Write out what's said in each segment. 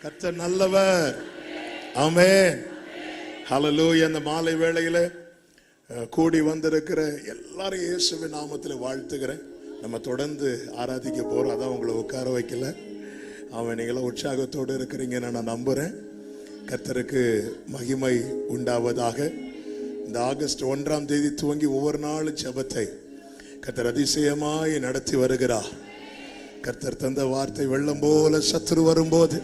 கர்த்தர் நல்லவர். ஆமென். ஹல்லேலூயா. இந்த மாலை வேளையில கூடி வந்திருக்கிற எல்லாரும் இயேசுவின் நாமத்தில் வாழ்த்துகிறேன். நம்ம தொடர்ந்து ஆராதிக்க போறோம். அதான் உங்களை உட்கார வைக்கல. நீங்களும் உற்சாகத்தோடு இருக்கிறீங்கன்னு நான் நம்புறேன். கர்த்தருக்கு மகிமை உண்டாவதாக. இந்த ஆகஸ்ட் 1ஆம் தேதி துவங்கி ஒவ்வொரு நாளும் ஜெபத்தை கர்த்தர் அதிசயமாய் நடத்தி வருகிறார். கர்த்தர் தந்த வார்த்தை வெள்ளம் போல சத்துரு வரும்போது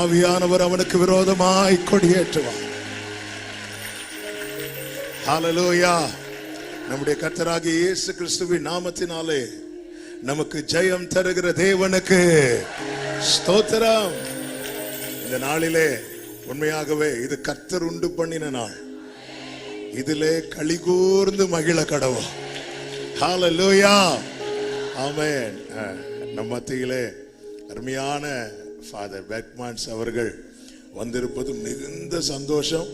ஆவியானவர் அவனுக்கு விரோதமாய் கொடியேற்றுவார். ஹல்லேலூயா. நம்முடைய கர்த்தராகிய இயேசு கிறிஸ்துவின் நாமத்தினாலே நமக்கு ஜெயம் தருகிற தேவனுக்கு ஸ்தோத்திரம். இந்த நாளிலே உண்மையாகவே இது கர்த்தர் உண்டு பண்ணின நாள். இதிலே களிகூர்ந்து மகிழ கடவோம். ஹல்லேலூயா. ஆமென். நம் மத்தியிலே அருமையான ஃபாதர் பெக்மான்ஸ் அவர்கள் வந்திருப்பது மிகுந்த சந்தோஷம்.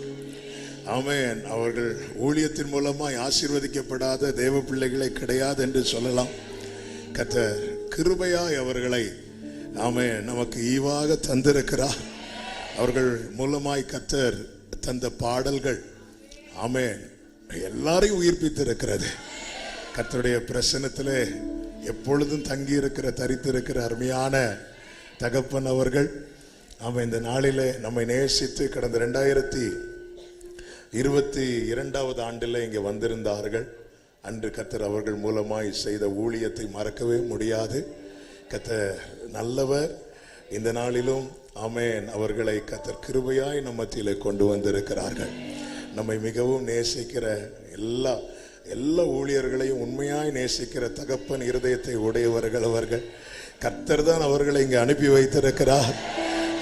ஆமென். அவர்கள் ஊழியத்தின் மூலமாய் ஆசீர்வதிக்கப்படாத தேவ பிள்ளைகளை கிடையாது என்று சொல்லலாம். கர்த்தர் கிருபையாய் அவர்களை ஆமென் நமக்கு ஈவாக தந்திருக்கிறார். அவர்கள் மூலமாய் கர்த்தர் தந்த பாடல்கள் ஆமென் எல்லாரையும் உயிர்ப்பித்திருக்கிறது. கர்த்தருடைய பிரசன்னத்திலே எப்பொழுதும் தங்கி இருக்கிற தரித்திருக்கிற அருமையான தகப்பன் அவர்கள் ஆமென் இந்த நாளிலே நம்மை நேசித்து கடந்த 2022 ஆண்டில் இங்கே வந்திருந்தார்கள். அன்று கர்த்தர் அவர்கள் மூலமாய் செய்த ஊழியத்தை மறக்கவே முடியாது. கர்த்தர் நல்லவர். இந்த நாளிலும் ஆமென் அவர்களை கர்த்தர் கிருபையாய் நம்ம மத்தியிலே கொண்டு வந்திருக்கிறார்கள். நம்மை மிகவும் நேசிக்கிற எல்லா ஊழியர்களையும் உண்மையாய் நேசிக்கிற தகப்பன் இருதயத்தை உடையவர்கள் அவர்கள். கர்த்தர் தான் அவர்களை இங்கே அனுப்பி வைத்திருக்கிறார்.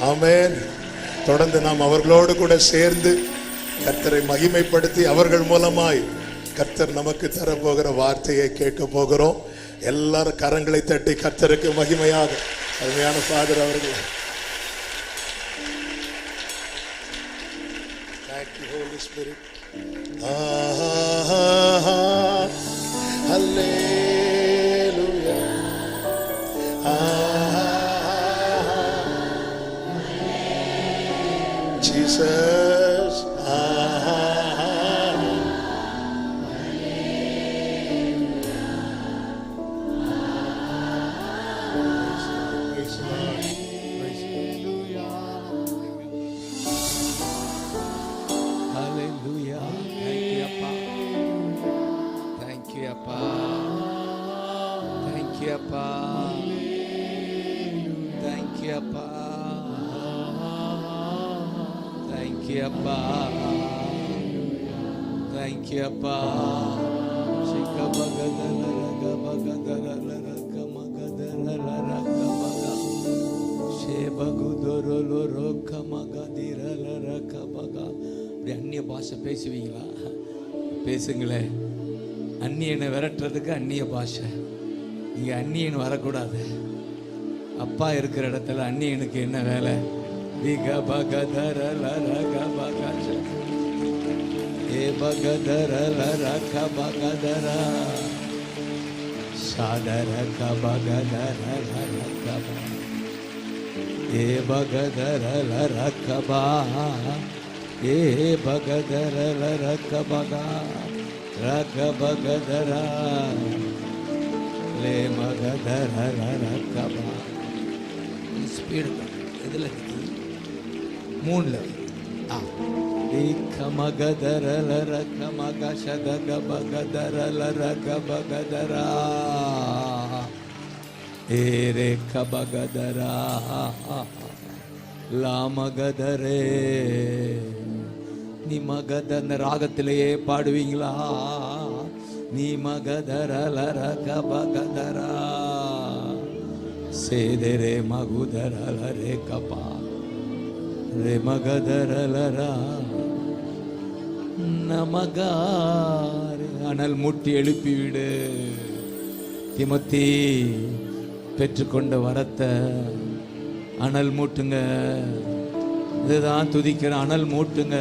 ஆமென். தொடர்ந்து நாம் அவர்களோடு கூட சேர்ந்து கர்த்தரை மகிமைப்படுத்தி அவர்கள் மூலமாய் கர்த்தர் நமக்கு தரப்போகிற வார்த்தையை கேட்க போகிறோம். எல்லாரும் கரங்களை தட்டி கர்த்தருக்கு மகிமையாக அருமையான ஃபாதர் அவர்கள். Thank you, Holy Spirit. Hallelujah. Jesus. Thank you, Appa. அந்நிய பாஷை பேசுவீங்களா? பேசுங்களேன். அந்நியனை விரட்டுறதுக்கு அந்நிய பாஷை. இங்கே அந்நியன் வரக்கூடாது. அப்பா இருக்கிற இடத்துல அந்நியனுக்கு என்ன வேலை? ஸ்பீடு இதில் 3ல லாமகதரே நீ மகத அந்த ராகத்திலேயே பாடுவீங்களா? நீ மகதரலரகபகதரா சேதரே மகுதரலரே கபா ரே மகதரலரா நமகாரே. அனல் மூட்டி எழுப்பிவிடு. திமோத்தி பெற்றுக்கொண்ட வரத்தை அனல் மூட்டுங்க. இதுதான் துதிக்கிற அனல் மூட்டுங்க,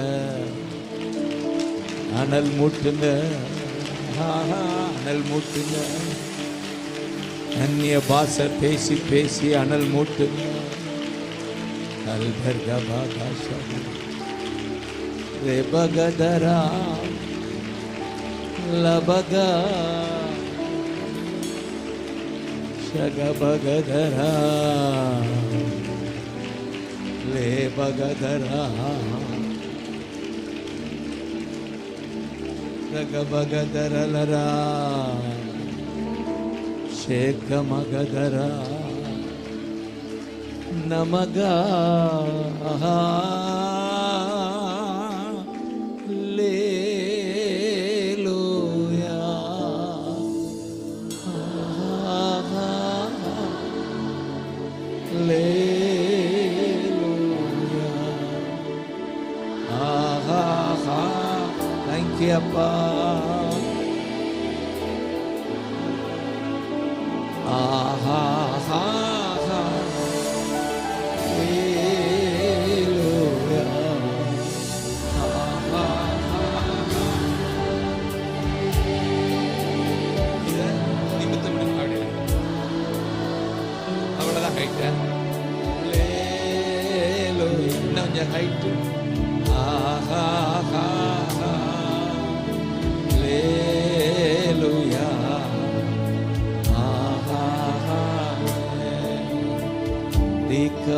அனல் மூட்டுங்க, அனல் மூட்டுங்க. அந்நிய பாஷை பேசி பேசி அனல் மூட்டுங்க. Albergabagashada Rebagadara Labaga Shagabagadara Lebagadara Ragabagadara Lara Shekamagadara Namaga Alleluia Alleluia. Thank you, Appa.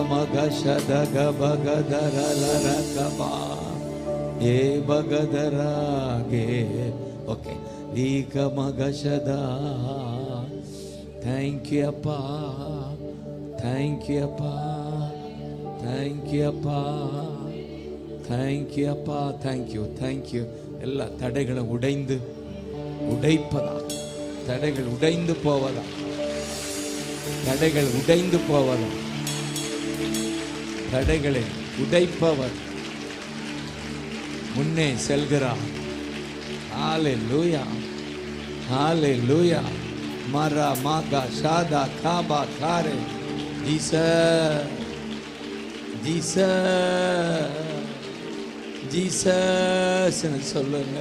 Magashadaga bagadara larakaba ye bagadara ge. Okay, Lika magashada. Thank you, Appa. Thank you, Appa. Thank you, Appa. Thank you, Appa. Thank you, thank you. எல்லா தடைகளை உடைப்பதா, தடைகள் உடைந்து போவதா, தடைகள் உடைந்து போவதா, தடைகளை உடைப்பவர் முன்னே செல்கிறார். ஹalleluya ஹalleluya. மரா மாகா ஷாதா காபா காரே Jesus Jesus Jesus சொல்லுங்க.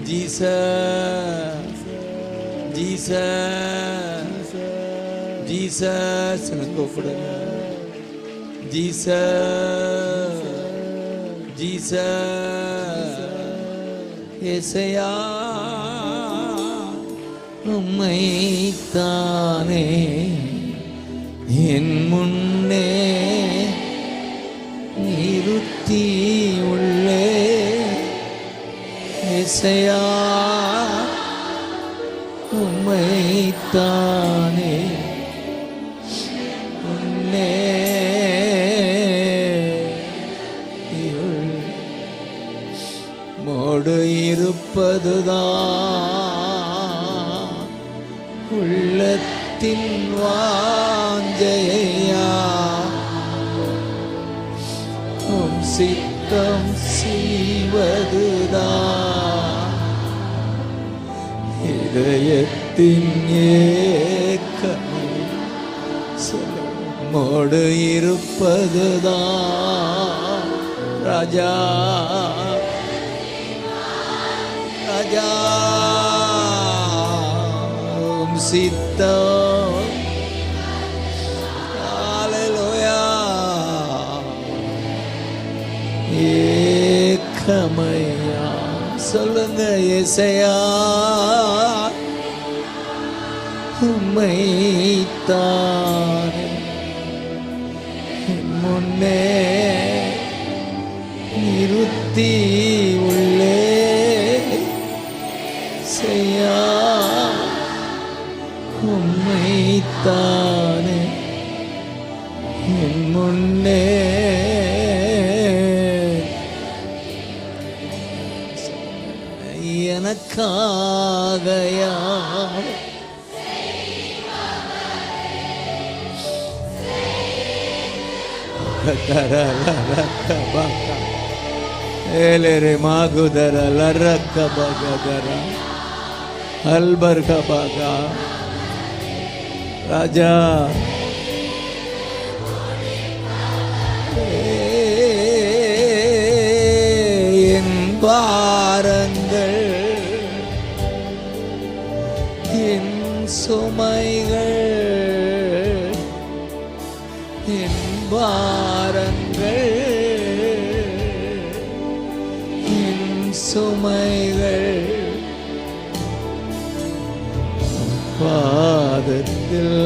ஜீசஸ் ஜீசஸ் ஜீசஸ் கூப்பிடுங்க. Jesus, Jesus, ஏசையா உம்மைத்தானே என் முன்னே நிறுத்தி உள்ளே. ஏசையா உம்மைத்தானே முன்னே இருப்பதுதான் உள்ளத்தின் வாஞ்சையா. உம் சித்தம் செய்வதுதான் இதயத்தின் ஏக்கம். மோடு இருப்பதுதான் ராஜா ராஜா சித்தம். ஹalleluya ஏகமையா சொல்லுங்க. ஏசையா உம்மைத்தானே முன்னே நிறுத்தி உள்ளே. செய்யா உம்மைத்தானே என் முன்னே. எனக்காக யார் ஏலேரே மாகுதர லரக்க பகதர அல்பர்க பகா ராஜா. என் பாரங்கள் என் சுமைகள் என் பாரங்கள் என் சுமைகள் பாதத்தில்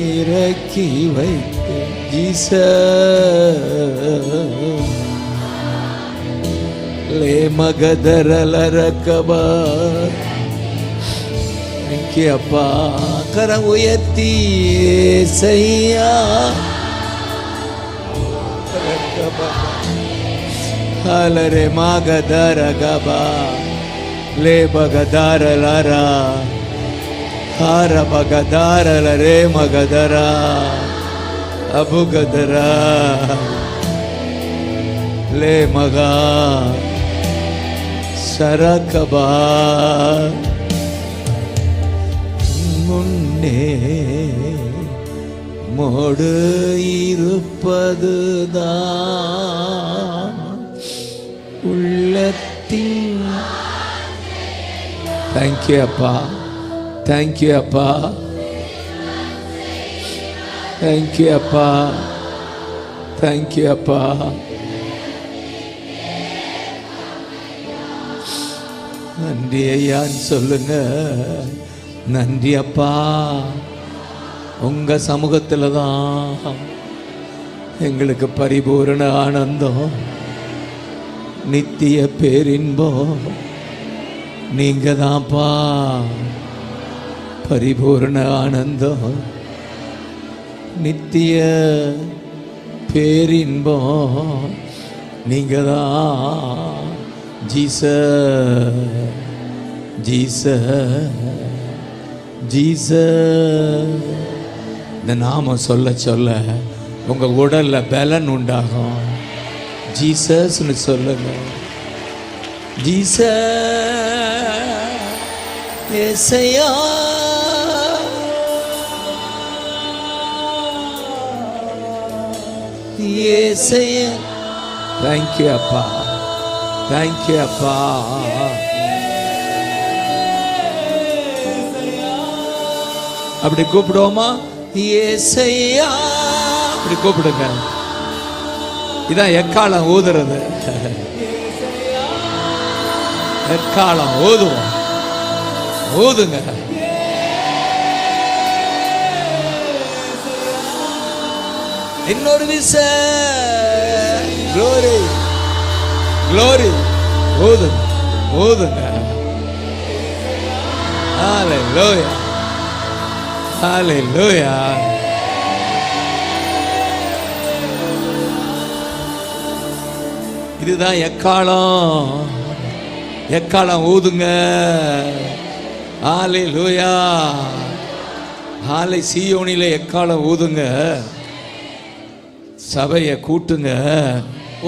இறக்கி வைத்தேன் ஜீசஸ். லே மகதரலரகபா. Thank you அப்பா. கரம் உயர்த்தி ஏசையா ஹலரே மகதரகபா லே பகதரலரா ஹர பகதரலரே மகதரா அபுகதரா லே மகா சரகபா. முன்னே மோடு இருப்பதுதான் உள்ளத்தின். தேங்க்யூ அப்பா, தேங்க்யூ அப்பா, தேங்க்யூ அப்பா, தேங்க்யூ அப்பா. நன்றி ஐயான்னு சொல்லுங்க. நன்றி அப்பா. உங்க சமூகத்தில் தான் எங்களுக்கு பரிபூரண ஆனந்தம், நித்திய பேரின்பம். நீங்க தான்ப்பா பரிபூரண ஆனந்தம், நித்திய பேரின்பம். நீங்க தான் ஜீசஸ், ஜீசஸ், ஜீசஸ். இந்த நாமம் சொல்ல சொல்ல உங்க உடல்ல பலன் உண்டாகும். ஜீசஸ்னு சொல்லுங்க. ஜீசஸ், ஏசையா, ஏசையா. தேங்க்யூ அப்பா, தேங்க்யூ அப்பா. அப்படி கூப்பிடுவோமா? ஏசையா, அப்படி கூப்பிடுங்க. இதான் எக்காலம் ஊதுறது. எக்காலம் ஊதுவோம், ஊதுங்க. இன்னொரு விச க்ளோரி, க்ளோரி. ஊதுங்க, ஊதுங்க. ஹalleluya, ஹalleluya. இதுதான் எக்காலம். எக்காலம் ஊதுங்க. ஹalleluya. ஹாலே சீயோனிலே எக்காலம் ஊதுங்க. சபையை கூட்டுங்க.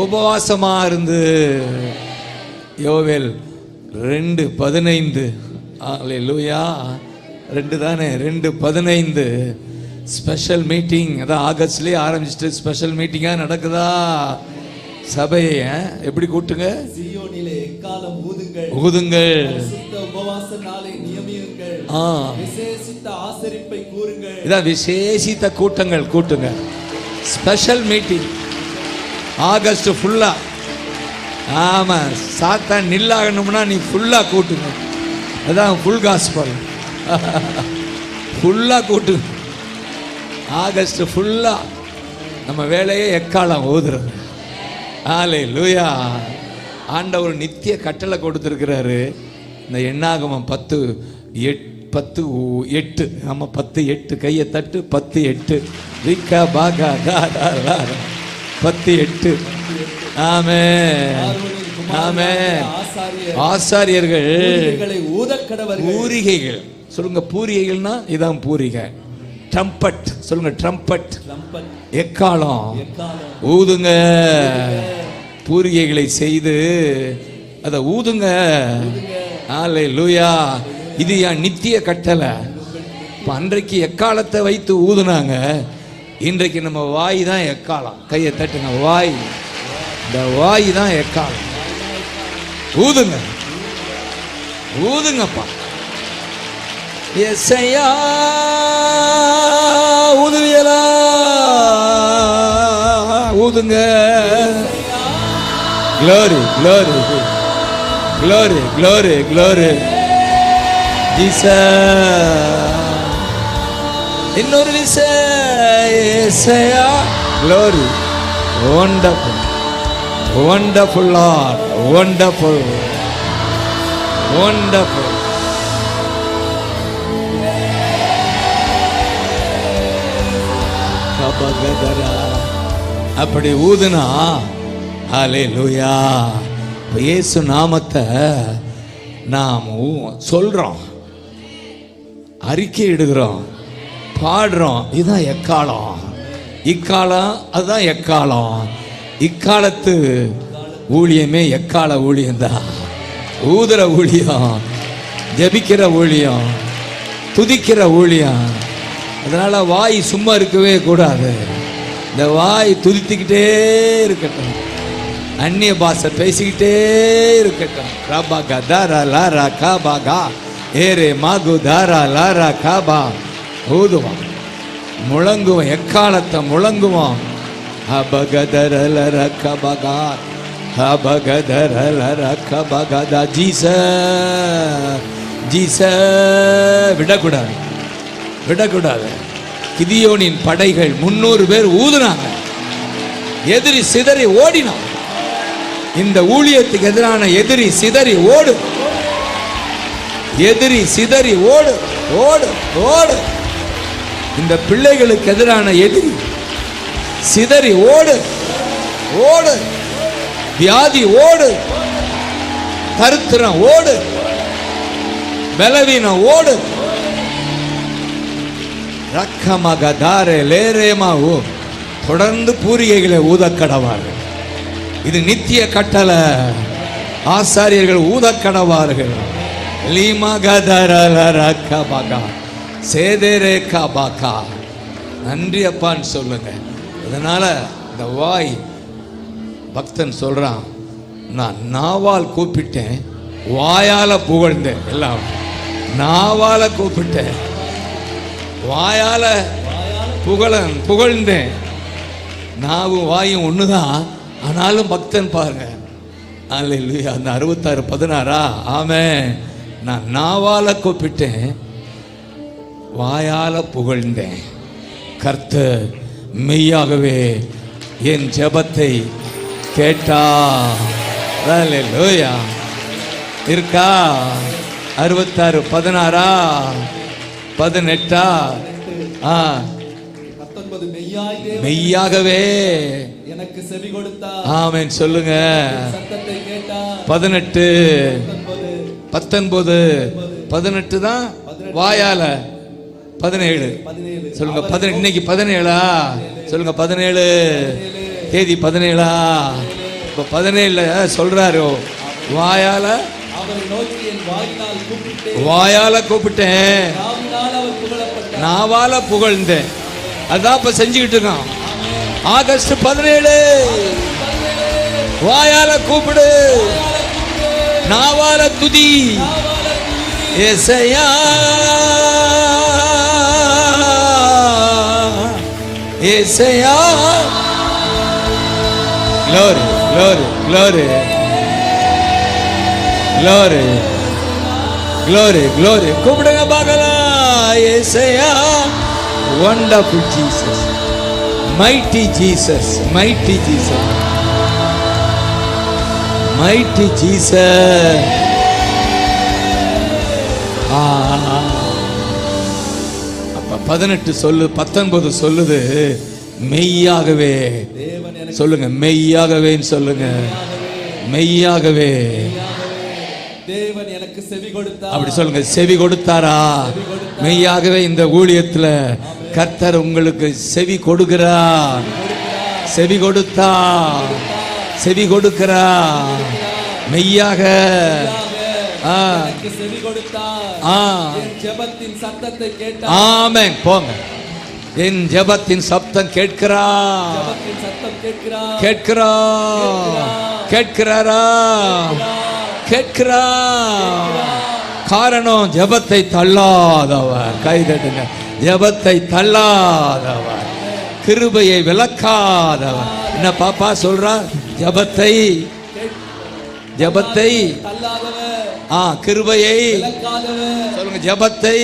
உபவாசமா இருந்து யோவேல் 2:15. ஹalleluya. 2 தானே, 2:15 ஸ்பெஷல் மீட்டிங். அதான் ஆகஸ்ட்லேயே ஆரம்பிச்சுட்டு ஸ்பெஷல் மீட்டிங்காக நடக்குதா? சபையை எப்படி கூட்டுங்க? சீயோனிலே எக்காலம் ஊதுங்கள், ஊதுங்கள். பரிசுத்த உபவாச நாளை நியமியுங்கள், விசேஷித்த ஆசரிப்பை கூறுங்கள். இதான் விசேஷித்த கூட்டங்கள் கூட்டுங்க. ஸ்பெஷல் மீட்டிங் ஆகஸ்ட் ஃபுல்லா. ஆமா, சாத்தான் நில்லாகணும்னா நீ ஃபுல்லா கூட்டுங்க. அதான் ஃபுல் காஸ்பல். ஃபுல்லா கூட்டுங்க. ஆகஸ்ட் ஃபுல்லா நம்ம வேலையே எக்காலம் ஊதுறது. ஹalleluya. ஆண்டவர் நித்திய கட்டளை கொடுத்திருக்கிறாரு. இந்த எண்ணாகமம் 10:8. ஆமா, 10:8. கையை தட்டு. 10:8. விக்கா பாகா காடா 10:8. ஆமென், ஆமென். ஆசாரியர்கள் பூரிகைகள் சொல்லுங்க. பூரிகைகள்னா இதான் பூரிகை. ட்ரம்பட் சொல்லுங்க. ட்ரம்பட், எக்காலம் ஊதுங்க. பூரிகைகளை செய்து அதை ஊதுங்க. ஹalleluya. இது என் நித்திய கட்டளை. இப்போ அன்றைக்கு எக்காலத்தை வைத்து ஊதுனாங்க. இன்றைக்கு நம்ம வாய் தான் எக்காலம். கையை தட்டுங்க. வாய், இந்த வாய் தான் எக்காலம். ஊதுங்க, ஊதுங்கப்பா. ஏசையா ஊதுவியலா ஊதுங்க. Glory, glory, glory, glory, glory. Jesus. இன்னொரு ஏசையா. Glory. Wonderful, wonderful Lord, wonderful, wonderful. அப்படி ஊதுனா ஹல்லேலூயா. இயேசு நாமத்தை நாம் சொல்றோம், அறிக்கை இடுகிறோம், பாடுறோம். இதுதான் எக்காலம். இக்காலம் அதுதான் எக்காலம். இக்காலத்து ஊழியமே எக்கால ஊழியம்தான். ஊதுற ஊழியம், ஜபிக்கிற ஊழியம், துதிக்கிற ஊழியம். அதனால வாய் சும்மா இருக்கவே கூடாது. இந்த வாய் துதித்துக்கிட்டே இருக்கட்டும், அந்நிய பாஷை பேசிக்கிட்டே இருக்கட்டும். ராபாகா தாரா லாரா காபாகா ஏரே மாகு தாரா லாரா காபா. ஊதுவான், முழங்குவான், எக்காலத்தை முழங்குவான். அபகதரலர கபகா அபகதரலர கபகதா. ஜீச விடக்கூடாது, விடக்கூடாது. கிதியோனின் படைகள் 300 பேர் ஊதுனாங்க, எதிரி சிதறி ஓடினான். இந்த ஊழியத்துக்கு எதிரான எதிரி சிதறி ஓடு, எதிரி சிதறி ஓடு, ஓடு, ஓடு. இந்த பிள்ளைகளுக்கு எதிரான எதிரி சிதறி ஓடு, ஓடு. வியாதி ஓடு, தரித்திரம் ஓடு, பலவீனம் ஓடு. ரக்கமகதாரே லேரேமாவோ. தொடர்ந்து பூரிகைகளை ஊதக்கடவார்கள். இது நித்திய கட்டளை. ஆசாரியர்கள் ஊதக்கடவார்கள். லீமகதரலரக்கபகா சேதேரேகபகா. நன்றி அப்பான்னு சொல்லுங்க. அதனால இந்த வாய் பக்தன் சொல்றான், நான் நாவால் கூப்பிட்டேன், வாயால புகழ்ந்தேன். எல்லாம் நாவால கூப்பிட்டேன், வாயால புகழ்ந்தேன். நாவும் வாயும் ஒண்ணுதான். ஆனாலும் பக்தன் பாருங்க, அல்லேலூயா. அந்த 66:16. ஆமென். நான் நாவால கூப்பிட்டேன், வாயால புகழ்ந்தேன். கர்த்தர் மெய்யாகவே என் ஜெபத்தை கேட்டார். அல்லேலூயா. இருக்கா? 66:16, 18, 19. மெய்யாகவே எனக்கு செவி கொடுத்தார். ஆமென் சொல்லுங்க. சத்தத்தை கேட்டார். 18, 19, 18 தான் வாயால. 17 சொல்லுங்க. 18 இன்னைக்கு 17 சொல்லுங்க. 17 தேதி 17. இப்ப 17 சொல்றாரு, வாயால அவரை நோக்கி என் வாயினால் கூப்பிட்டேன், வாயால கூப்பிட்டேன், நாவினால் அவர் புகழப்பட்டார், நாவால புகழ்ந்தேன். அதான் இப்ப செஞ்சுக்கிட்டு இருக்கோம். ஆகஸ்ட் 17 வாயால கூப்பிடு, நாவால துதி. ஏசையா ஏசையா. glory glory glory glory glory glory. கூப்பிடுங்க பார்க்கலாம். ஏசையா. wonderful Jesus, mighty Jesus, mighty Jesus, mighty Jesus. அப்ப 18 சொல்லு, 19 சொல்லுது, மெய்யாகவே சொல்லுங்க. மெய்யாகவே சொல்லுங்க. மெய்யாகவே தேவன் எனக்கு செவி கொடுத்தார். அப்படி சொல்லுங்க. செவி கொடுத்தாரா? மெய்யாகவே இந்த ஊழியத்துல கர்த்தர் உங்களுக்கு செவி கொடுக்கிறார். செவி கொடுத்தா, செவி கொடுக்கிறா. மெய்யாக செவி கொடுத்தார். என் ஜெபத்தின் சத்தத்தை கேட்டார். ஆமென். போங்க. என் ஜெபத்தின் சப்தம் கேட்கிறா, கேட்கிறா, கேட்கிறாரா, கேட்கிறா. காரணம் ஜெபத்தை தள்ளாதவர். கைதட்டுங்க. ஜெபத்தை தள்ளாதவர், கிருபையை விலக்காதவர். என்ன பாப்பா சொல்றா? ஜெபத்தை கிருபையை சொல்லுங்க. ஜெபத்தை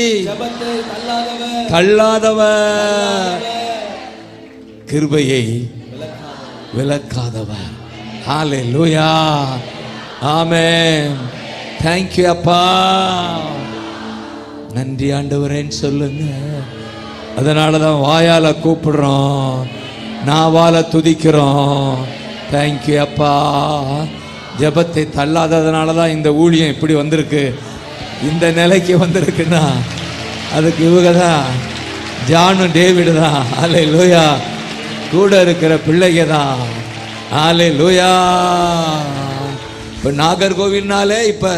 தள்ளாதவர், கிருபையை விலக்காதவர். ஹல்லேலூயா, ஆமென். தேங்க்யூ அப்பா. நன்றி ஆண்டவரேன்னு சொல்லுங்க. அதனால தான் வாயால கூப்பிடுறோம், நாவால துதிக்கிறோம். தேங்க்யூ அப்பா. ஜெபத்தை தள்ளாததுனால தான் இந்த ஊழியம் இப்படி வந்திருக்கு, இந்த நிலைக்கு வந்திருக்குன்னா அதுக்கு இவங்க தான், ஜானும் டேவிடு தான். ஹல்லேலூயா. கூட இருக்கிற பிள்ளைங்க தான். ஹல்லேலூயா. இப்போ நாகர்கோவில்னாலே இப்போ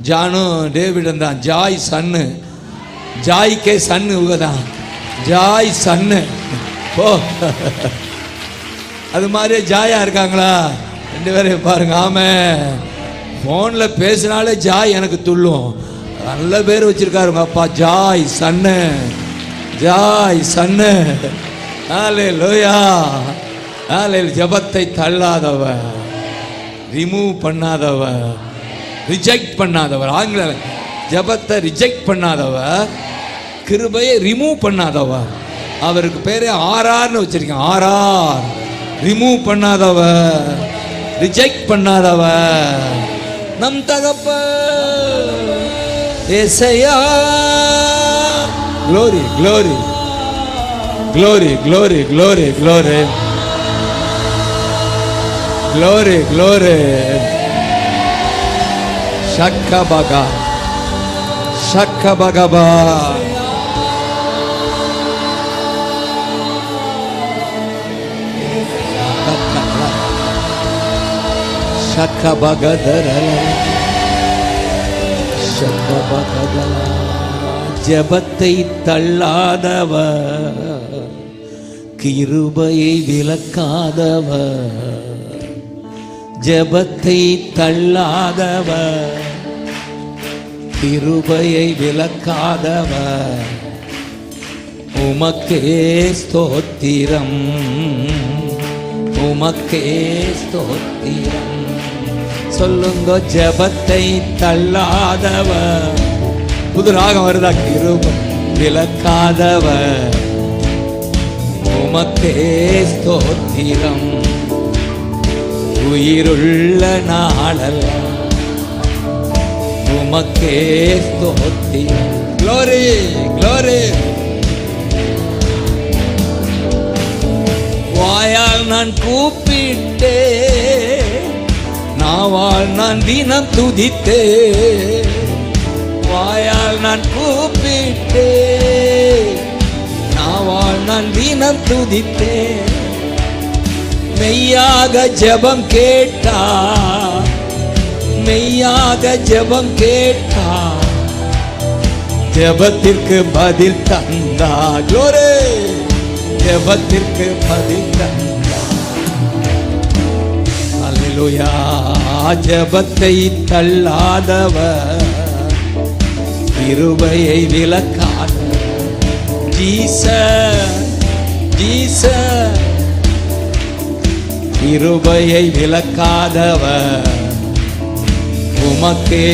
ஜானும் டேவிடும் தான். ஜாய் சன்னு, ஜாய்க்கே சன்னு இவங்க தான். ஜாய் சன்னு. ஓ, அது மாதிரியே ஜாயா இருக்காங்களா? ரெண்டு பேரையும் பாருங்க. ஆமென். ஃபோனில் பேசினாலே ஜாய் எனக்கு துள்ளும். நல்ல பேர் வச்சிருக்காருங்க அப்பா. ஜாய் சன்னு, ஜாய் சன்னு. ஹல்லேலூயா. ஹல்லேலூயா. ஜெபத்தை தள்ளாதவர், ரிமூவ் பண்ணாதவர், ரிஜெக்ட் பண்ணாதவர். ஆங்கில ஜெபத்தை ரிஜெக்ட் பண்ணாதவர், கிருபையை ரிமூவ் பண்ணாதவர். அவருக்கு பேரே ஆர்ஆர்னு வச்சிருக்கேன். ஆர்ஆர், ரிமூவ் பண்ணாதவர், ரிஜெக்ட் பண்ணாதவர். நம் தகப்பன் ஏசையா. Glory glory glory glory glory glory glory glory. ஷக்கபகா ஷக்கபகபா. ஜெபத்தை தள்ளாதவர், கிருபையை விலக்காதவர். ஜெபத்தை தள்ளாதவர், கிருபையை விலக்காதவர். உமக்கே ஸ்தோத்திரம், உமக்கே ஸ்தோத்திரம். சொல்லுங்க. ஜெபத்தை தள்ளாதவர். புது ராகம் வருதா? கிருபை விலக்காதவர். உமக்கே ஸ்தோத்திரம். உயிருள்ள நாளெல்லாம் உமக்கே ஸ்தோத்திரம். Glory glory. வாயால் நான் கூப்பிட்டே, நாவால் நான் தினம் துதித்தே. வாயால் நான் கூப்பிட்டே, நாவால் நான் தினம் துதித்தே. மெய்யாக ஜெபம் கேட்டா, மெய்யாக ஜெபம் கேட்டா, ஜெபத்திற்கு பதில் தந்தா. க்ளோரி. ஜெபத்திற்கு பதில் தந்தா. அல்லேலூயா. ஜெபத்தை தள்ளாதவர், கிருபையை விலக்காதவர். Jesus Jesus. கிருபையை விலக்காதவர். உமக்கே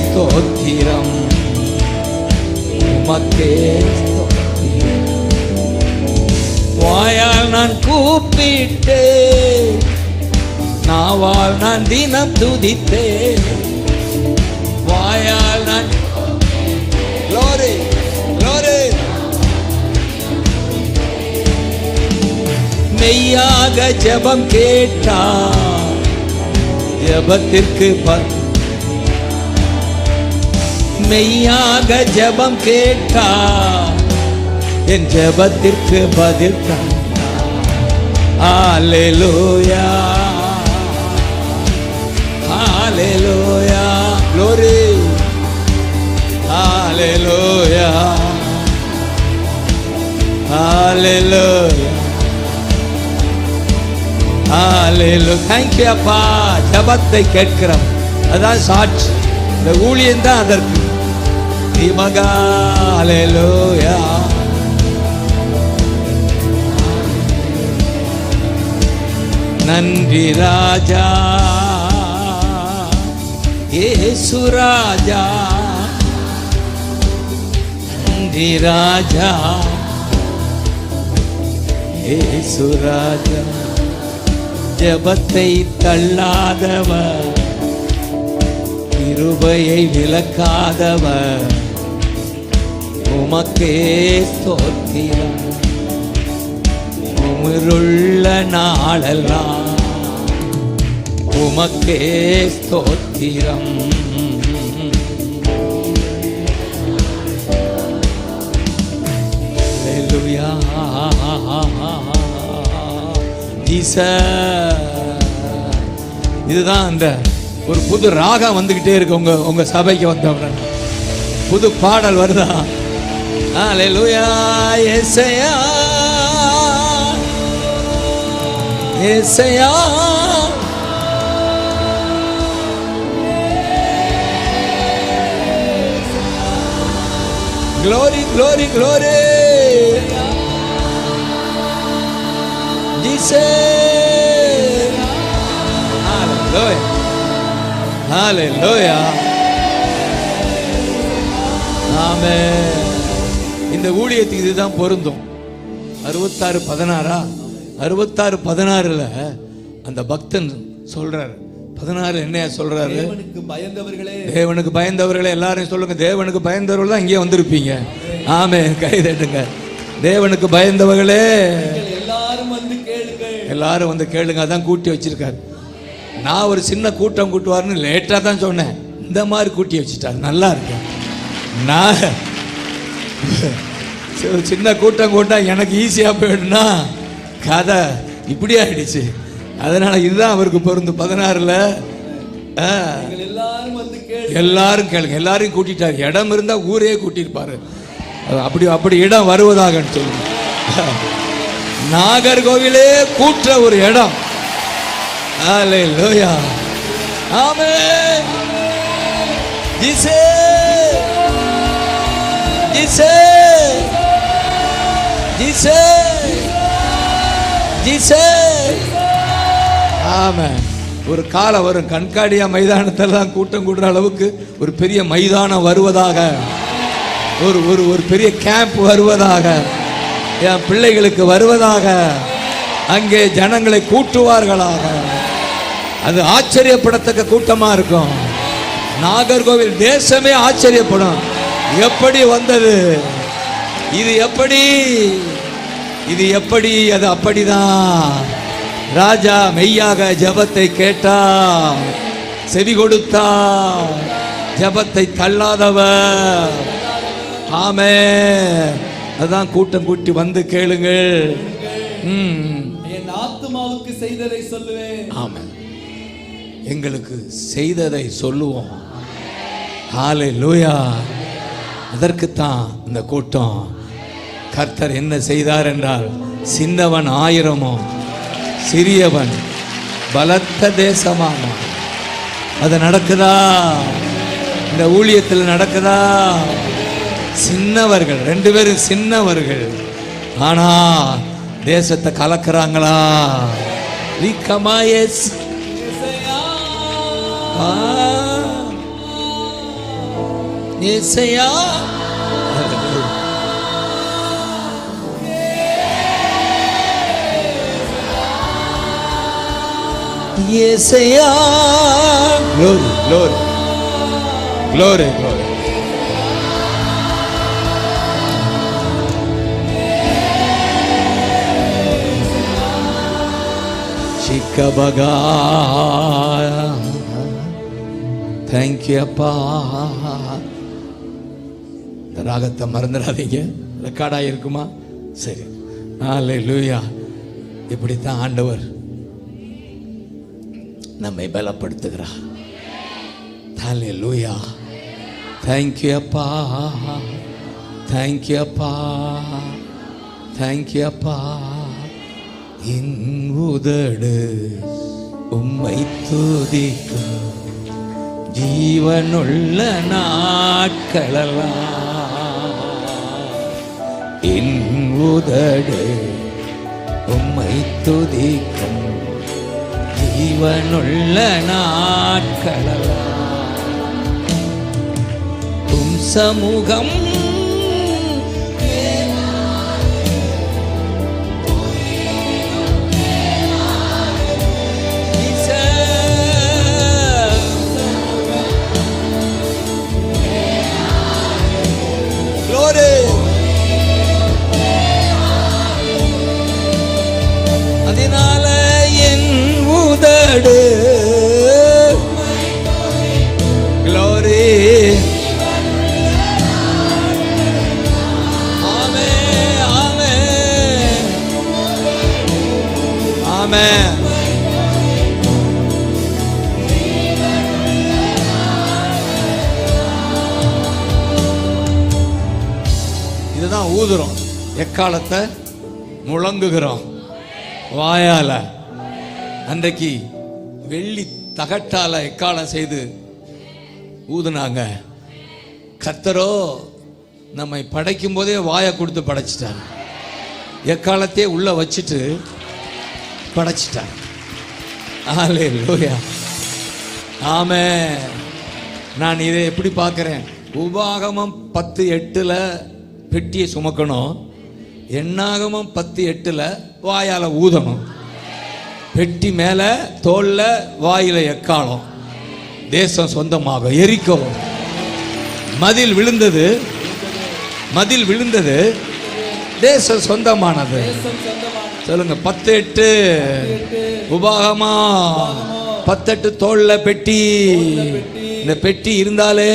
ஸ்தோத்திரம், உமக்கே ஸ்தோத்திரம். வாயால் நான் கூப்பிட்டே, நாவால் நான் தினம் துதித்தே. வாயால் நான் க்ளோரி க்ளோரி. மெய்யாக ஜெபம் கேட்டா, ஜெபத்திற்கு மெய்யாக ஜெபம் கேட்டா, என் ஜெபத்திற்கு பதில் தந்தா. ஹல்லேலூயா ஹல்லேலூயா. க்ளோரி. ஹல்லேலூயா ஹல்லேலூயா ஹல்லேலூயா. தேங்க்யூ அப்பா. ஜெபத்தை கேட்கிறோம், அதான் சாட்சி. இந்த ஊழியம் தான் அதற்கு. மகா ஹல்லேலூயா. நன்றி ராஜா இயேசு ராஜா, நன்றி ராஜா இயேசு ராஜா. ஜெபத்தை தள்ளாதவர், கிருபையை விலக்காதவர், உமக்கே ஸ்தோத்திரம். உயிருள்ள நாளெல்லாம் உமக்கே ஸ்தோத்திரம். ஹல்லேலூயா. இதுதான் அந்த ஒரு புது ராகம் வந்துகிட்டே இருக்கு. உங்க சபைக்கு வந்தவங்க புது பாடல் வருதா? ஹல்லேலூயா. யெசையா யெசையா, glory glory glory Jesus. Hallelujah. Hallelujah. ஆமென். இந்த ஊழியத்துக்கு இதுதான் பொருந்தும். 66:16 66:16 அந்த பக்தன் சொல்றாரு. 16 என்ன சொல்றாரு? தேவனுக்கு பயந்தவர்களே எல்லாரும் சொல்லுங்க. தேவனுக்கு பயந்தவர்கள் தான் இங்கே வந்திருப்பீங்க. ஆமென். கை தட்டுங்க. தேவனுக்கு பயந்தவர்களே எல்லாரும் வந்து கேளுங்க. அதான் கூட்டி வச்சிருக்காரு. நான் ஒரு சின்ன கூட்டம் கூட்டுவாருன்னு லேட்டா தான் சொன்னேன். இந்த மாதிரி கூட்டி வச்சுட்டாரு. நல்லா இருக்கு. நான் சின்ன கூட்டம் கூட்டா எனக்கு ஈஸியா போயிடுனா கதை இப்படி ஆயிடுச்சு. அதனால இதுதான் அவருக்கு பொருந்து. 16 எல்லாரும் கேளுங்க. எல்லாரையும் கூட்டிட்டாரு. இடம் இருந்தா ஊரே கூட்டிருப்பாரு. அப்படி இடம் வருவதாக சொல்லுங்க. நாகர்கோவிலே கூற்ற ஒரு இடம். Hallelujah. Amen. Jesus Jesus Jesus Jesus. Amen. ஒரு காலம் வரும், கண்காடியா மைதானத்தெல்லாம் கூட்டம் கூடுற அளவுக்கு ஒரு பெரிய மைதானம் வருவதாக, ஒரு பெரிய கேம்ப் வருவதாக, என் பிள்ளைகளுக்கு வருவதாக, அங்கே ஜனங்களை கூட்டுவார்களாக. அது ஆச்சரியப்படத்தக்க கூட்டமா இருக்கும். நாகர்கோவில் தேசமே ஆச்சரியப்படும். எப்படி வந்தது? இது எப்படி? இது எப்படி? அது அப்படிதான். ராஜா மெய்யாக ஜெபத்தை கேட்டார், செவி கொடுத்தார், ஜெபத்தை தள்ளாதவர். ஆமென். அதான் கூட்டம் கூட்டி வந்து கேளுங்கள். என் ஆத்துமாவுக்கு செய்ததை சொல்லுவேன். ஆமென். எங்களுக்கு செய்ததை சொல்லுவோம். ஹல்லேலூயா. அதற்குத்தான் இந்த கூட்டம். கர்த்தர் என்ன செய்தார் என்றால், சின்னவன் 1000 சிறியவன் பலத்த தேசமான. அது நடக்குதா? இந்த ஊழியத்தில் நடக்குதா? சின்னவர்கள் 2 பேரும் சின்னவர்கள், ஆனா தேசத்தை கலக்குறாங்களா? லிகமாயஸ் ஏசையா. ஏசையா. glory glory glory glory. சிக்கபகா. Thank you அப்பா. இந்த ராகத்தை மறந்துடாதீங்க. ரெக்கார்டாக இருக்குமா? சரி. ஹல்லேலூயா. இப்படித்தான் ஆண்டவர் நம்மை பலப்படுத்துகிறார். ஹல்லேலூயா. Thank you அப்பா. Thank you அப்பா. Thank you அப்பா. என் உதடு உம்மை துதிக்கும், ஜீவனுள்ள நாட்களெல்லாம் என் உதடு உம்மை துதிக்கும். ஜீவனுள்ள நாட்களெல்லாம் உம் சமூகம் அதனால என் உதடு glory ஆமென் ஆமென் ஆமென். இதுதான் ஊதுறோம், எக்காலத்தை முழங்குகிறோம் வாயால. அன்றைக்கு வெள்ளி தகட்டால எக்காலம் செய்து ஊதுனாங்க. கர்த்தரோ நம்மை படைக்கும் போதே வாயை கொடுத்து படைச்சிட்டார். எக்காலத்தையே உள்ள வச்சுட்டு படைச்சிட்டார். ஹல்லேலூயா ஆமென். நான் இதை எப்படி பார்க்கிறேன்? உபாகமம் 10:8 பெட்டியை சுமக்கணும், எண்ணாகமம் 10:8 வாயால ஊதணும். பெட்டி மேல தோல்ல வாயில எக்காலம். தேசம் சொந்தமாக எரிக்கோ. மதில் விழுந்தது, மதில் விழுந்தது, தேசம் சொந்தமானது. சொல்லுங்க 10:8 உபாகமா 10:8 தோல்ல பெட்டி. இந்த பெட்டி இருந்தாலே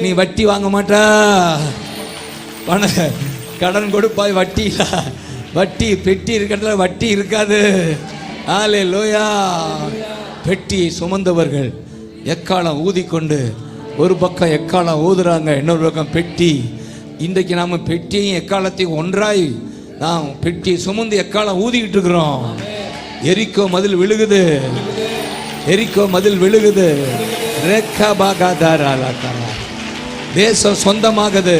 நீ வட்டி வாங்க மாட்டா. கடன் கொடுப்பாய், வட்டி இல்ல. வட்டி பெட்டி இருக்கிறதுல வட்டி இருக்காது. ஹல்லேலூயா. பெட்டி சுமந்தவர்கள் எக்காலம் ஊதிக்கொண்டு, ஒரு பக்கம் எக்காலம் ஊதுறாங்க, இன்னொரு பக்கம் பெட்டி. இன்றைக்கு நாம பெட்டியையும் எக்காலத்தையும் ஒன்றாய் நாம் பெட்டி சுமந்து எக்காலம் ஊதிக்கிட்டு இருக்கிறோம். எரிக்கோ மதில் விழுகுது, எரிக்கோ மதில் விழுகுது. தேசம் சொந்தமாகுது.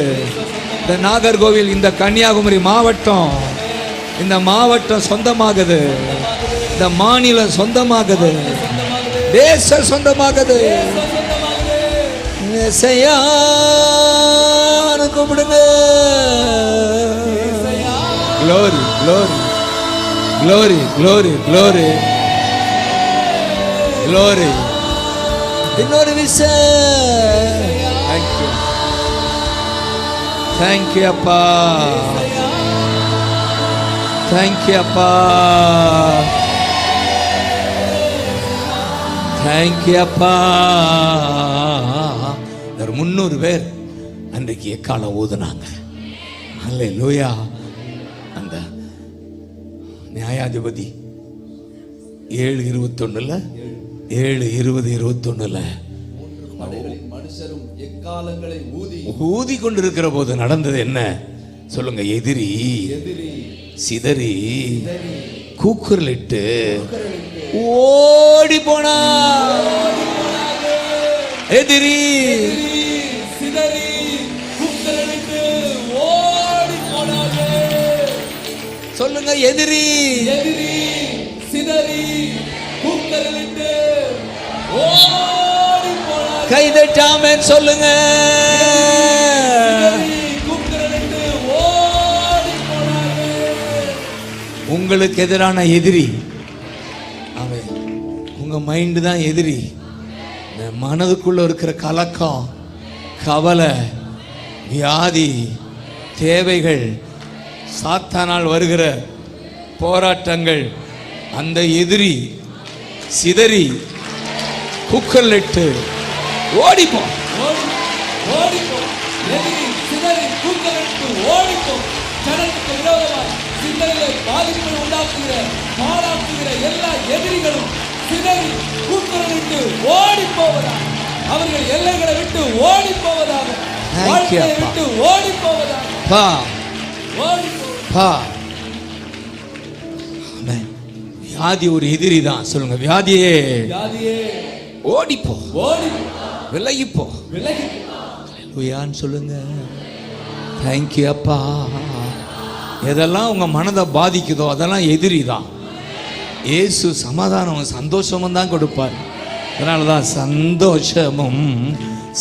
இந்த நாகர்கோவில், இந்த கன்னியாகுமரி மாவட்டம், இந்த மாவட்டம் சொந்தமாகுது. இந்த மாநிலம் சொந்தமாகுது. தேசம் சொந்தமாகுது. கூப்பிடுங்க. Glory, glory, glory, glory, glory, glory. இன்னொரு விஷயம். Thank you. Thank you அப்பா. Thank you அப்பா. Thank you அப்பா. 300 பேர் அன்றைக்கு எக்காலம் ஊதுனாங்க. அல்லேலூயா. அந்த நியாயாதிபதி 7:21 7:20-21 மனுஷரும் எக்காலங்களை ஊதி கொண்டிருக்கிற போது நடந்தது என்ன சொல்லுங்க? எதிரி சிதறி கூக்குரலிட்டு ஓடி போனா. எதிரி சிதறி கூக்குரலிட்டு ஓடி போனார்கள். சொல்லுங்க, எதிரி சிதறி கூக்குரலிட்டு ஓடி போனார்கள். கைதட்டாமன் சொல்லுங்க. கூக்குரலிட்டு ஓடி போனார்கள். உங்களுக்கு எதிரான எதிரி அவன் உங்க மைண்டு தான் எதிரி. மனதுக்குள்ள இருக்கிற கலக்கம், கவலை, வியாதி, தேவைகள், சாத்தானால் வருகிற போராட்டங்கள், அந்த எதிரி சிதறி குக்கர்லிட்டு ஓடிப்போ. எதிரி சிதறி கூக்குரலிட்டு ஓடிப்போ. ஜனத்துக்கு விரோதமாய் சிந்தனையிலே பாதிப்பை உண்டாக்குகிற பாராட்டுகிற எல்லா எதிரிகளும் சிதறி கூக்குரலிட்டு ஓடி போவதாக, அவர்கள் எல்லைகளை விட்டு ஓடி போவதாக, வாழ்க்கையை விட்டு ஓடி போவதாக. வியாதி ஒரு எதிரி தான். சொல்லுங்க, வியாதியே ஓடிப்போ, ஓடி விலகிப்போ, விலகி ஹல்லேலூயான்னு சொல்லுங்க. தேங்க்யூ அப்பா. எதெல்லாம் உங்க மனதை பாதிக்குதோ அதெல்லாம் எதிரி தான். இயேசு சமாதானம் சந்தோஷமும் தான் கொடுப்பார். அதனால தான் சந்தோஷமும்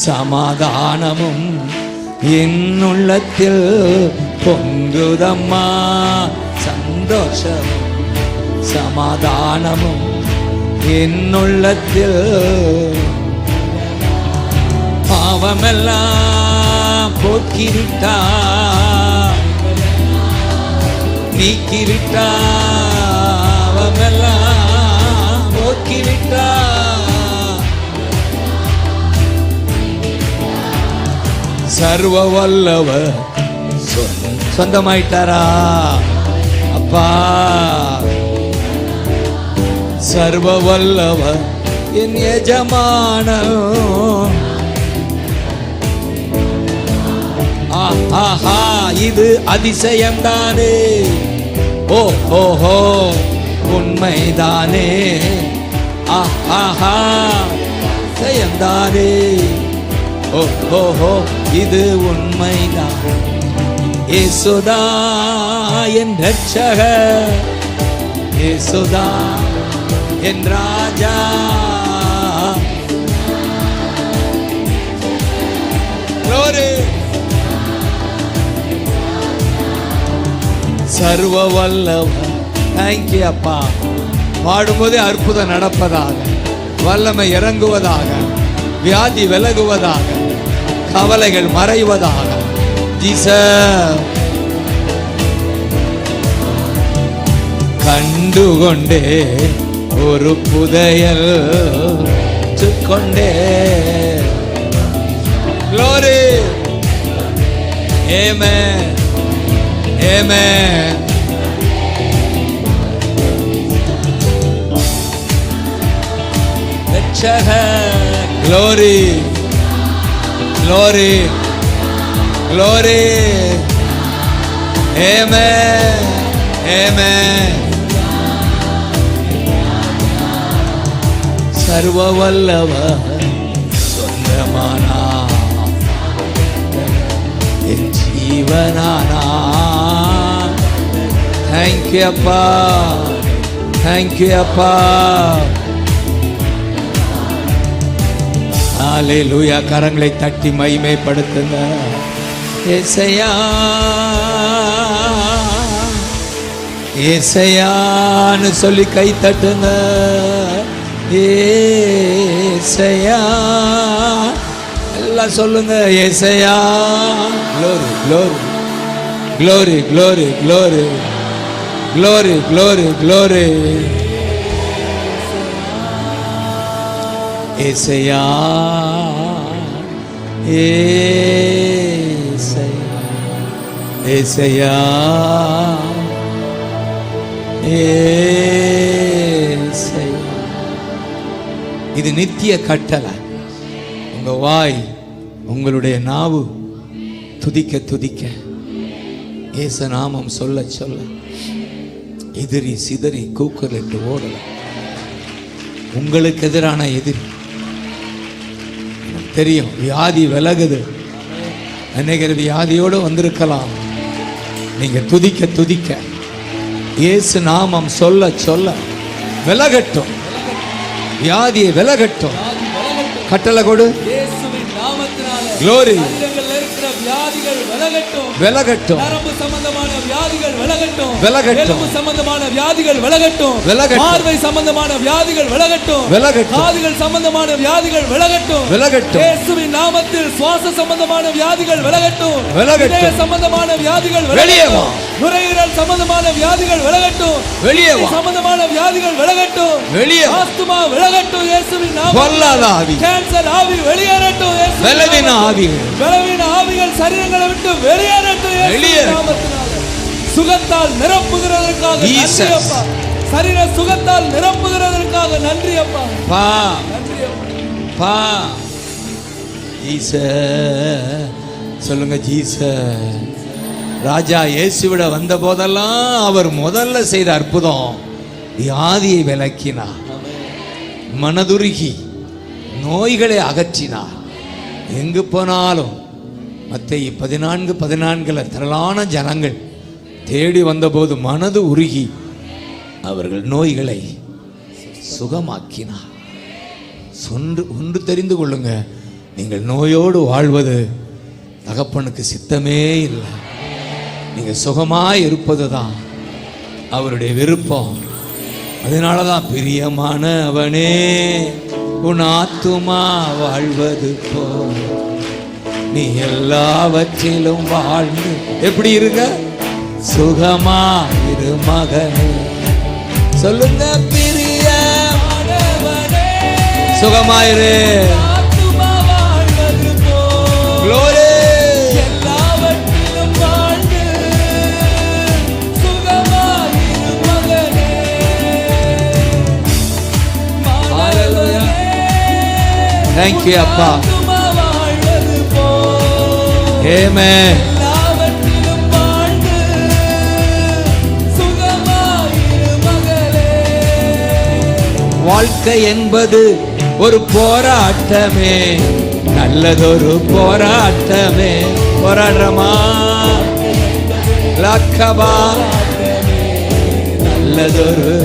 சமாதானமும் என்னுள்ளத்தில் பொங்குதம்மா. சந்தோஷமும் சமாதானமும் என்னுள்ளத்தில். பாவமெல்லாம் போக்கிவிட்டா, நீக்கிவிட்டா, பாவமெல்லாம் போக்கிவிட்டா. சர்வ வல்லவர் சொந்தமாயிட்டாரா அப்பா. சர்வ வல்லவர் என் எஜமானன். ஆஹா, இது அதிசயம்தானே. ஓ ஓஹோ, உண்மைதானே. ஆஹா, அதிசயம்தானே. ஓ ஓஹோ, இது உண்மைதான். இயேசுதா என் ரட்சகர், இயேசுதா என் ராஜா. Glory. சர்வ வல்லவர். தேங்க்யூ அப்பா. பாடும்போதே அற்புதம் நடப்பதாக, வல்லமை இறங்குவதாக, வியாதி விலகுவதாக, கவலைகள் மறைவதாக. ஜீசஸ். கண்டுகொண்டே ஒரு புதையல் கொண்டே. Glory. Amen. Amen. Glory. Glory. Glory. Amen. Amen. சர்வ வல்லவர் சொந்தமானா என் ஜீவனானா. தேங்க்யூ அப்பா. தேங்க்யூ அப்பா. ஹல்லேலூயா. கரங்களை தட்டி மகிமைப்படுத்துங்க. ஏசையா, ஏசையான்னு சொல்லி கை தட்டுங்க. ஏசையா எல்லாம் சொல்லுங்க. ஏசையா. Glory glory glory glory glory glory glory. ஏசையா, ஏசையா, ஏசையா, ஏசையா. இது நித்திய கட்டளை. உங்க வாய், உங்களுடைய நாவு துதிக்க துதிக்க, இயேசு நாமம் சொல்ல சொல்ல எதிரி சிதறி கூக்குரலிட்டு ஓடல. உங்களுக்கு எதிரான எதிரி தெரியும். வியாதி விலகுது. அநேகர் வியாதியோடு வந்திருக்கலாம். நீங்க துதிக்க துதிக்க, இயேசு நாமம் சொல்ல சொல்ல விலகட்டும். வியாதியை விலகட்டும். கட்டளை கொடு. இயேசுவின் நாமத்தினாலே Glory. சரீரங்களில் இருக்கிற வியாதிகள் விலகட்டும். விலகட்டும். நரம்பு சம்பந்தமான வியாதிகள் விலகட்டும். விலகட்டும். எலும்பு சம்பந்தமான வியாதிகள் விலகட்டும். விலகட்டும். பார்வை சம்பந்தமான வியாதிகள் விலகட்டும். விலகட்டும். காதுகள் சம்பந்தமான வியாதிகள் விலகட்டும். விலகட்டும். இயேசுவின் நாமத்தில் சுவாச சம்பந்தமான வியாதிகள் விலகட்டும். விலகட்டும். இதய சம்பந்தமான வியாதிகள் வெளியே வா. நுரையீரல் சம்பந்தமான வியாதிகள் விலகட்டும். வெளியே வா. சம்பந்தமான வியாதிகள் விலகட்டும். வெளியே வா. ஆஸ்துமா விலகட்டும். இயேசுவின் பொல்லாத ஆவி, கேன்சர் ஆவி வெளியேறட்டும். இயேசுவின் பலவீன ஆவிகள், பலவீன ஆவிகள் சரீரங்களை விட்டு வெளியேறட்டும். இயேசுவின் நாமத்தினாலே சுகத்தால் நிரப்புகிறதற்காக நன்றி அப்பா. சரீர சுகத்தால் நிரப்புகிறதற்காக நன்றி அப்பா. பா நன்றி அப்பா. பா. ஜீசஸ் சொல்லுங்க. ஜீசஸ். ராஜா இயேசுவிட வந்த போதெல்லாம் அவர் முதல்ல செய்த அற்புதம் வியாதியை விலக்கினார். மனதுருகி நோய்களை அகற்றினார். எங்கு போனாலும் மத்தேயு 14:14 திரளான ஜனங்கள் தேடி வந்தபோது மனது உருகி அவர்கள் நோய்களை சுகமாக்கினார். ஒன்று தெரிந்து கொள்ளுங்க, நீங்கள் நோயோடு வாழ்வது தகப்பனுக்கு சித்தமே இல்லை. நீங்க சுகமாய் இருப்பது தான் அவருடைய விருப்பம். அதனாலதான் பிரியமானவனே உன் ஆத்துமா வாழ்வது போ, நீ எல்லாவற்றிலும் வாழ்ந்து எப்படி இருக்க சுகமா இரு மகனே. சொல்லுங்க, பிரியமானவனே சுகமாயிரு. Glory. Thank you, Appa. Amen. வாழ்க்கை என்பது ஒரு போராட்டமே, நல்லதொரு போராட்டமே. போராடுறமா லக்கபா, நல்லதொரு.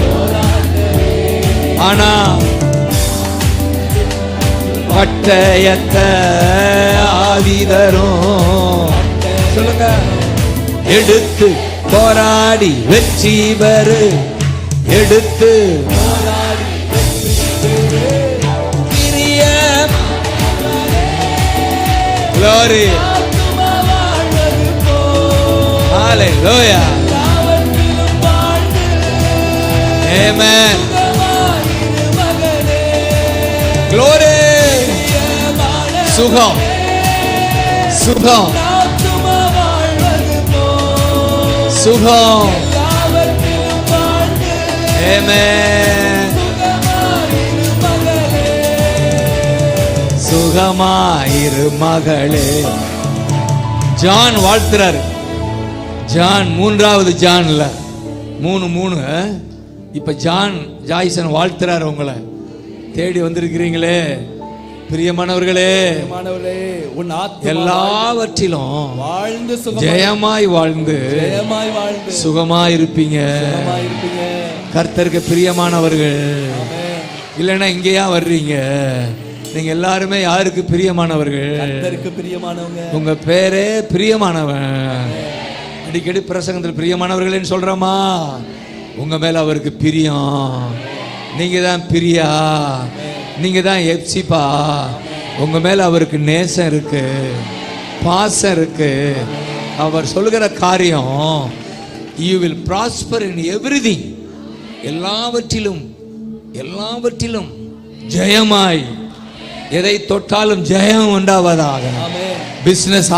ஆனா பட்டயத்தை ஆவிதரும் சொல்லுங்க, எடுத்து போராடி வெற்றி பெறு, எடுத்து Glory. Hallelujah. Amen. Glory. சுகம் சுகம் சுகம். Amen. சுகமாயிரு மகளே. ஜான் வாழ்த்துறாரு. ஜான் 3வது ஜான்ல 3:3. இப்ப ஜான் ஜாய்சன் வாழ்த்துறாரு. உங்களை தேடி வந்திருக்கிறீங்களே பிரியமானவர்களே, உன் எல்லாவற்றிலும் வாழ்ந்து ஜெயமாய் வாழ்ந்து சுகமாய் இருப்பீங்க. கர்த்தருக்கு பிரியமானவர்கள் இல்லைன்னா இங்கேயா வர்றீங்க? நீங்க எல்லாருமே யாருக்கு பிரியமானவர்கள்? கர்த்தருக்கு பிரியமானவங்க. உங்க பேரே பிரியமானவன். அடிக்கடி பிரசங்கத்தில் பிரியமானவர்கள்னு சொல்றோமா? உங்க மேல அவருக்கு பிரியம். நீங்க தான் பிரியா, நீங்க தான் எப்சிபா. உங்க மேல அவருக்கு நேசம் இருக்கு, பாசம் இருக்கு. அவர் சொல்லுகிற காரியம், you will prosper in everything. எல்லாவற்றிலும் எல்லாவற்றிலும் ஜெயமாய், எதை தொட்டாலும் ஜெயம் உண்டாவதாக. பிசினஸ்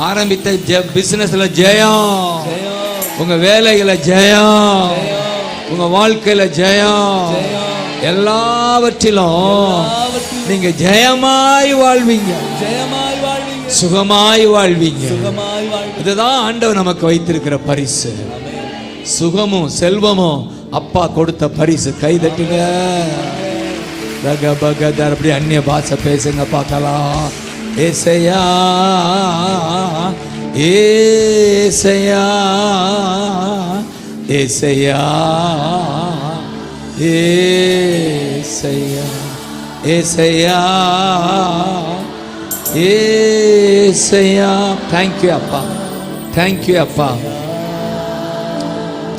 ஆரம்பித்த பிசினஸ்ல ஜெயம், உங்க வேலையில ஜெயம், உங்க வாழ்க்கையில ஜெயம், எல்லாவற்றிலும் நீங்க ஜெயமாய் வாழ்வீங்க, சுகமாய் வாழ்வீங்க. இதுதான் ஆண்டவர் நமக்கு வைத்திருக்கிற பரிசு. சுகமும் செல்வமும் அப்பா கொடுத்த பரிசு. கை தட்டுங்க. ரகபகதர் அப்படி அந்நிய பாஷை பேசுங்க பார்க்கலாம். ஏசையா ஏசையா ஏசையா ஏசையா ஏசையா ஏசையா. தேங்க்யூ அப்பா, தேங்க்யூ அப்பா,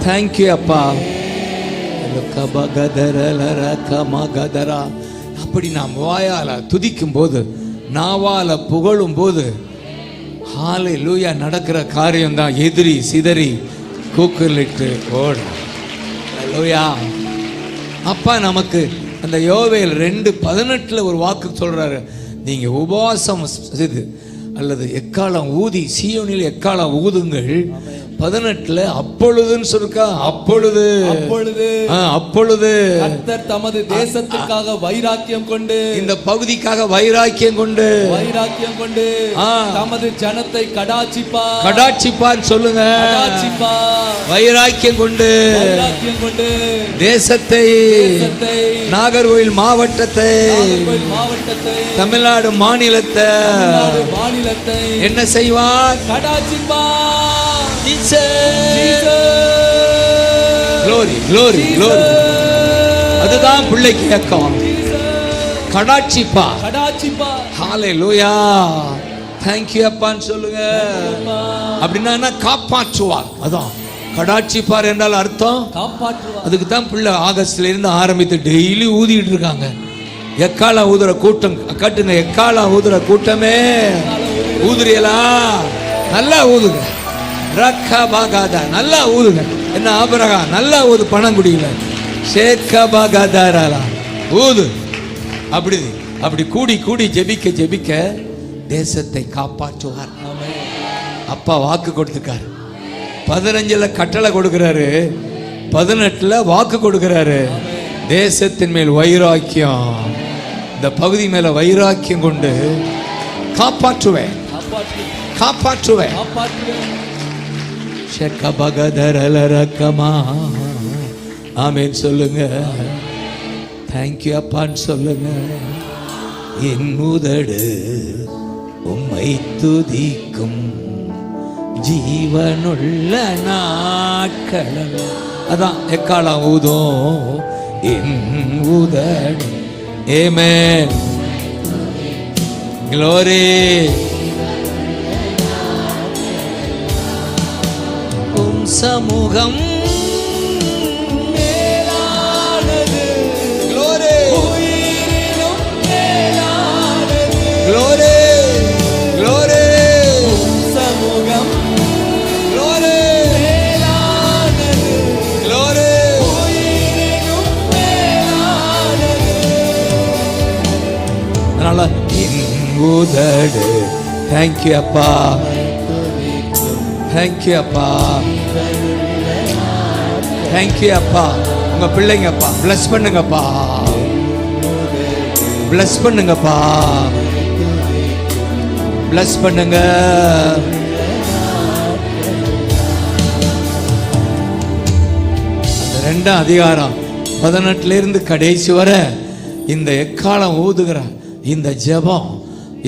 தேங்க்யூ அப்பா. அப்படி நாம் வாயால துதிக்கும் போது, நாவால புகழும் போது, ஹல்லேலூயா நடக்கிற காரியம் தான் எதிரி சிதறி கூக்குரலிட்டு ஓட. ஹல்லேலூயா. அப்பா நமக்கு அந்த யோவேல் 2:18 ஒரு வாக்கு சொல்றாரு. நீங்க உபவாசம் செய்து அல்லது எக்காலம் ஊதி, சீயோனில் எக்காலம் ஊதுங்கள், 18 அப்பொழுதுன்னு சொல்லிருக்கா. அப்பொழுது அப்பொழுது கர்த்தர் தமது தேசத்துக்காக வைராக்கியம் கொண்டு, இந்த பகுதிக்காக வைராக்கியம் கொண்டு தமது ஜனத்தை கடாட்சிப்பார். கடாட்சிப்பார் சொல்லுங்க. வைராக்கியம் கொண்டு தேசத்தை, நாகர்கோவில் மாவட்டத்தை, தமிழ்நாடு மாநிலத்தை என்ன செய்வார்? கடாட்சிப்பார். Glory, glory, glory. அதுதான் பிள்ளைக்கு ஏக்கம். கடாட்சிப்பா. ஹalleluya. Thank you அப்பான்னு சொல்லுங்க. அப்படின்னா காப்பாற்றுவார். அதான் கடாட்சிப்பார் என்றால் அர்த்தம் காப்பாற்றுவார். அதுக்கு தான் பிள்ளை ஆகஸ்ட்ல இருந்து ஆரம்பித்து டெய்லி ஊதிட்டு இருக்காங்க. எக்கால ஊதுற கூட்டம் கட்டுங்க. எக்கால ஊதுற கூட்டமே ஊதுறியலா? நல்லா ஊதுங்க. ரக்கபாகாதா நல்லா ஊதுங்க. என்ன ஆபரகா நல்லா ஊது. பணம் குடியில சேக்கபாகாதாரா ஊது. அப்படி கூடி கூடி ஜெபிக்க ஜெபிக்க தேசத்தை காப்பாற்றுவார். அப்பா வாக்கு கொடுத்துக்காரு. 15 கட்டளை கொடுக்கிறாரு, 18 வாக்கு கொடுக்கிறாரு. தேசத்தின் மேல் வைராக்கியம், இந்த பகுதி மேல வைராக்கியம் கொண்டு காப்பாற்றுவேன் காப்பாற்றுவேன். ஆமென் சொல்லுங்க. தேங்க்யூ அப்பான்னு சொல்லுங்க. என் உதடு உம்மை துதிக்கும் ஜீவனுள்ள நாட்கள். அதான் எக்காலம் ஊதும் என் உதடு. ஆமென். Glory. உம் சமூகம் மேலானது. Glory. உயிரினும் மேலானது. Glory. Glory. உம் சமூகம் Glory. மேலானது. Glory. உயிரினும் மேலானது. அதனால உதடு. தேங்க்யூ அப்பா, தேங்க்யூ அப்பா, தேங்க்யூ அப்பா. உங்க பிள்ளைங்கப்பா பிளஸ் பண்ணுங்கப்பா, பிளஸ் பண்ணுங்கப்பா, பிளஸ் பண்ணுங்க. அந்த 2ஆம் அதிகாரம் 18 இருந்து கடைசி வர இந்த எக்காலம் ஊதுகிற இந்த ஜெபம்,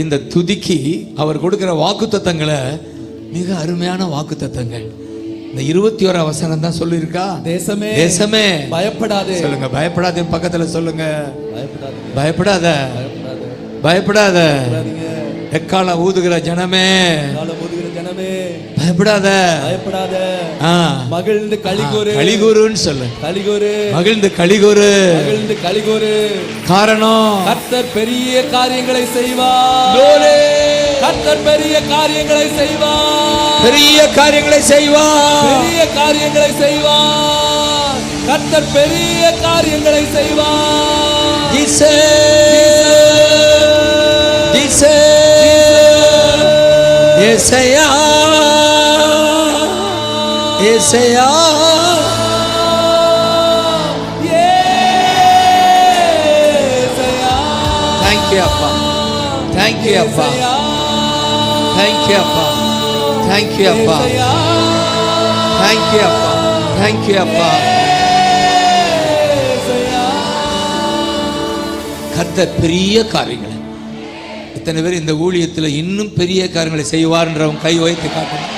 இந்த துதிக்கு அவர் கொடுக்கிற வாக்குத்தத்தங்களை மிக அருமையான வாக்குத்தத்தங்கள். இந்த 21ஆம் வசனம் தான் சொல்லியிருக்கா. தேசமே தேசமே பயப்படாதே சொல்லுங்க. பயப்படாதே பக்கத்துல சொல்லுங்க. பயப்படாத பயப்படாத. எக்காலம் ஊதுகிற ஜனமே பயப்படாத பயப்படாத. மகிழ்ந்து களிகூரு. களிகூருன்னு சொல்லு. களிகூரு. மகிழ்ந்து களிகூரு. மகிழ்ந்து களிகூரு. காரணம் கர்த்தர் பெரிய காரியங்களை செய்வார். கர்த்தர் பெரிய காரியங்களை செய்வார். பெரிய காரியங்களை செய்வார். பெரிய காரியங்களை செய்வார். கர்த்தர் பெரிய காரியங்களை செய்வார். ஜீசஸ் ஜீசஸ் ஏசையா ஏசையா ஏசையா. தேங்க்யூ அப்பா, தேங்க்யூ அப்பா, தேங்க்யூ அப்பா, தேங்க்யூ அப்பா, தேங்க்யூ அப்பா, தேங்க்யூ அப்பா. கர்த்தர் பெரிய காரியங்களை, இத்தனை பேர் இந்த ஊழியத்தில் இன்னும் பெரிய காரியங்களை செய்வார்ன்றவங்க கை வைத்து காட்டணும்.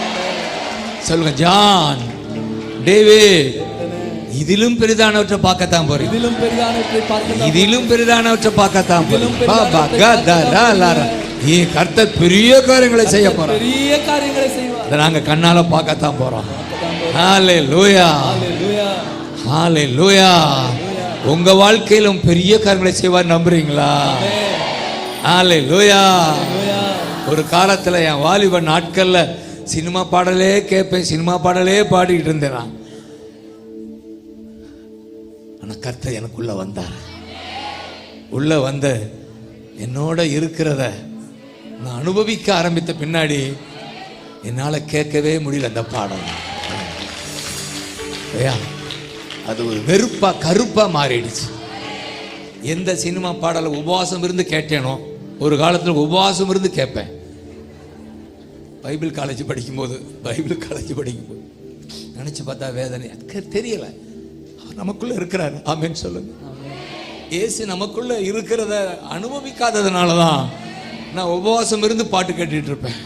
சொல்லுங்க. ஜான், டேவிட், இதிலும் பெரிதானவற்றை பார்க்கத்தான் போறேன். இதிலும் பெரிதானவற்றை பார்க்கத்தான் போறேன். கர்த்தர் பெரிய காரியங்களை செய்ய போறோம். பெரிய காரியங்களை செய்வார். நாங்க கண்ணால பார்க்கத்தான் போறோம். ஹalleluya, ஹalleluya. உங்க வாழ்க்கையிலும் பெரிய காரியங்களை செய்வார். நம்புறீங்களா? ஹalleluya. ஒரு காலத்துல என் வாலிப நாட்கள்ல சினிமா பாடலே கேட்பேன், சினிமா பாடலே பாடிக்கிட்டு இருந்தேன். ஆனா கர்த்தர் எனக்குள்ள வந்தார். உள்ள வந்த என்னோட இருக்கிறத நான் அனுபவிக்க ஆரம்பித்த பின்னாடி என்னால கேட்கவே முடியல அந்த பாடம். ஐயா, அது ஒரு வெறுப்பா கருப்பா மாறிடுச்சு. எந்த சினிமா பாடலை உபவாசம் இருந்து கேட்டேனோ, ஒரு காலத்தில் உபவாசம் இருந்து கேட்பேன். பைபிள் காலேஜ் படிக்கும்போது நினைச்சு பார்த்தா வேதனை. அதுக்கு தெரியல, அவர் நமக்குள்ள இருக்கிறார். ஆமென் சொல்லுங்க. இயேசு நமக்குள்ள இருக்கிறத அனுபவிக்காததுனால தான் நான் உபவாசம் இருந்து பாட்டு கேட்டுட்டு இருப்பேன்.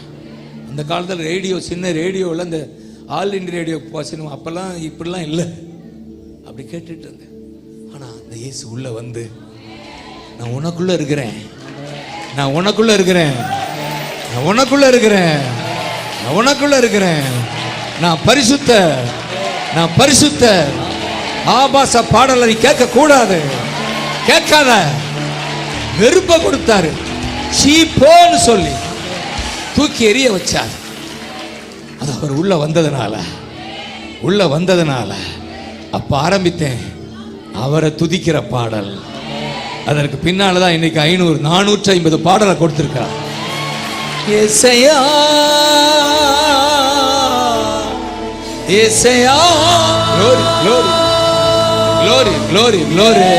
அந்த காலத்தில் ரேடியோ, சின்ன ரேடியோவில் இந்த ஆல் இண்டியா ரேடியோ சினிமா அப்பெல்லாம் இப்படிலாம் இல்லை, அப்படி கேட்டுட்டு இருந்தேன். ஆனால் அந்த இயேசு உள்ள வந்து, நான் உனக்குள்ள இருக்கிறேன், நான் உனக்குள்ள இருக்கிறேன், நான் உனக்குள்ள இருக்கிறேன், நான் உனக்குள்ள இருக்கிறேன், நான் பரிசுத்த, நான் பரிசுத்த. ஆபாச பாடலை நீ கேட்க கூடாது, கேட்காத. வெறுப்ப கொடுத்தாரு, சீப்போன்னு சொல்லி தூக்கி எறிய வச்சார். அது அவர் உள்ள வந்ததுனால அப்ப ஆரம்பித்தேன் அவரை துதிக்கிற பாடல். அதற்கு பின்னால்தான் இன்னைக்கு 500 450 பாடலை கொடுத்திருக்கிறார். ஏசையா ஏசையா, glory glory glory glory glory,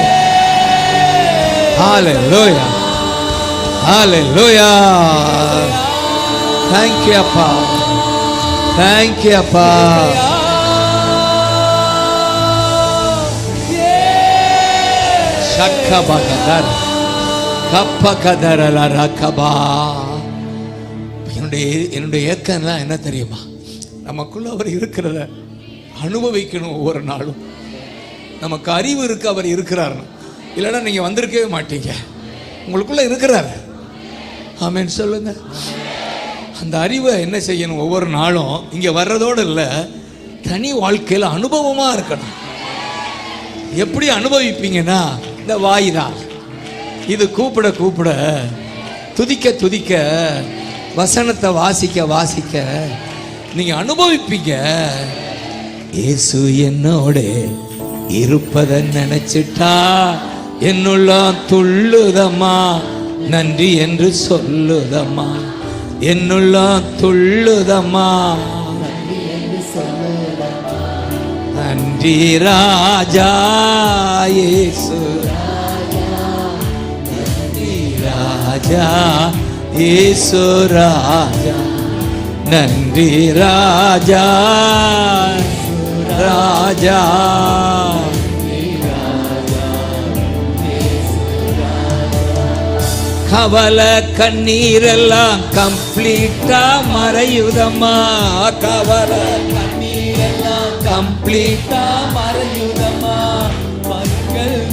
hallelujah hallelujah. Thank you appa, thank you appa. Shakabakadar kapakadara rakaba. என்னுடைய ஏக்கம்லாம் என்ன தெரியுமா, நமக்குள்ள அவர் இருக்கிறத அனுபவிக்கணும். ஒவ்வொரு நாளும் நமக்கு அறிவு இருக்கு, அவர் இருக்கிறார். இல்லைன்னா நீங்க வந்திருக்கவே மாட்டீங்க. உங்களுக்குள்ள இருக்கிறார். ஆமென் சொல்லுங்க. அந்த அறிவை என்ன செய்யணும், ஒவ்வொரு நாளும் இங்க வர்றதோடு இல்லை, தனி வாழ்க்கையில் அனுபவமா இருக்கணும். எப்படி அனுபவிப்பீங்கன்னா, இந்த வாய்தான் இது கூப்பிட கூப்பிட, துதிக்க துதிக்க, வசனத்தை வாசிக்க வாசிக்க நீங்க அனுபவிப்பீங்க. இயேசு என்னோட இருப்பதை நினைச்சிட்டா என்னுள்ள துள்ளுதம்மா, நன்றி என்று சொல்லுதம்மா, என்னுள்ள துள்ளுதம்மா, நன்றி ராஜா இயேசு, நன்றி ராஜா இயேசு ராஜா, நன்றி ராஜா ராஜா. கவலை கண்ணீரெல்லாம் கம்ப்ளீட்டா மறையுதம்மா, கவலை கண்ணீரெல்லாம் கம்ப்ளீட்டா மறையுதம்மா,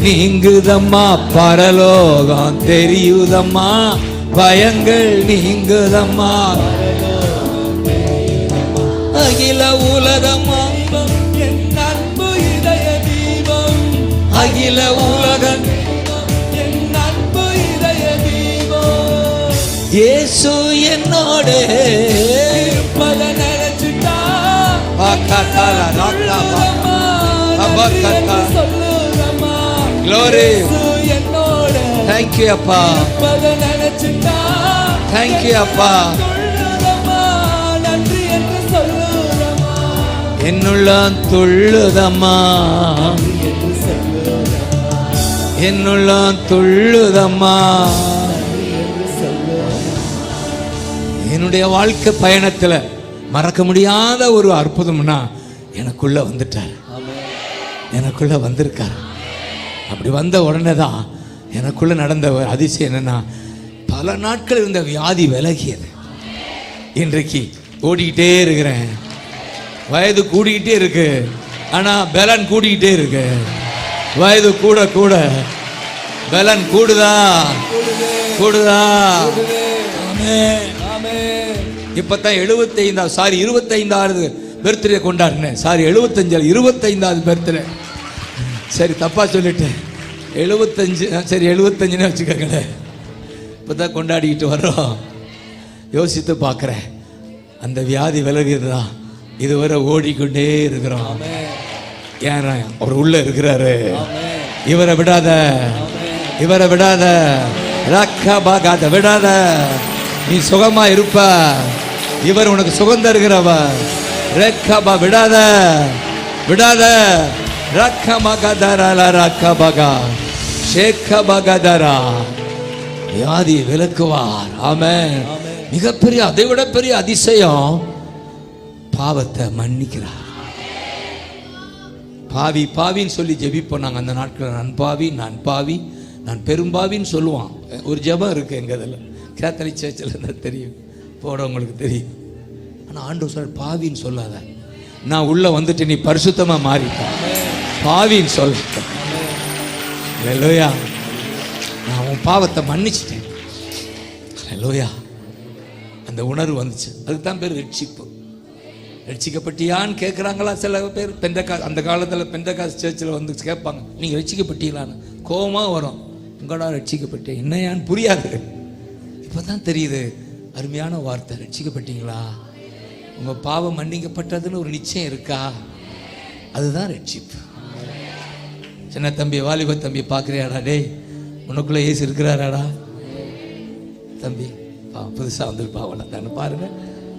நீங்குதம்மா, பரலோகம் தெரியுதம்மா, பயங்கள் நீங்குதம்மா, அகில உலகம் என் அன்பு இதய தீபம், அகில உலகம் என் அன்பு இதய தீபம். இயேசு என்னோட இருப்பத நினைச்சுட்டா சொல்லுதம்மா, glory. Thank you அப்பா, thank you அப்பா. என்னுள்ள துள்ளுதம்மா, என்னுள்ள துள்ளுதம்மா. என்னுடைய வாழ்க்கை பயணத்துல மறக்க முடியாத ஒரு அற்புதம்னா, எனக்குள்ள வந்துட்டார், எனக்குள்ள வந்திருக்கார். அப்படி வந்த உடனே தான் எனக்குள்ள நடந்த அதிசயம் என்னன்னா, பல நாட்கள் இருந்த வியாதி விலகியது. இன்றைக்கு ஓடிக்கிட்டே இருக்கிறேன். வயது கூடிக்கிட்டே இருக்கு, ஆனா பலன் கூடிக்கிட்டே இருக்கு. வயது கூட கூட பலன் கூடுதா கூடுதா. இப்பதான் 25வது பர்த்டே கொண்டாடினேன். சாரி 25வது பர்த்டே. சரி தப்பா சொல்லிட்டேன், 75. சரி 75ன்னு வச்சுக்கோங்களேன். இப்பதான் கொண்டாடிக்கிட்டு வர்றோம். யோசித்து பார்க்குறேன், அந்த வியாதி விலகுதுதான். இதுவரை ஓடிக்கொண்டே இருக்கிறோம். ஏன்னா அவர் உள்ள இருக்கிறாரு. இவரை விடாத, இவரை விடாத, ரக்கபாகாத விடாத. நீ சுகமா இருப்ப, இவர் உனக்கு சுகம் தருகிறவர். ரக்கபா விடாத, விடாத. ரக்கமகதரல ரக்கபகா ஷேக்கபகதரா. வியாதி விலக்குவார். ஆமென். மிகப்பெரிய, அதை விட பெரிய அதிசயம், பாவத்தை மன்னிக்கிறார். பாவி பாவின்னு சொல்லி ஜெபிப்போம் நாங்கள் அந்த நாட்களில். நான் பாவி, நான் பாவி, நான் பெரும்பாவின்னு சொல்லுவான். ஒரு ஜெபம் இருக்கு எங்க இதில், கேத்தலிக் சர்ச்சில் இருந்தால் தெரியும், போறவங்களுக்கு தெரியும். ஆனால் ஆண்டவர் சொல்ற, பாவின்னு சொல்லாத, நான் உள்ள வந்துட்டு நீ பரிசுத்தமா மாறிட்ட, பாவின்னு சொல்ல. ஹல்லேலூயா. நான் உன் பாவத்தை மன்னிச்சிட்டேன். ஹல்லேலூயா. அந்த உணர்வு வந்துச்சு. அதுக்கு தான் பேர் ரட்சிப்பு. ரட்சிக்கப்பட்டியான்னு கேட்குறாங்களா சில பேர். அந்த காலத்தில் பெந்தகாஸ் சர்ச்சில் வந்து கேட்பாங்க, நீங்கள் ரட்சிக்கப்பட்டீங்களான்னு. கோபமாக வரும். உங்களா ரட்சிக்கப்பட்டேன் என்னையான்னு புரியாது. இப்போ தான் தெரியுது, அருமையான வார்த்தை. ரட்சிக்கப்பட்டீங்களா, உங்கள் பாவம் மன்னிக்கப்பட்டதுன்னு ஒரு நிச்சயம் இருக்கா, அதுதான் ரட்சிப்பு. சின்ன தம்பி, வாலிப தம்பி பார்க்குறியாடா? டேய், உனக்குள்ளே ஏசு இருக்கிறாராடா தம்பி? புதுசாக வந்துருப்பாவல தானே பாருங்க.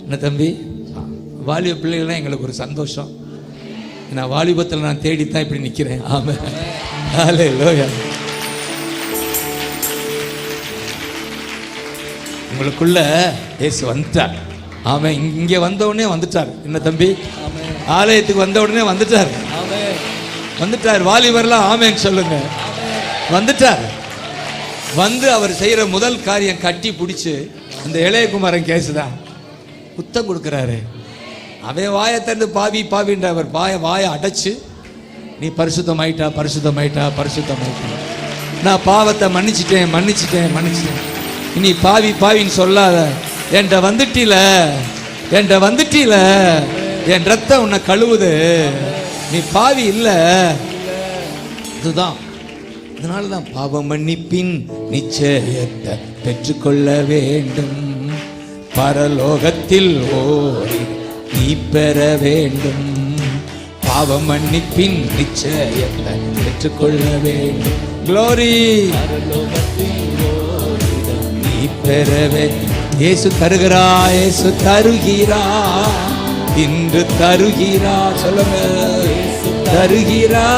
என்ன தம்பி, வாலிப பிள்ளைகள்லாம் எங்களுக்கு ஒரு சந்தோஷம். நான் வாலிபத்தில் நான் தேடித்தான் இப்படி நிற்கிறேன். ஆமென். ஹல்லேலூயா. உங்களுக்குள்ள இயேசு வந்துட்டார். ஆமென். இங்கே வந்த உடனே வந்துட்டார். என்ன தம்பி, ஆலயத்துக்கு வந்த உடனே வந்துட்டார். வந்துட்டார். வாலிபர்லாம் ஆமென் சொல்லுங்க. வந்துட்டார். வந்து அவர் செய்யற முதல் காரியம், கட்டி பிடிச்சு அந்த இளையகுமாரன் கேசுதான் புத்தம் கொடுக்கிறாரு. அவன் வாயை திறந்து பாவி பாவின்ற அவர் வாயை அடைச்சு, நீ பரிசுத்தமாயிட்டா, பரிசுத்தமாயிட்டா, பரிசுத்தமாயிட்டா, நான் பாவத்தை மன்னிச்சிட்டேன், மன்னிச்சிட்டேன், மன்னிச்சிட்டேன், இனி பாவி பாவின்னு சொல்லாத, என்கிட்ட வந்துட்டீல, என்கிட்ட வந்துட்டீல, என் ரத்தம் உன்னை கழுவுது, நீ பாவி இல்லை. இதுதான். அதனால தான் பாவ மன்னிப்பின் நிச்சயத்தை பெற்றுக்கொள்ள வேண்டும், பரலோகத்தில் ஓடி நீ பெற வேண்டும். பாவ மன்னிப்பின் நிச்சயத்தை பெற்றுக்கொள்ள வேண்டும். க்ளோரி. நீ பெற வேண்டும். இயேசு தருகிறா, இயேசு தருகிறா, இன்று தருகிறா. சொல்லுங்க, தருகிறா.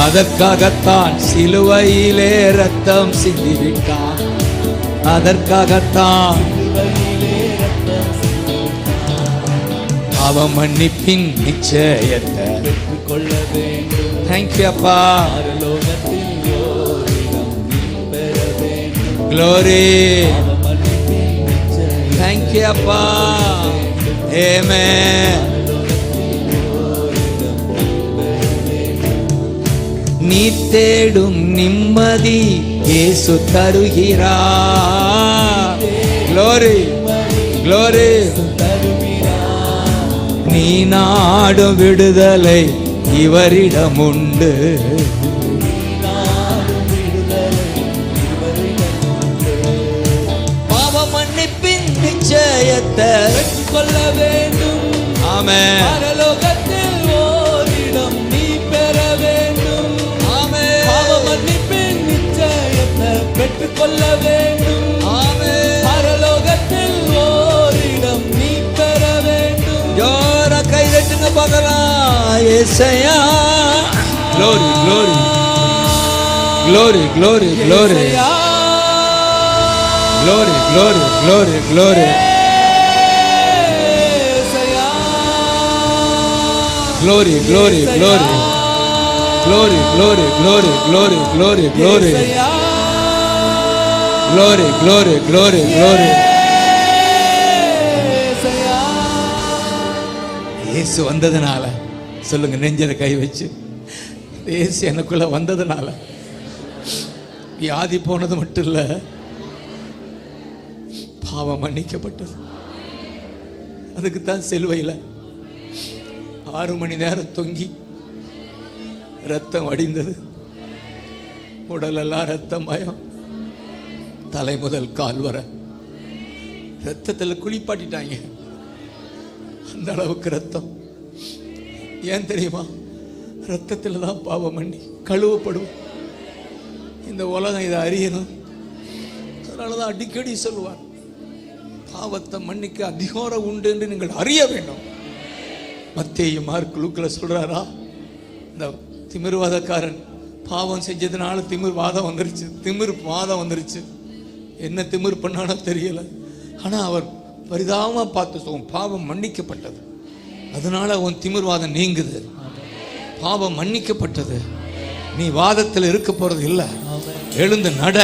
அதற்காகத்தான் சிலுவையிலே ரத்தம் சிந்திவிட்டார். அதற்காகத்தான் பாவ மன்னிப்பின் நிச்சயத்தை பெற்றுக்கொள்ள வேண்டும். தேங்க்யூ அப்பா. க்ளோரி. தேங்க்யூ அப்பா. ஆமென். நீ தேடும் நிம்மதி இயேசு தருகிறார். Glory, glory. நீ நாடும் விடுதலை இவரிடம் உண்டு. பாவ மன்னிப்பின் நிச்சயத்தை பெற்றுக்கொள்ள வேண்டும். ஆமென். பரலோகத்தில் ஓரிடம் நீ பெற வேண்டும். ஆமென். பாவ மன்னிப்பின் நிச்சயத்தை பெற்றுக்கொள்ள வேண்டும். ஆமென். பரலோகத்தில் ஓரிடம் நீ பெற வேண்டும். ஜோர கை தட்டுங்க பார்க்கலாம். இயேசையா. Glory, glory, glory, glory, glory, glory, glory, glory, glory. Glory, glory, glory, glory, glory, glory, glory, glory, glory, glory, glory, glory, glory. இயேசு வந்ததுனால சொல்லுங்க, நெஞ்சில கை வச்சு, இயேசு எனக்குள்ள வந்ததுனால வியாதி போனது மட்டும் இல்ல, பாவம் மன்னிக்கப்பட்டது. அதுக்கு தான் சிலுவையில் 6 மணி நேரம் தொங்கி ரத்தம் வடிந்தது. உடலெல்லாம் ரத்தமயம், தலை முதல் கால் வர ரத்தத்தில் குளிப்பாட்டிட்டாங்க. அந்த அளவுக்கு ரத்தம். ஏன் தெரியுமா? ரத்தத்தில் தான் பாவம் பண்ணி கழுவப்படும். இந்த உலகம் இதை அறியணும். அதனாலதான் அடிக்கடி சொல்லுவார், பாவத்தை மன்னிக்க அதிகாரம் உண்டு என்று நீங்கள் அறிய வேண்டும். மத்தேயு, மார்க், லூக்கில் சொல்றாரா, இந்த திமிர்வாதக்காரன் பாவம் செஞ்சதுனால திமிர் வாதம் வந்துருச்சு. என்ன திமிர் பண்ணானோ தெரியல. ஆனா அவர் பரிதாபமா பார்த்து பாவம் மன்னிக்கப்பட்டது. அதனால உன் திமிர்வாதம் நீங்குது. பாவம் மன்னிக்கப்பட்டது. நீ வாதத்தில் இருக்க போறது இல்ல. எழுந்து நட.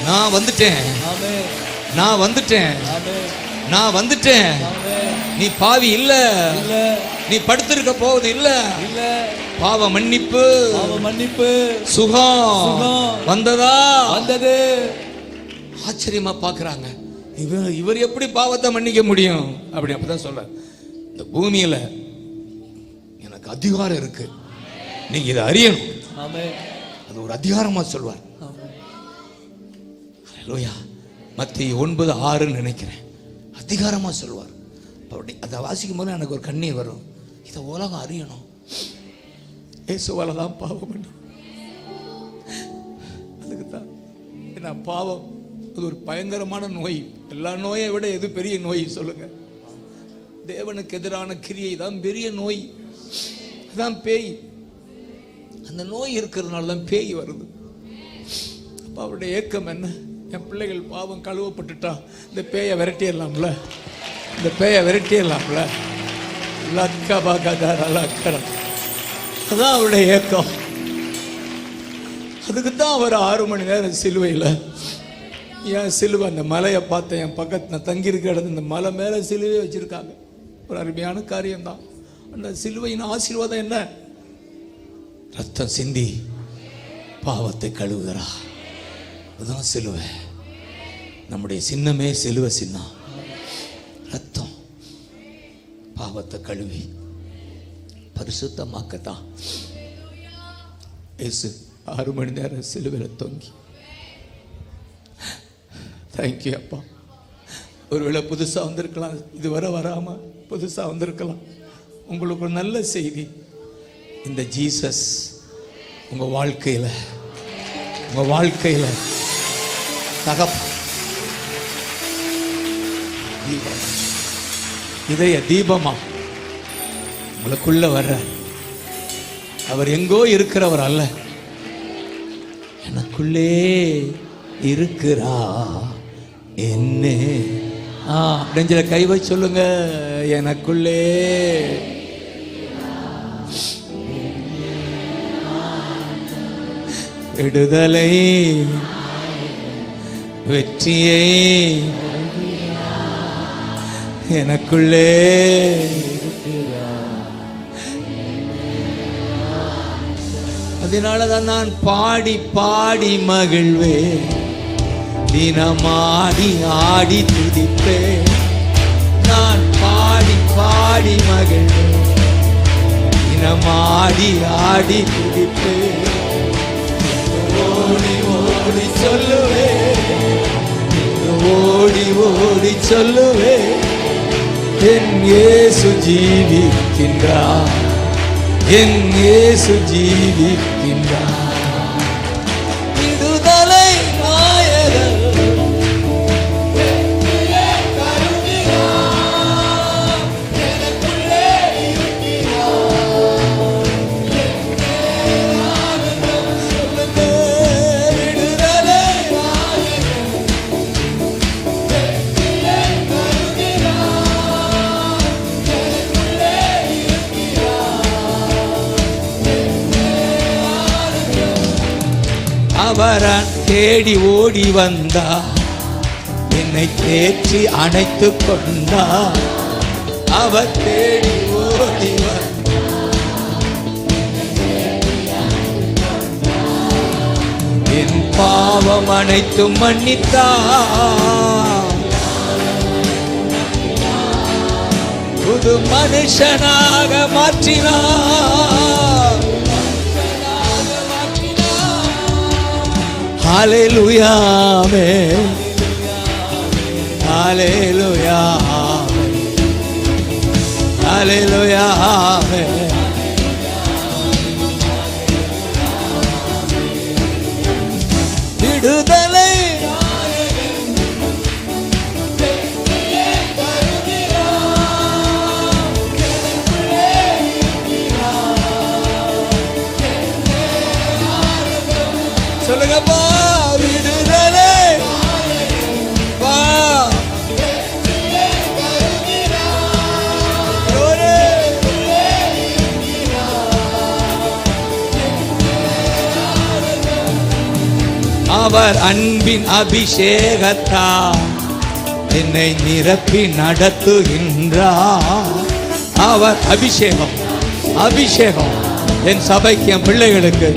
நான் வந்துட்டேன். நீ பாவி இல்ல, நீ படுத்திருக்க போவது இல்ல. பாவ மன்னிப்பு சுகம் வந்தது. ஆச்சரியமா பாக்குறாங்க. இவர் எப்படி பாவத்தை மன்னிக்க முடியும் அப்பதான் சொல்ற. இந்த பூமியில எனக்கு அதிகாரம் இருக்கு, நீங்க இதை அறியணும். அது ஒரு அதிகாரமா சொல்வார். மத்தேயு 9:6 நினைக்கிறேன், அதிகாரமா சொல்வார். அதை வாசிக்கும் போது எனக்கு ஒரு கண்ணீர் வரும். இதை உலகம் அறியணும். இயேசுவால தான் பாவம் பண்ணி, அதுக்குதான். ஏன்னா பாவம் அது ஒரு பயங்கரமான நோய். எல்லா நோயை விட எது பெரிய நோய் சொல்லுங்க? தேவனுக்கு எதிரான கிரியை தான் பெரிய நோய். அதான் பேய். அந்த நோய் இருக்கிறதுனால தான் பேய் வருது. அப்ப அவருடைய ஏக்கம் என்ன? என் பிள்ளைகள் பாவம் கழுவப்பட்டுட்டா இந்த பேயை விரட்டிடலாம்ல, அதான் அவருடைய ஏக்கம். அதுக்குத்தான் அவர் 6 மணி நேரம் சிலுவையில். ஏன் சிலுவை? அந்த மலையை பார்த்தேன், என் பக்கத்தில் தங்கியிருக்க இடத்துல இந்த மலை மேலே சிலுவையை வச்சிருக்காங்க. ஒரு அருமையான காரியம்தான். அந்த சிலுவையின் ஆசீர்வாதம் என்ன? ரத்தம் சிந்தி பாவத்தை கழுவுகிறா. அதுதான் சிலுவை. நம்முடைய சின்னமே சிலுவை சின்னம். ரத்தம் பாவத்தை கழுவி பரிசுத்தமாக்கத்தான் இயேசு 6 மணி நேரம் சிலுவையில் தொங்கி. தேங்க்யூ அப்பா. ஒருவேளை புதுசா வந்திருக்கலாம், இதுவரை வராம புதுசா வந்திருக்கலாம். உங்களுக்கு ஒரு நல்ல செய்தி. இந்த ஜீசஸ் உங்க வாழ்க்கையில இதய தீபமா உங்களுக்குள்ள வர்ற அவர் எங்கோ இருக்கிறவர் அல்ல, எனக்குள்ளே இருக்கிறா. என்ன நெஞ்சில கை வை சொல்லுங்க, எனக்குள்ளே. விடுதலை வெற்றியை எனக்குள்ளே. அதனாலதான் நான் பாடி பாடி மகிழ்வே, தினமாடி ஆடி துதிப்பே. நான் பாடி பாடி மகிழ்வே, தினமாடி ஆடி துதிப்பே. ஓடி ஓடி சொல்லுவே, ஓடி ஓடி சொல்லுவே, என் இயேசு ஜீவிக்கின்றார், என் இயேசு ஜீவிக்கின்றார். விடுதலை நாயகர் அவரான் தேடி ஓடி வந்தா, என்னை தேற்றி அணைத்து கொண்டா. அவர் தேடி ஓடி வந்தா, என் பாவம் அனைத்தும் மன்னித்தா. புது மனுஷனாக மாற்றினார். ஹல்லேலூயா, ஆமென். ஹல்லேலூயா, ஹல்லேலூயா, ஆமென். விடுதலை அவர் அன்பின் அபிஷேகத்தா என்னை நிரப்பி நடத்துகின்றார். அவர் அபிஷேகம், அபிஷேகம் என் சபைக்கு, என் பிள்ளைகளுக்கு.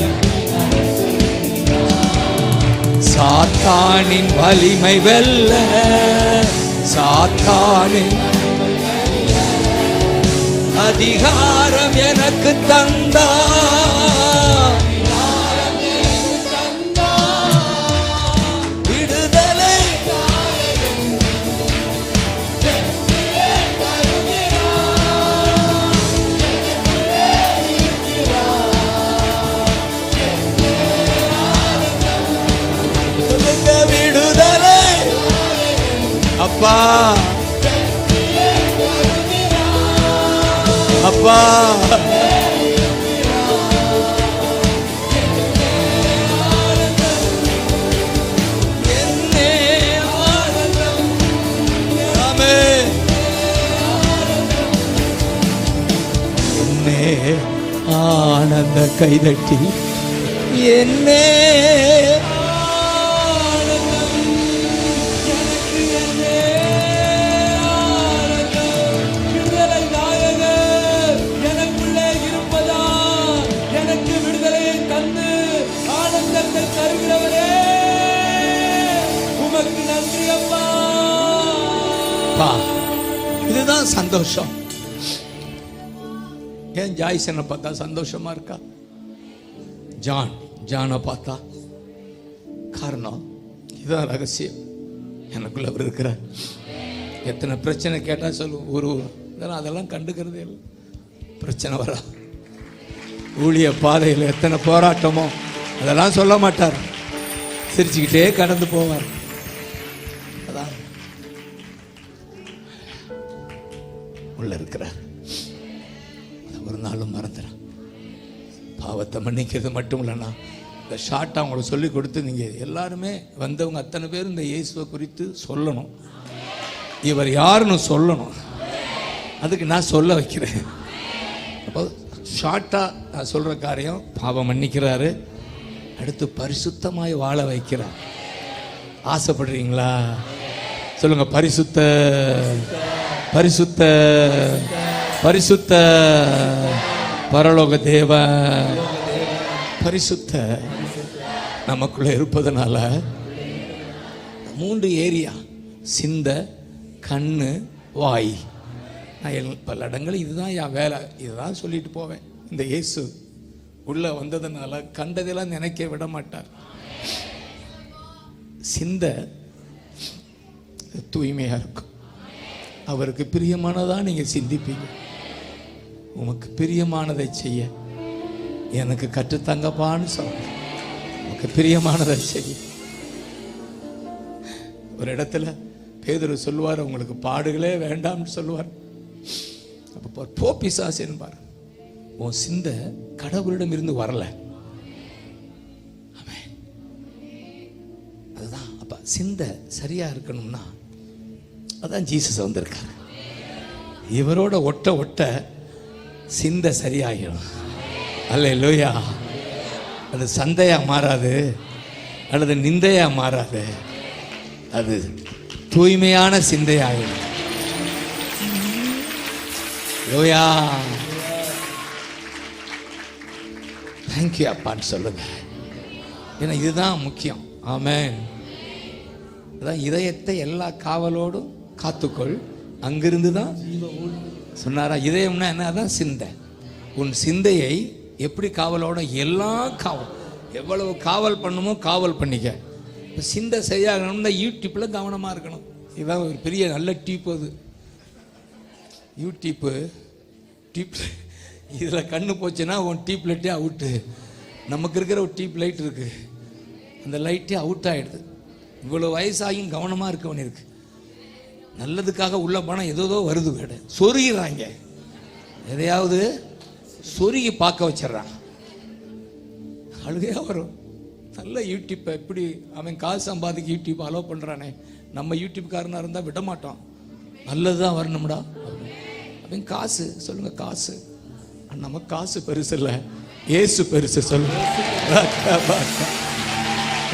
சாத்தானின் வலிமை வெல்ல, சாத்தானின் அதிகாரம் எனக்கு தந்தார். விடுதலை விடுதலை அப்பா, அப்பா என்னே ஆனந்தம். ஆமென். என்னே ஆனந்த கைதட்டி என்னே இதுதான் சந்தோஷம். ஏன் ஜாய்சனை பார்த்தா சந்தோஷமா இருக்கா? ஜானை பார்த்தா காரணம் இதுதான் ரகசியம். எனக்குள்ள அவர் இருக்கிறார். எத்தனை பிரச்சனை கேட்டா சொல்லுவோம், ஒரு அதெல்லாம் கண்டுக்கிறதே இல்லை. பிரச்சனை வரா, ஊழிய பாதையில் எத்தனை போராட்டமோ அதெல்லாம் சொல்ல மாட்டார். சிரிச்சுக்கிட்டே கடந்து போவார். அதான் உள்ள இருக்கிறார். ஒரு நாளும் மறந்துடும். பாவத்தை மன்னிக்கிறது மட்டும் இல்லைன்னா, இந்த ஷார்ட்டாக அவங்களுக்கு சொல்லி கொடுத்து நீங்கள் எல்லாருமே வந்தவங்க அத்தனை பேரும் இந்த இயேசுவை குறித்து சொல்லணும். இவர் யாருன்னு சொல்லணும். அதுக்கு நான் சொல்ல வைக்கிறேன். அப்போ ஷார்ட்டாக நான் சொல்கிற காரியம், பாவம் மன்னிக்கிறாரு, அடுத்து பரிசுத்தமாய் வாழ வைக்கிறார். ஆசைப்படுறீங்களா? சொல்லுங்க, பரிசுத்த பரிசுத்த பரிசுத்த பரலோக தேவ பரிசுத்த நமக்குள்ள இருப்பதனால 3 ஏரியா, சிந்த, கண்ணு, வாய். நான் பல இடங்கள் இதுதான் என் வேலை, இதுதான் சொல்லிட்டு போவேன். இந்த இயேசு உள்ள வந்ததுனால கண்டதெல்லாம் நினைக்க விட மாட்டார். சிந்த தூய்மையா இருக்கும். அவருக்கு பிரியமானதா நீங்க சிந்திப்பீங்க. உமக்கு பிரியமானதை செய்ய எனக்கு கற்றுத்தங்கப்பான்னு சொல்ல, உமக்கு பிரியமானதை செய்ய. ஒரு இடத்துல பேதுரு சொல்லுவார், உங்களுக்கு பாடுகளே வேண்டாம்னு சொல்லுவார். அப்போ போபிசாஸ் என்பார், உன் சிந்த கடவுளிடம் இருந்து வரல. அதுதான் அப்ப சிந்த சரியா இருக்கணும்னா அதான் ஜீசஸ் வந்திருக்காரு. இவரோட ஒட்ட ஒட்ட சிந்த சரியாகிடும். அல்லேலூயா. அது சந்தையா மாறாது, அல்லது நிந்தையா மாறாது. அது தூய்மையான சிந்தையாகிடும். லோயா, தேங்க்யூ அப்பான்னு சொல்லுங்க. ஏன்னா இதுதான் முக்கியம். ஆமென். அதான் இதயத்தை எல்லா காவலோடும் காத்துக்கொள், அங்கிருந்து தான் சொன்னாரா. இதயம்னா என்ன? அதான் சிந்தை. உன் சிந்தையை எப்படி காவலோட, எல்லா காவல், எவ்வளவு காவல் பண்ணுமோ காவல் பண்ணிக்க. இப்போ சிந்தை சரியாகணும்னா யூடியூப்பில் கவனமாக இருக்கணும். இதுதான் ஒரு பெரிய நல்ல டியூப். அது யூடியூப்பு டியூப். இதில் கண்ணு போச்சுன்னா உன் டியூப் லைட்டே அவுட்டு. நமக்கு இருக்கிற ஒரு டியூப் லைட் இருக்குது, அந்த லைட்டே அவுட் ஆகிடுது. இவ்வளோ வயசாகியும் கவனமாக இருக்க வேண்டியிருக்கு. நல்லதுக்காக உள்ள பணம் ஏதோ வருது, வேட சொருகிறாங்க, எதையாவது சொருகி பார்க்க வச்சிடறான். அழுகையாக வரும். நல்ல யூடியூப்பை எப்படி அவன் காசு சம்பாதிக்க யூடியூப் அலோவ் பண்ணுறானே, நம்ம யூடியூப்காரனாக இருந்தால் விட மாட்டோம். நல்லது தான் வரணும்டா. அவன் காசு, சொல்லுங்க காசு. நம்ம காசு பெருசு இல்லை, ஏசு பெருசு. சொல்லுங்க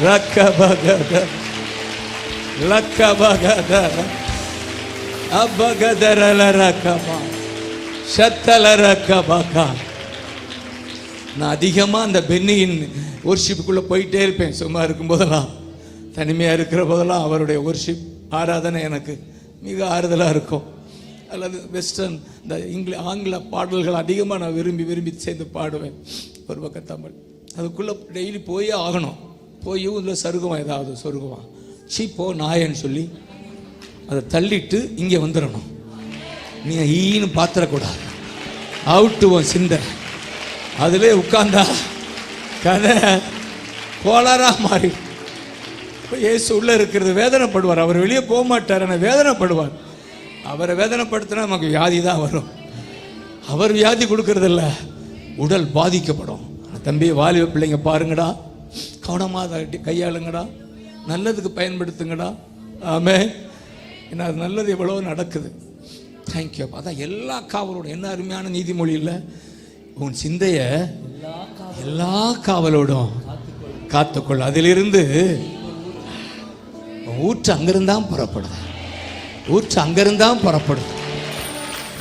ரக்கபகத லக்கபகத அபகதரல ரக்கபா சத்தல ரக்கபகா. நான் அதிகமாக அந்த பென்னியின் ஒர்ஷிப்புக்குள்ளே போயிட்டே இருப்பேன். சும்மா இருக்கும் போதெல்லாம், தனிமையாக இருக்கிற போதெல்லாம் அவருடைய ஒர்ஷிப் ஆராதனை எனக்கு மிக ஆறுதலாக இருக்கும். அல்லது வெஸ்டர்ன் இந்த ஆங்கில பாடல்கள் அதிகமாக நான் விரும்பி சேர்ந்து பாடுவேன். ஒரு பக்கம் தமிழ், அதுக்குள்ளே டெய்லி போயே ஆகணும். போயும் இதில் சருகுவான், ஏதாவது சொருகுவான், போ நாயன்னு சொல்லி அதை தள்ளிட்டு இங்கே வந்துடணும். நீங்கள் ஈன்னு பாத்திரக்கூடாது, அவுட்டுவோம் சிந்தை. அதிலே உட்கார்ந்தா கதை கோளாறாக மாறி இயேசு உள்ளே இருக்கிறது வேதனைப்படுவார். அவர் வெளியே போக மாட்டார், ஆனால் வேதனைப்படுவார். அவரை வேதனைப்படுத்தினா நமக்கு வியாதி தான் வரும். அவர் வியாதி கொடுக்கறதில்ல, உடல் பாதிக்கப்படும். தம்பி, வாலிப பிள்ளைங்க பாருங்கடா, கவனமாக கையாளுங்கடா, நல்லதுக்கு பயன்படுத்துங்கடா. ஆமே. ஏன்னா அது நல்லது எவ்வளோ நடக்குது. தேங்க்யூ. அதான் எல்லா காவலோடும், என்ன அருமையான நீதிமொழி இல்லை, உன் சிந்தைய எல்லா காவலோடும் காத்துக்கொள், அதிலிருந்து ஊற்று அங்கிருந்தான் புறப்படுது. ஊற்று அங்கிருந்தான் புறப்படுது,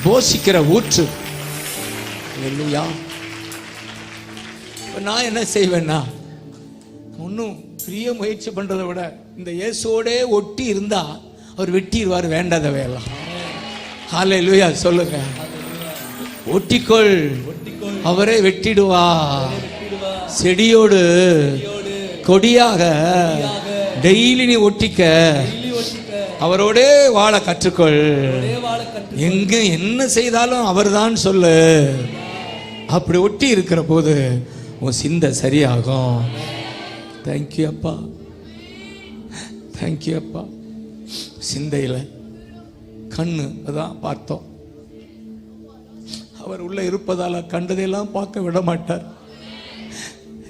போஷிக்கிற ஊற்று. இல்லையா? நான் என்ன செய்வேன்னா, ஒன்றும் பெரிய முயற்சி பண்றதை விட இந்த இயேசுவோடே ஒட்டி இருந்தா அவர் வெட்டிடுவார் வேண்டாதவையெல்லாம். ஹல்லேலூயா சொல்லுங்க. ஒட்டிக்கொள், அவரே வெட்டிடுவார். செடியோடு கொடியாக டெய்லி நீ ஒட்டிக்க, அவரோடே வாழ கற்றுக்கொள். எங்க என்ன செய்தாலும் அவர்தான் சொல்லு. அப்படி ஒட்டி இருக்கிற போது உன் சிந்தை சரியாகும். தேங்க்யூ அப்பா, தேங்க்யூ அப்பா. சிந்தையில் கண்ணு அதான் பார்த்தோம். அவர் உள்ள இருப்பதால கண்டதையெல்லாம் பார்க்க விட மாட்டார்.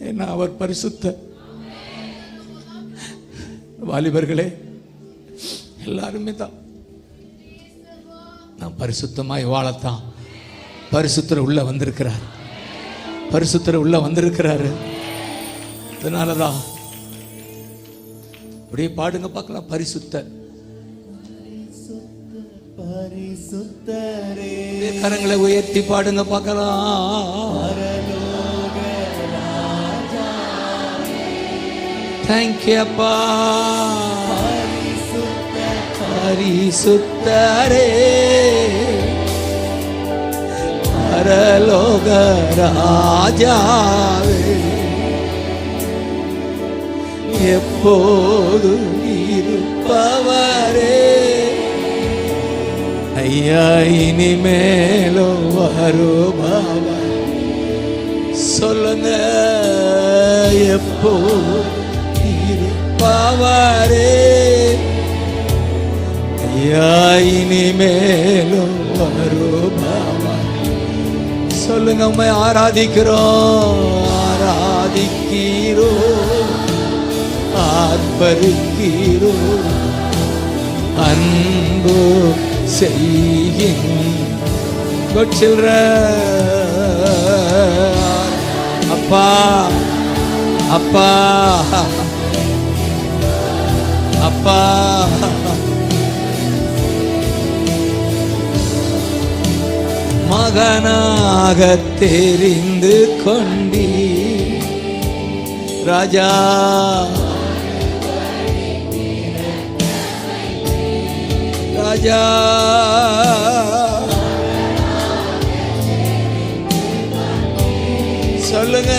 ஏன்னா அவர் பரிசுத்த. வாலிபர்களே எல்லாருமே தான் நான் பரிசுத்தமாய் வாழத்தான் பரிசுத்தர் உள்ள வந்திருக்கிறார். பரிசுத்தர் உள்ள வந்திருக்கிறாரு. அதனாலதான் அப்படியே பாடுங்க பார்க்கலாம். பரிசுத்தர், கரங்களை உயர்த்தி பாடுங்க பார்க்கலாம். தேங்க்யூ அப்பா. பரிசுத்தரே, பரலோக ராஜாவே, எப்போது இருப்பவரே, ஐயா இனிமேலோ வருபவர். சொல்லுங்க, எப்போ இருப்பவரே, ஐயா இனிமேலோ வருபவர். சொல்லுங்க, உம்மை ஆராதிக்கிறோம், ஆராதிக்கிறோம், ஆர்ப்பரிக்கிறோம், அன்பு செய்கின். Good children. அப்பா, அப்பா, அப்பா, மகனாக தெரிந்து கொண்டி ராஜா, ராஜா, சொல்லுங்க,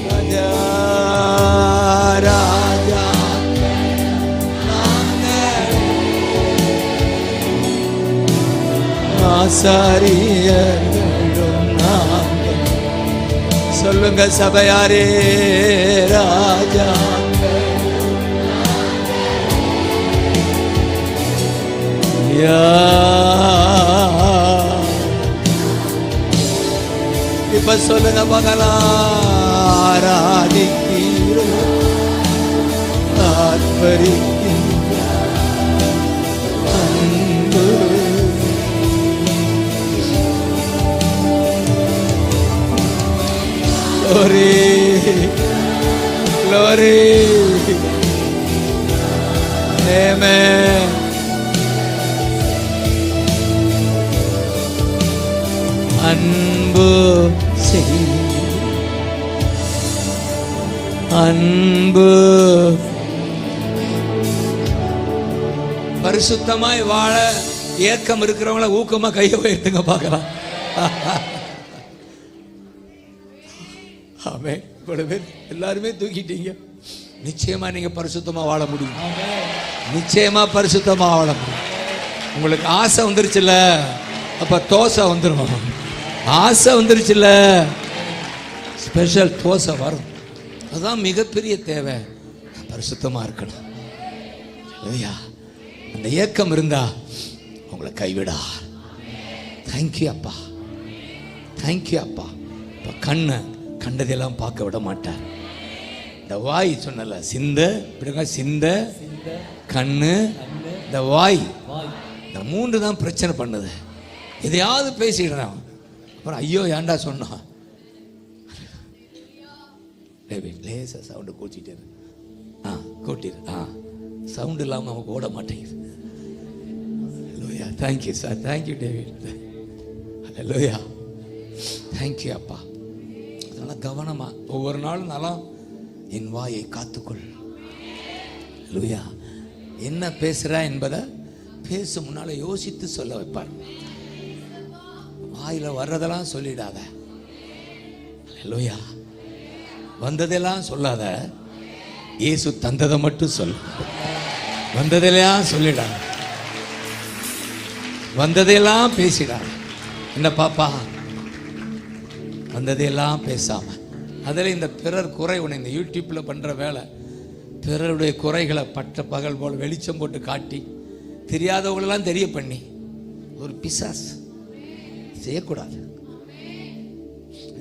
ராஜா, ராஜா, ஆசாரியர்களும் நாங்கள். சொல்லுங்க சபையாரே, ராஜா, இப்ப சொல்லுங்க பார்க்கலாம். ஆராதிக்கிறோம், ஆர்ப்பரிக்கிறோம், அன்பு Glory, glory. Amen. அன்பு செய், அன்பு பரிசுத்தமாய் வாழ ஏக்கம் இருக்கிறவங்கள ஊக்கமா கையை உயர்த்துங்க பார்க்கலாம். ஆமே, இவ்வளவு பேர் எல்லாருமே தூக்கிட்டீங்க. நிச்சயமா நீங்க பரிசுத்தமா வாழ முடியும். நிச்சயமா பரிசுத்தமா வாழ முடியும். உங்களுக்கு ஆசை வந்துருச்சுல்ல, அப்ப தோசை வந்துடும். ஆசை வந்துருச்சுல்ல, ஸ்பெஷல் தோசை வரும். அதுதான் மிகப்பெரிய தேவை. பரிசுத்தமா இருக்கணும். ஐயா, அந்த ஏக்கம் இருந்தா உங்களை கைவிடா. தேங்க்யூ அப்பா, தேங்க்யூ அப்பா. இப்போ கண்ணை கண்டதெல்லாம் பார்க்க விட மாட்டார். இந்த வாய் சொன்னல, சிந்த இப்படிங்க, சிந்த கண்ணு இந்த வாய், இந்த மூன்று தான் பிரச்சனை பண்ணுது. எதையாவது பேசிடுறான், அப்புறம் ஐயோ ஏன்டா சொன்னான். லேசா சவுண்டு கூட்டிட்டு கூட்டிடு. சவுண்ட் இல்லாமல் நமக்கு ஓட மாட்டேங்குது. Loya, thank you sir, thank you David. Loya, thank you அப்பா. அதனால் கவனமாக ஒவ்வொரு நாளும் நலம் என் வாயை காத்துக்கொள். லோயா, என்ன பேசுகிறா என்பதை பேச முன்னால் யோசித்து சொல்ல வைப்பார். வாயில் வர்றதெல்லாம் சொல்லிடாத. லோயா, வந்ததெல்லாம் சொல்லாத. இயேசு தந்ததை மட்டும் சொல். வந்ததெல்லாம் சொல்லிடாத, வந்ததையெல்லாம் பேசிடாத. என்ன பாப்பா, வந்ததையெல்லாம் பேசாம, அதில் இந்த பிறர் குறை உன்னை இந்த யூடியூப்ல பண்ற வேலை, பிறருடைய குறைகளை பட்ட பகல் போல் வெளிச்சம் போட்டு காட்டி தெரியாதவங்களெல்லாம் தெரிய பண்ணி ஒரு பிசாஸ். செய்யக்கூடாது.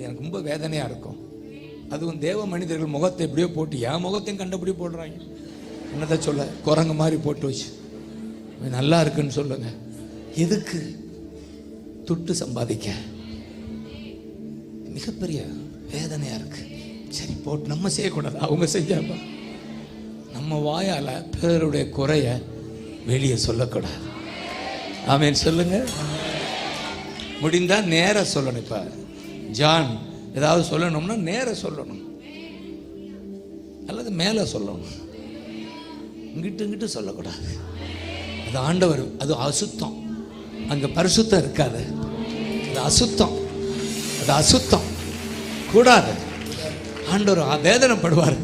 எனக்கு ரொம்ப வேதனையா இருக்கும். அதுவும் தேவ மனிதர்கள் முகத்தை எப்படியோ போட்டு என் முகத்தையும் கண்டபடி போடுறாங்க. என்னதான் சொல்ல, குரங்கு மாதிரி போட்டு வச்சு நல்லா இருக்குன்னு சொல்லுங்க. எதுக்கு? துட்டு சம்பாதிக்க. மிகப்பெரிய வேதனையா இருக்கு. சரி போட்டு நம்ம செய்யக்கூடாது, அவங்க செஞ்சாப்பா. நம்ம வாயால பிறருடைய குறைய வெளியே சொல்லக்கூடாது. ஆமேன் சொல்லுங்க. முடிந்தா நேர சொல்லணும். இப்ப ஜான் ஏதாவது சொல்லணும்னா நேர சொல்லணும், அல்லது மேல சொல்லணும். இங்கிட்டு சொல்லக்கூடாது. அது ஆண்டவர், அது அசுத்தம். அங்க பரிசுத்தம் இருக்காது. அது அசுத்தம், அது அசுத்தம் கூடாது. ஆண்டவர் வேதனைப்படுவார்.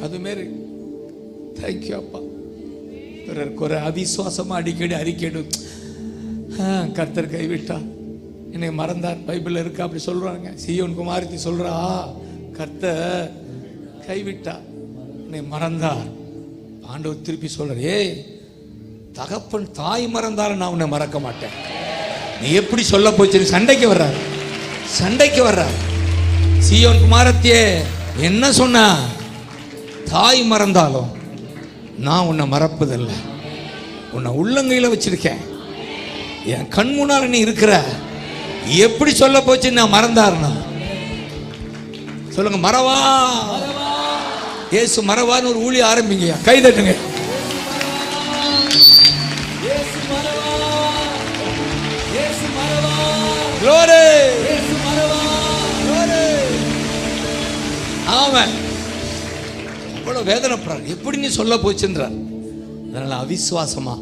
அது மாரி தேங்க்யூ அப்பா. பிறர் குறை அவிசுவாசமா அடிக்கடி அறிக்கையிடு. கர்த்தர் கைவிட்டா, என்னை மறந்தார். பைபிள்ல இருக்கா, அப்படி சொல்றாங்க. சீயோன் குமாரத்தி சொல்றா, கர்த்தர் கைவிட்டா, என்னை மறந்தார். ஆண்டவர் திருப்பி சொல்ற, ஏய் தகப்பன் தாய் மறந்தாலும் நான் உன்னை மறக்க மாட்டேன். நீ எப்படி சொல்ல போச்சு? சண்டைக்கு வர்றார், சண்டைக்கு வர்றார். சீயோன் குமாரத்தியே என்ன சொன்ன? தாய் மறந்தாலும் நான் உன்னை மறப்பதில்லை. உன்னை உள்ளங்கையில வச்சிருக்கேன். என் கண் முன்னால நீ இருக்கிற. எப்படி சொல்ல போச்சு? நான் மறந்தாருன்னா சொல்லுங்க, மறவா. இயேசு மறவான்னு ஒரு ஊழிய ஆரம்பிங்க. கை தட்டுங்க. ஆமாம், அவ்வளவு வேதனைப்படுறார். எப்படி நீ சொல்ல போச்சுன்றார். அதனால அவிசுவாசமா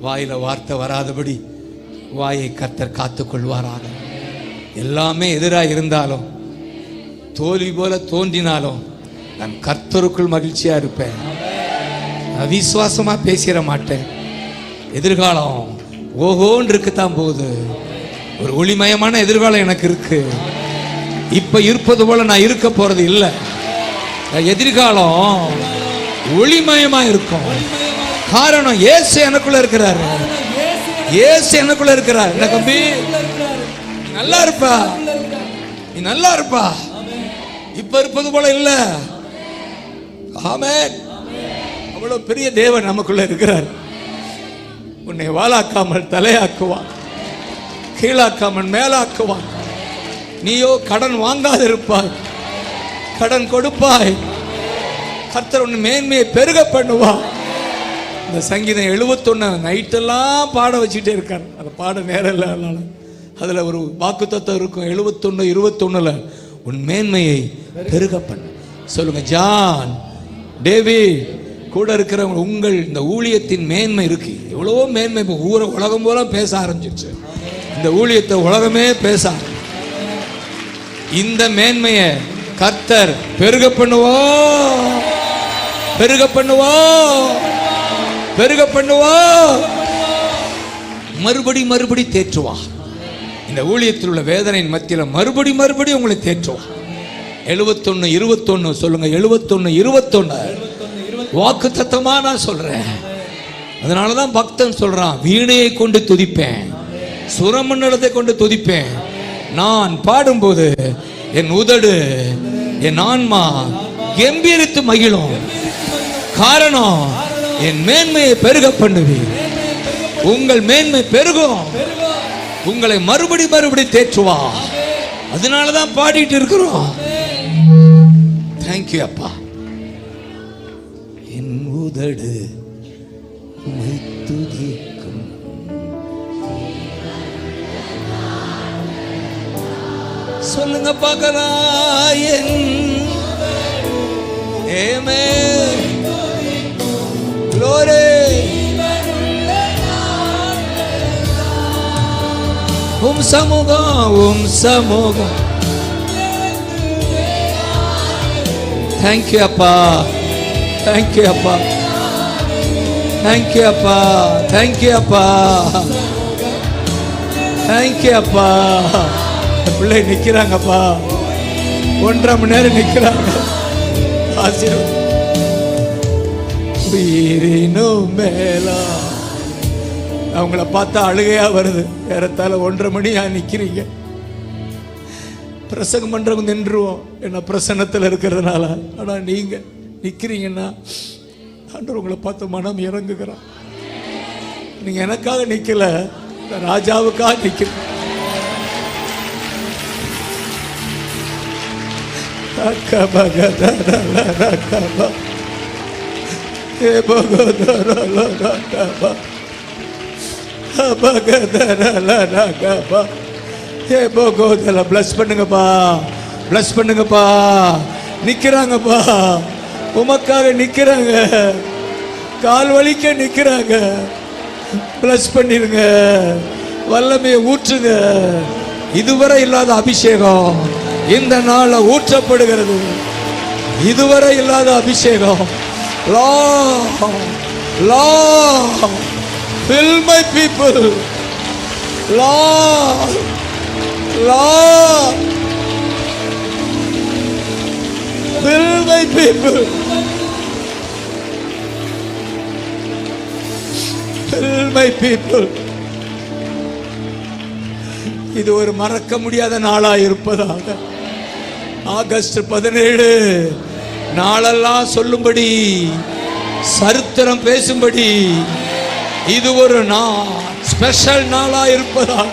வாயில வார்த்தை வராதபடி வாயை கர்த்தர் காத்துக் கொள்வாராக. எல்லாமே எதிராக இருந்தாலும், தோல்வி போல தோன்றினாலும், நான் கர்த்தருக்குள் மகிழ்ச்சியா இருப்பேன். அவிசுவாசமா பேசிட மாட்டேன். எதிர்காலம் ஓஹோன்னு இருக்குத்தான் போகுது. ஒரு ஒளிமயமான எதிர்காலம் எனக்கு இருக்கு. இப்ப இருப்பது போல நான் இருக்க போறது இல்லை. எதிர்காலம் ஒளிமயமா இருக்கும். காரணம், இயேசு எனக்குள்ள இருக்கிறாரு. இயேசு எனக்குள்ள இருக்கிறார். என்ன தம்பி, நல்லா இருப்பா, நீ நல்லா இருப்பா. இப்ப இருப்பது போல இல்ல. ஆமென். அவ்வளவு பெரிய தேவன் நமக்குள்ள இருக்கிறார். உன்னை வாளாக்காமல் தலையாக்குவார். கீழாக்காமல் மேலாக்குவார். நீயோ கடன் வாங்காதிருப்பாய், கடன் கொடுப்பாய். கர்த்தர் உன் மேன்மையை பெருக பண்ணுவா. இந்த சங்கீதம் 71 நைட்டெல்லாம் பாட வச்சுட்டே இருக்கார். அதை பாட நேரம் இல்லை. அதில் ஒரு வாக்குத்தத்தம் இருக்கும். 71:21 உன் மேன்மையை பெருக பண்ண சொல்லுங்க. ஜான், டேவிட் கூட இருக்கிறவங்க, உங்கள் இந்த ஊழியத்தின் மேன்மை இருக்கு. எவ்வளவோ மேன்மை உலகம் போல பேச ஆரம்பிச்சிருச்சு. இந்த ஊழியத்தை உலகமே பேச, இந்த மேன்மையை கர்த்தர் பெருக பண்ணுவா, பெருக பண்ணுவா, பெருக பண்ணுவா. மறுபடி தேற்றுவா. இந்த ஊழியத்தில் உள்ள வேதனையின் மத்தியில் மறுபடி உங்களை தேற்றுவா. 71:21 சொல்லுங்க. 71:21 வாக்கு தத்தமா நான் சொல்றேன். அதனாலதான் பக்தன் சொல்றான், வீணையை கொண்டு துதிப்பேன், சுரமண்டலத்தை கொண்டு துதிப்பேன். நான் பாடும்போது என் உதடு, என் ஆன்மா கம்பீரித்து மகிழும். காரணம், என் மேன்மையை பெருக பண்ணுவேன். உங்கள் மேன்மை பெருகும். உங்களை மறுபடி தேற்றுவா. அதனாலதான் பாடிட்டு இருக்கிறோம். தேங்க்யூ அப்பா. என் உதடு துதிக்கும். சொல்லுங்க பார்க்கலாம். என் ஆமென். Glory. சமூகம். தேங்க்யூ அப்பா, தேங்க்யூ அப்பா, தேங்க்யூ அப்பா, தேங்க்யூ அப்பா, தேங்க்யூ அப்பா. பிள்ளை நிக்கிறாங்கப்பா, 1.5 மணி நேரம் நிக்கிறாங்க. ஆசீர்வாதம். உயிரினும் மேலா. அவங்கள பார்த்தா அழுகையா வருது. ஏறத்தாழ 1.5 மணியா நிக்கிறீங்க. பிரசங்கம் பண்றவங்க நின்றுவோம், என்ன பிரசன்னத்தில் இருக்கிறதுனால. ஆனா நீங்க நிக்கிறீங்கன்னா ஆண்டவர் உங்களை பார்த்து மனம் இறங்குகிறான். நீங்க எனக்காக நிக்கல, ராஜாவுக்காக நிக்கிறீங்க. பிளஸ் பண்ணுங்கப்பா, பிளஸ் பண்ணுங்கப்பா. நிக்கிறாங்கப்பா, உமக்காக நிக்கிறாங்க, கால் வலிக்க நிக்கிறாங்க. பிளஸ் பண்ணிருங்க, வல்லமையை ஊற்றுங்க. இதுவரை இல்லாத அபிஷேகம் இந்த நாள்ல ஊற்றப்படுகிறது. இதுவரை இல்லாத அபிஷேகம். Lord, fill my people. Lord, fill my people. Fill my people. இது ஒரு மறக்க முடியாத நாளா இருப்பதாக. ஆகஸ்ட் 17 நாளெல்லாம் சொல்லும்படி, சரித்திரம் பேசும்படி இது ஒரு ஸ்பெஷல் நாளா இருப்பதாக,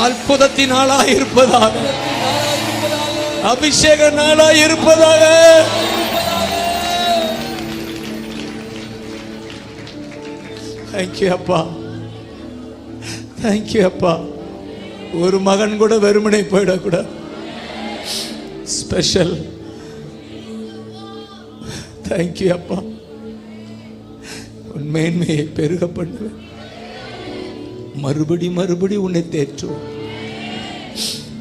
அற்புதத்தின் நாளா இருப்பதாக, அபிஷேக நாளா இருப்பதாக. தேங்க்யூ அப்பா, தேங்க்யூ அப்பா. ஒரு மகன் கூட வெறுமனை போயிடக்கூடாது. ஸ்பெஷல். தேங்க்யூ அப்பா. உன் மேன்மையை பெருக பண்ணுவேன். மறுபடி உன்னை தேற்றுவோம்.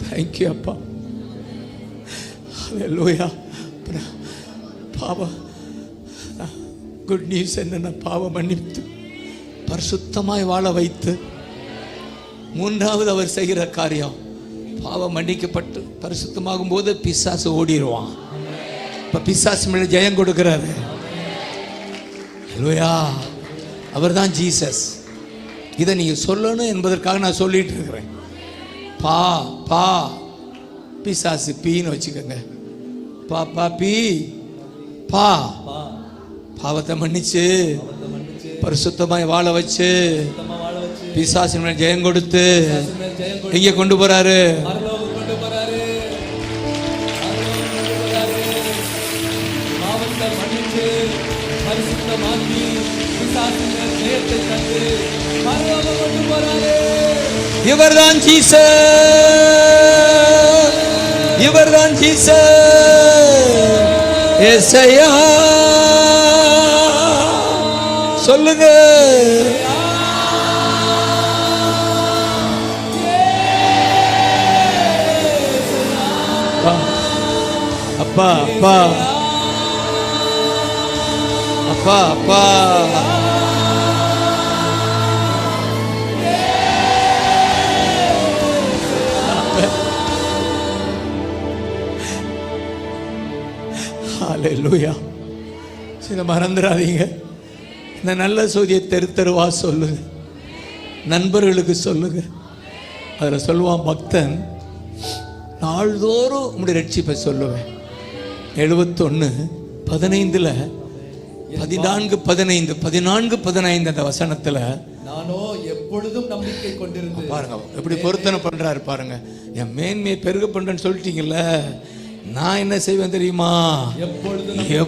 தேங்க்யூ அப்பா. ஹல்லேலூயா. குட் நியூஸ் என்னன்னா, பாவ மன்னித்து பரிசுத்தமாய் வாழ வைத்து, 3வது அவர் செய்கிற காரியம், பாவம் மன்னிக்கப்பட்டு பரிசுத்தமாகும் போது பிசாசு ஓடிடுவான். இப்ப பிசாசு மேல ஜெயம் கொடுக்கிறாரு. ஹல்லேலூயா. அவர் தான் ஜீசஸ். இதை நீங்க சொல்லணும் என்பதற்காக நான் சொல்லிட்டு இருக்கிறேன். பா பிசாசு பீன்னு வச்சுக்கோங்க. பா பீ பா. பாவத்தை மன்னிச்சு பரிசுத்தமாய் வாழ வச்சு பிசாசின் மேல் ஜெயம் கொடுத்து பிசாசின் மேல் ஜெயம் கொடுத்து எங்கே கொண்டு போறாரு? பரலோகம் கொண்டு போறாரு. பாவத்தை மன்னித்து பரிசுத்தமாக்கி பிசாசின் மேல் ஜெயத்தை தந்து பரலோகம் கொண்டு போறாரு. இவர்தான் ஜீசஸ், இவர்தான் ஜீசஸ். ஏசையா சொல்லுங்க. அப்பா அப்பா அப்பா அப்பா ஹல்லேலூயா. இதை மறந்துடாதீங்க. இந்த நல்ல செய்தியை தெரு தெருவா சொல்லுங்க, நண்பர்களுக்கு சொல்லுங்க. அதில் சொல்லுவான் பக்தன், நாள்தோறும் உங்களுடைய ரட்சிப்பை சொல்லுவேன். 71:15 14:15 அந்த வசனத்துல நானோ எப்பொழுதும் நம்பிக்கை கொண்டிருந்தேன். பாருங்க எப்படி பொருத்தனை பண்றாரு பாருங்க. என் மேன்மையை பெருக பண்றேன்னு சொல்லிட்டீங்கல்ல, நான் என்ன செய்வேன் தெரியுமா?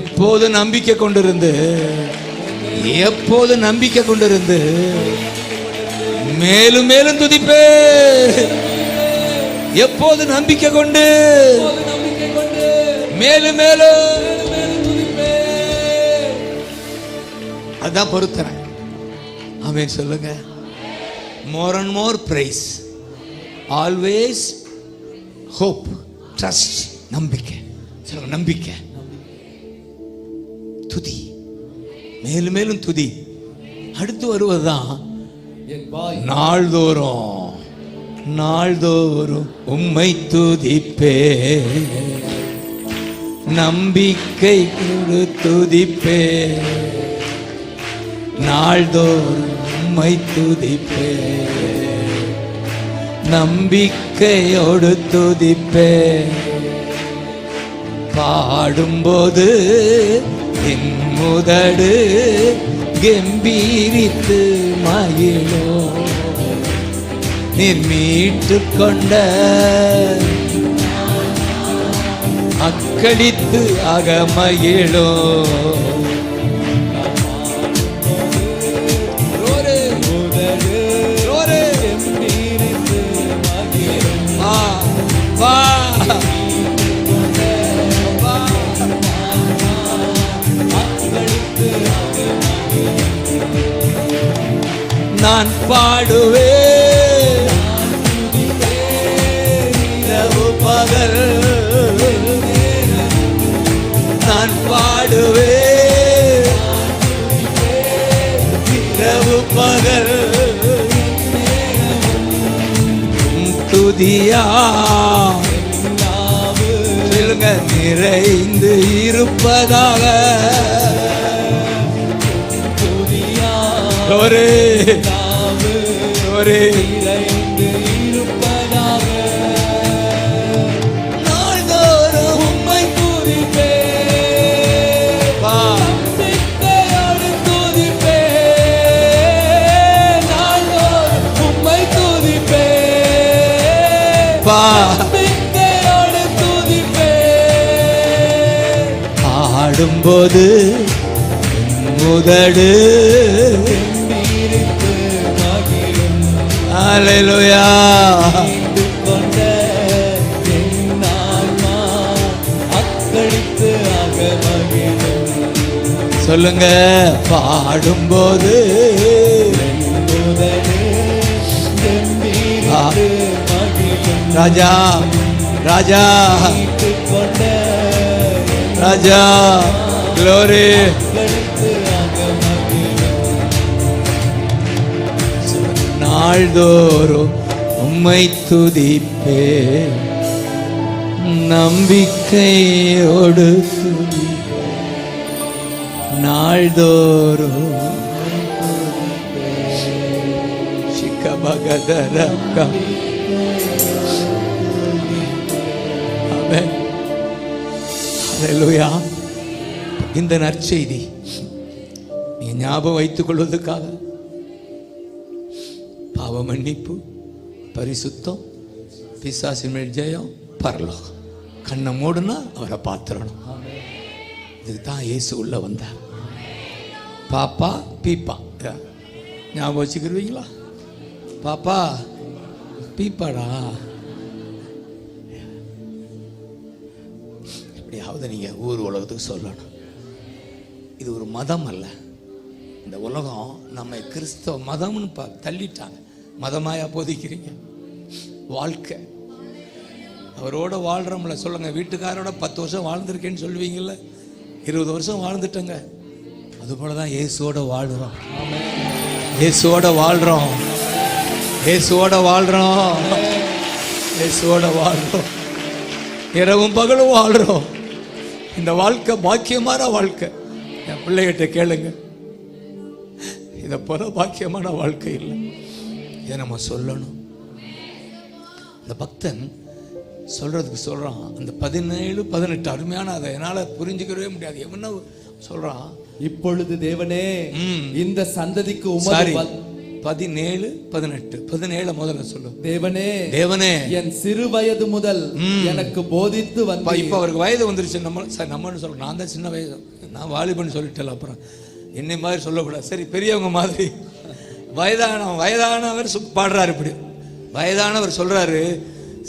எப்போது நம்பிக்கை கொண்டிருந்து, எப்போது நம்பிக்கை கொண்டிருந்து மேலும் மேலும் துதிப்பே. எப்போது நம்பிக்கை கொண்டு மேலும் மேலும் துதிப்பே. அதான் பொருத்தனை. ஆமென் சொல்லுங்க. More and more praise, always hope, trust, நம்பிக்கை. சொல்லுங்க நம்பிக்கை, துதி, மேலும் மேலும் துதி. அடுத்து வருவதுதான் நாள்தோறும் நாள்தோறும் உம்மை துதிப்பே, நம்பிக்கை கொடு துதிப்பே. நாள்தோறும் உம்மை துதிப்பே, நம்பிக்கையோடு துதிப்பே. பாடும்போது என் முதடு கம்பீரித்து மகிழோ, நீர் மீட்டு கொண்ட அக்களித்து அகமகிழோ. நான் பாடுவேன் இரவு பகல், நான் பாடுவேன் இரவு பகல். துதியா சொல்லுங்க நிறைந்து இருப்பதாக. ஒரே ஒரே நிறைந்து இருப்பதாக. நாள்தோறும் உம்மை துதிப்பே, நம்பிக்கையோடு துதிப்பே. நாள்தோறும் உம்மை துதிப்பே, நம்பிக்கையோடு துதிப்பே. பாடும்போது முதடு ஹல்லேலூயா கொண்ட என் ஆன்மா அக்களித்து அகமகிழும். சொல்லுங்க. பாடும்போது ராஜா ராஜா ராஜா க்ளோரி. நாள்தோறும் உம்மை துதிப்பே, நம்பிக்கையோடு துதிப்பே. நாள்தோறும் சிக்கபகதரக்கா. ஆமென் ஹல்லேலூயா. இந்த நற்செய்தி நீ ஞாபகம் வைத்துக் கொள்வதற்காக பாவ மன்னிப்பு, பரிசுத்தம், பிசாசின் மேல் ஜெயம், பரலோகம். கண்ணை மூடுனா அவரை பார்த்துடணும். இதுக்கு தான் இயேசு உள்ள வந்தார். பாப்பா பீப்பா ஞாபகம் வச்சுக்கிருவீங்களா? பாப்பா பீப்பாடா. எப்படியாவது நீங்க ஊர் உலகத்துக்கு சொல்லணும். இது ஒரு மதம் அல்ல. இந்த உலகம் நம்ம கிறிஸ்தவ மதம்னு தள்ளிட்டாங்க. மதமாயா போதிக்கிறீங்க? வாழ்க்கை அவரோட வாழ்றோம்ல. சொல்லுங்க, வீட்டுக்காரோட 10 வருஷம் வாழ்ந்திருக்கேன்னு சொல்லுவீங்கல்ல, 20 வருஷம் வாழ்ந்துட்டங்க. அதுபோல தான் இயேசுவோட வாழ்கிறோம். இயேசுவோட வாழ்கிறோம். இயேசுவோட வாழ்கிறோம். இயேசுவோட வாழ்கிறோம். இரவும் பகலும் வாழ்கிறோம். இந்த வாழ்க்கை பாக்கியமான வாழ்க்கை. என் பிள்ளைகிட்ட கேளுங்க, இதை போல பாக்கியமான வாழ்க்கை இல்லை. இதை நம்ம சொல்லணும். இந்த பக்தன் சொல்றதுக்கு சொல்றான். அந்த 17, 18 அருமையான, அதை என்னால் புரிஞ்சுக்கவே முடியாது. என்ன சொல்றான்? இப்பொழுது தேவனே இந்த சந்ததிக்கு 17, 18. 17 முதல்ல சொல்லு. தேவனே, தேவனே என் சிறு வயது முதல் எனக்கு போதித்து வந்த. இப்ப அவருக்கு வயது வந்துருச்சு. நம்மன்னு சொல்றோம். நான் தான் சின்ன வயசு, நான் வாலிபன் சொல்லிட்டேன். அப்புறம் என்னை மாதிரி சொல்லக்கூடாது. சரி, பெரியவங்க மாதிரி. வயதானவர் பாடுறாரு. இப்படி வயதானவர் சொல்றாரு,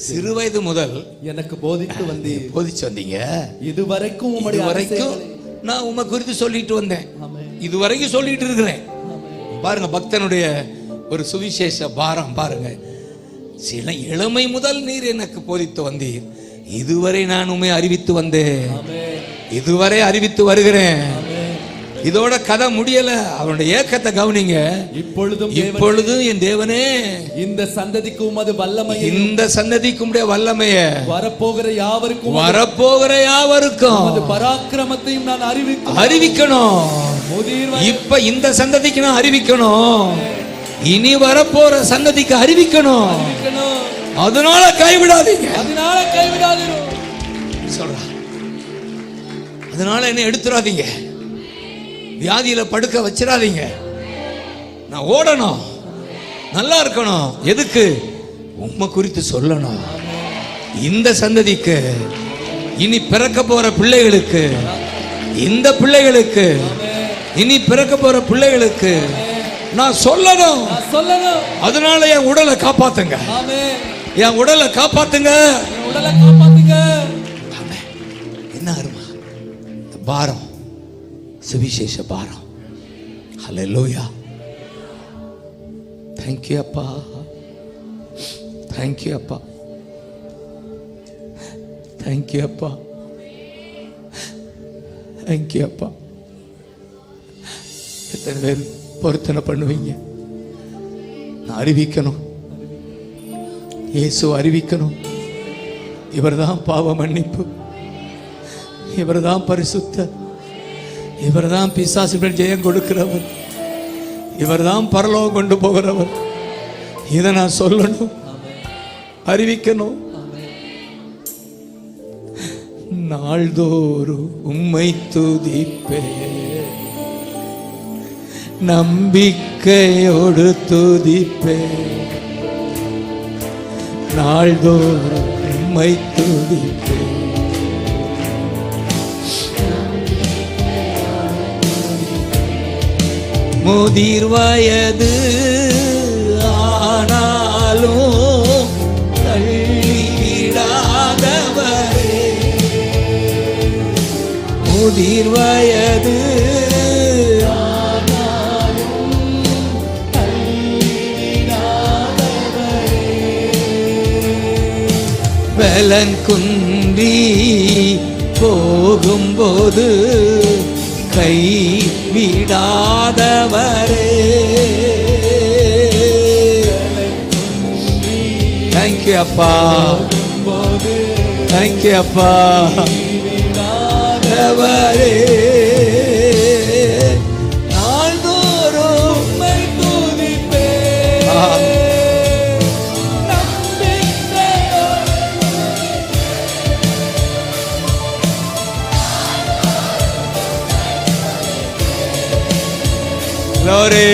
சிறு வயது முதல் எனக்கு போதிச்சு வந்தீங்க. இதுவரைக்கும் நான் உமை குறித்து சொல்லிட்டு வந்தேன். இதுவரைக்கும் சொல்லிட்டு இருக்கிறேன். பாருங்க, பக்தனுடைய ஒரு சுவிசேஷ பாரம் பாருங்க. சில இளமை முதல் நீர் எனக்கு போதித்து வந்தீர். இதுவரை நான் உண்மை அறிவித்து வந்தேன். இதுவரை அறிவித்து வருகிறேன். இதோட கதை முடியல. அவனுடைய ஏக்கத்தை கவனிங்க. இப்பொழுதும் என் தேவனே, இந்த சந்ததிக்கு உமது வல்லமை, இந்த சந்ததிக்கு உம்முடைய வல்லமைய, வரப்போகிற யாவருக்கும் பராக்கிரமத்தையும் நான் அறிவிக்கணும். இப்ப இந்த சந்ததிக்கு நான் அறிவிக்கணும். இனி வரப்போற சந்ததிக்கு அறிவிக்கணும். அதனால கைவிடாதீங்க. சொல்ற, அதனால என்ன எடுத்துறாதீங்க. வியாதியில படுக்க வச்சிடாதீங்க. நான் ஓடணும், நல்லா இருக்கணும். எதுக்கு? உம்மை குறித்து சொல்லணும். இந்த சந்ததிக்கு, இனி பிறக்க போற பிள்ளைகளுக்கு, இந்த பிள்ளைகளுக்கு, இனி பிறக்க போற பிள்ளைகளுக்கு நான் சொல்லணும். அதனால என் உடலை காப்பாத்துங்க. என் உடலை காப்பாத்துங்க. என்ன அருமா பாரம், சுவிசேஷ பாரம். ஹல்லேலூயா. தேங்க் யூ அப்பா. தேங்க் யூ அப்பா. தேங்க் யூ அப்பா. தேங்க் யூ அப்பா. எத்தனை பேர் பொருத்தனை பண்ணுவீங்க? நான் அறிவிக்கணும். இயேசு அறிவிக்கணும். இவர்தான் பாவ மன்னிப்பு, இவர்தான் பரிசுத்தர், இவர்தான் பிசாசுகள் ஜெயம் கொடுக்கிறவர், இவர்தான் பரலோகம் கொண்டு போகிறவர். இதை நான் சொல்லணும், அறிவிக்கணும். நாள்தோறும் உம்மை துதிப்பே, நம்பிக்கையோடு துதிப்பே. நாள்தோறும் உம்மை துதிப்பே. முதிர் வயது ஆனாலும் தள்ளிவிடாதவரே, முதிர் வயது ஆனாலும் தள்ளிவிடாதவரே, பலன் குன்றி போகும்போது கை விடாதவரே. தேங்க்யூ அப்பா. தேங்க்யூ அப்பா. நாள்தோறும் உம்மை துதிப்பேன். Glory.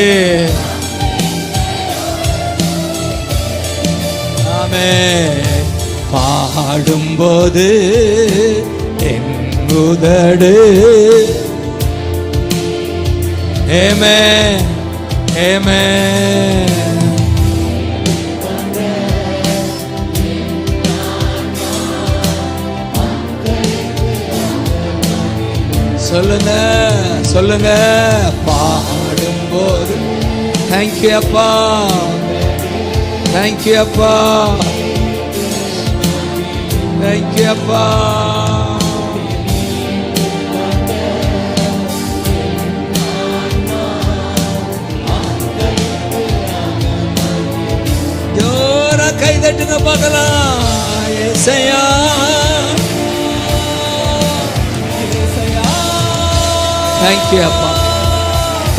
ஆமே. பாடும்போது என் உதடு ஏமே ஏமே சொல்லுங்க சொல்லுங்க. பாடும்போது தேங்க்யூ அப்பா, தேங்க்யூ அப்பா, தேங்க்யூ அப்பா. ஜோரா கை தட்டுங்க பார்க்கலாம். ஏசையா தேங்க்யூ அப்பா,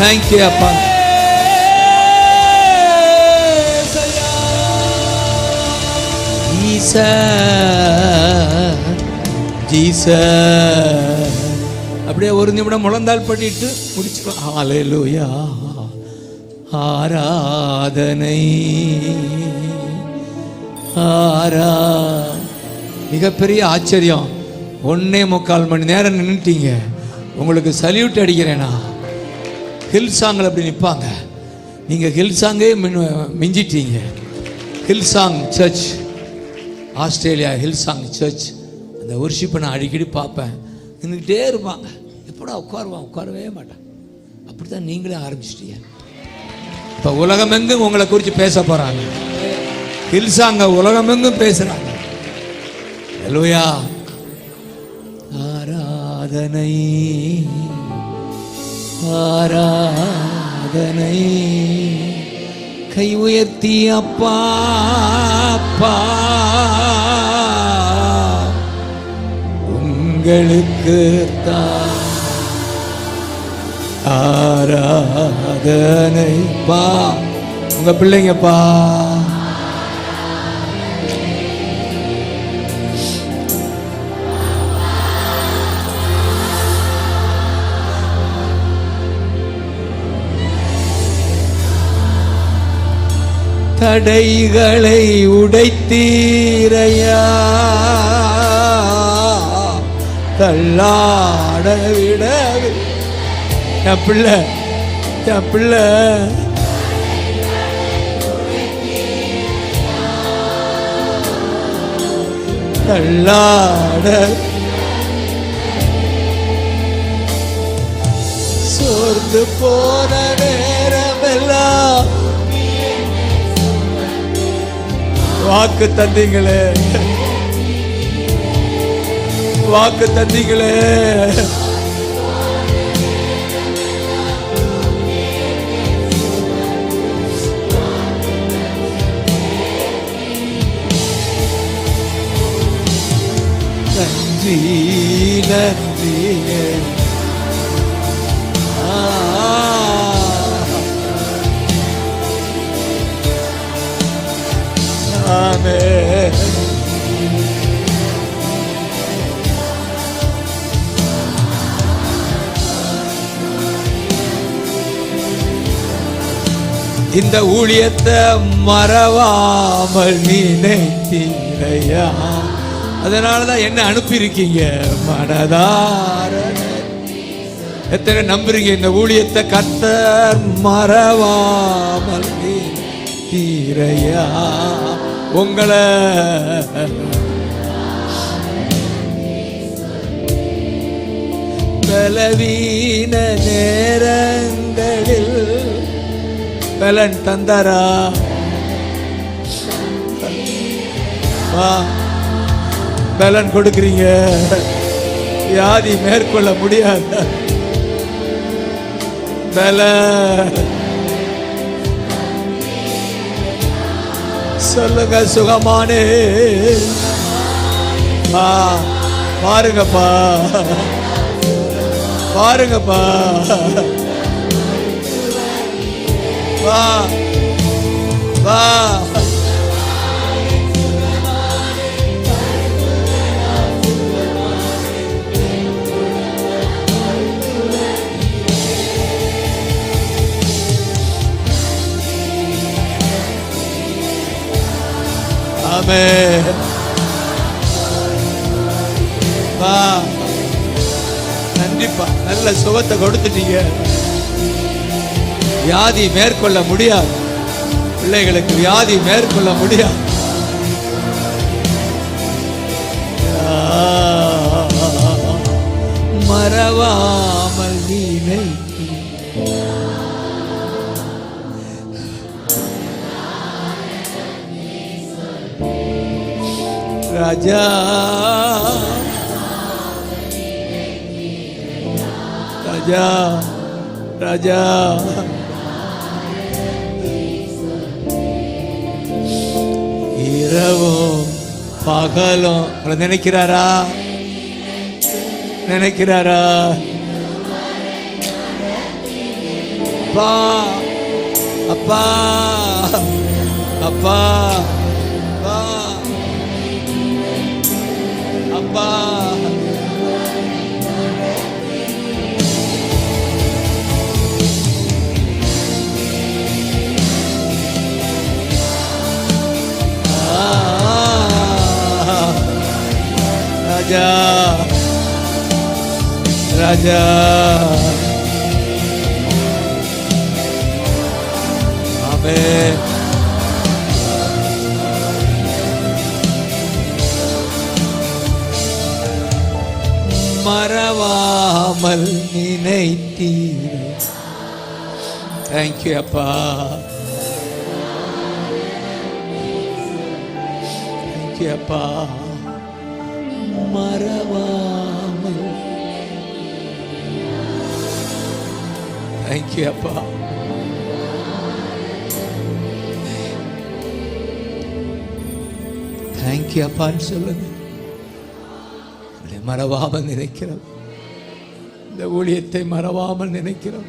தேங்க்யூ அப்பா. ஜீசஸ் அப்படியே ஒரு நிமிடம் முழந்தால் பண்ணிட்டு முடிச்சுக்கலாம். ஹல்லேலூயா. ஆராதனை மிகப்பெரிய ஆச்சரியம். 1.25 மணி நேரம் நின்றுட்டீங்க. உங்களுக்கு சல்யூட் அடிக்கிறேனா. ஹில் சாங்கில் அப்படி நிற்பாங்க. நீங்கள் ஹில் சாங்கே மிஞ்சிட்டீங்க. Hillsong church, Australia Hillsong church, அந்த ஒர்ஷிப்பை நான் அடிக்கடி பார்ப்பேன். நின்றுக்கிட்டே இருப்பாங்க. எப்படா உட்காருவான், உட்காரவே மாட்டேன். அப்படி தான் நீங்களே ஆரம்பிச்சிட்டீங்க. இப்போ உலகமெங்கும் உங்களை குறித்து பேச போகிறாங்க. ஹில் சாங்க உலகமெங்கும் பேசுகிறாங்க. ஹல்லேலூயா. ஆராதனை ஆராதனை கை உயர்த்தி அப்பா அப்பா உங்களுக்கு தான் ஆராதனை. பா உங்க பிள்ளைங்கப்பா. தடைகளை உடைத்தீரையா, தள்ளாட விட என் பிள்ளை என் பிள்ளை தள்ளாட சோர்ந்து போன நேரமெல்லாம் வாக்கு தந்தீங்களே, வாக்கு தந்தீங்களே. நன்றி நன்றி. ஆமென். இந்த ஊழியத்தை மறவாமல் நினைத்தீரையா, அதனாலதான் என்ன அனுப்பியிருக்கீங்க. மனதார எத்தனை நம்புறீங்க இந்த ஊழியத்தை கர்த்தர் மறவாமல் நினைத்தீரையா. உங்களை பலவீன நேரங்களில் பலன் தந்தாரா. பலன் கொடுக்குறீங்க. வியாதி மேற்கொள்ள முடியாத பலன் சொல்லுங்க. சுகமானே பாருங்கப்பா, பாருங்கப்பா. வா வா. ஆமென். ஆமென். பா நன்றிப்பா, நல்ல சுகத்தை கொடுத்துட்டீங்க. வியாதி மேற்கொள்ள முடியாது, பிள்ளைகளுக்கு வியாதி மேற்கொள்ள முடியாது. மறவாமல் நீனை ராஜா, ராஜா, ராஜா, இரவும் பகலும் உங்களை நினைக்கிறாரா? நினைக்கிறாரா? அப்பா, அப்பா, அப்பா, அப்பா, அப்பா. ராஜா, ராஜா, ஆமென். மறவாமல் நினைத்தீரே. தேங்க்யூ அப்பா, தேங்க்யூ அப்பா. மறவாமல் தேங்க்யூ அப்பா. தேங்க்யூ அப்பான்னு சொல்லுங்க. மறவாமல் நினைக்கிறோம், இந்த ஊழியத்தை மறவாமல் நினைக்கிறோம்.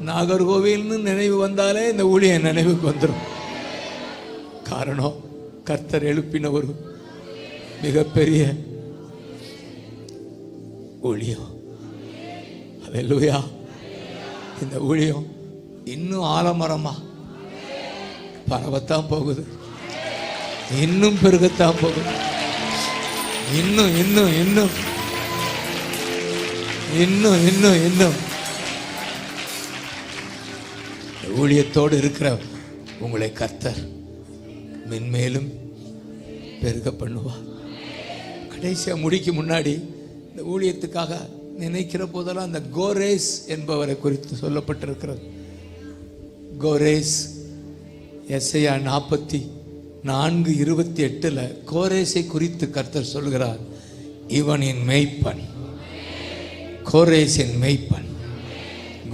நாகர்கோவில்னு நினைவு வந்தாலே இந்த ஊழியம் நினைவுக்கு வந்துடும். காரணம், கர்த்தர் எழுப்பின ஒரு மிகப்பெரிய ஊழியம். அல்லேலூயா. இந்த ஊழியம் இன்னும் ஆலமரமா பரவத்தான் போகுது, இன்னும் பெருகத்தான் போகுது. இன்னும் இன்னும் இன்னும் இன்னும் இன்னும் இன்னும் ஊழியத்தோடு இருக்கிற உங்களை கர்த்தர் மென்மேலும் பெருக பண்ணுவார். கடைசியா முடிக்கு முன்னாடி இந்த ஊழியத்துக்காக நினைக்கிற போதெல்லாம் அந்த கோரேஸ் என்பவரை குறித்து சொல்லப்பட்டிருக்கிறது. கோரேஸ் எஸ்ஐயா 44:28 கோரேசை குறித்து கர்த்தர் சொல்கிறார், இவன் என் மெய்ப்பன். கோரேஸ் என் மெய்ப்பன்.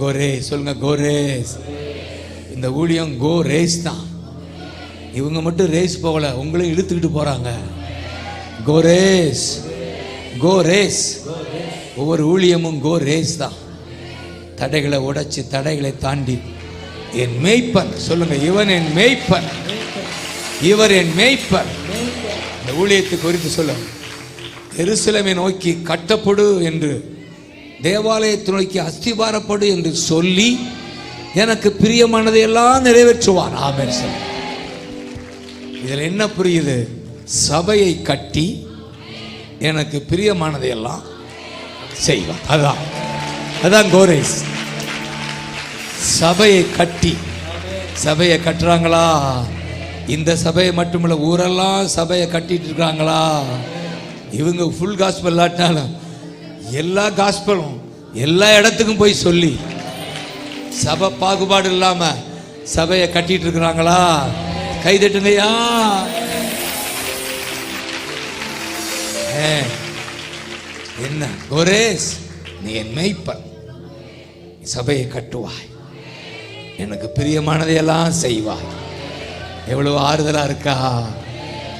கோரேஸ் சொல்லுங்க, கோரேஸ். இந்த ஊழியம் கோ ரேஸ் தான். இவங்க மட்டும் ரேஸ் போகல, உங்களையும் இழுத்துக்கிட்டு போறாங்க. கோ ரேஸ், கோ ரேஸ். ஒவ்வொரு ஊழியமும் கோ ரேஸ் தான். தடைகளை உடைச்சு, தடைகளை தாண்டி என் மெய்ப்பன் சொல்லுங்க, இவன் என் மெய்ப்பன், இவர் என் மெய்ப்பன். இந்த ஊழியத்தை குறித்து சொல்ல, எருசலேமை நோக்கி கட்டப்படு என்று, தேவாலயத்தை நோக்கி அஸ்திபாரப்படு என்று சொல்லி எனக்கு பிரியமானதை எல்லாம் நிறைவேற்றுவார். ஆமென். இதில் என்ன புரியுது? சபையை கட்டி எனக்கு பிரியமானதை எல்லாம் செய்வார். அதான் அதான் கோரேஸ். சபையை கட்டி, சபையை கட்டுறாங்களா? இந்த சபையை மட்டுமில்ல, ஊரெல்லாம் சபையை கட்டிட்டு இருக்காங்களா? இவங்க ஃபுல் காஸ்பல் இல்லாட்டினாலும் எல்லா காஸ்பலும் எல்லா இடத்துக்கும் போய் சொல்லி சபை பாகுபாடு இல்லாம சபையை கட்டிட்டு இருக்கிறாங்களா? கைதட்டுங்கய்யா. என்ன கோரேஸ், நீ என் மெய்ப்பன், சபையை கட்டுவாய், எனக்கு பிரியமானதையெல்லாம் செய்வாய். எவ்வளவு ஆறுதலா இருக்கா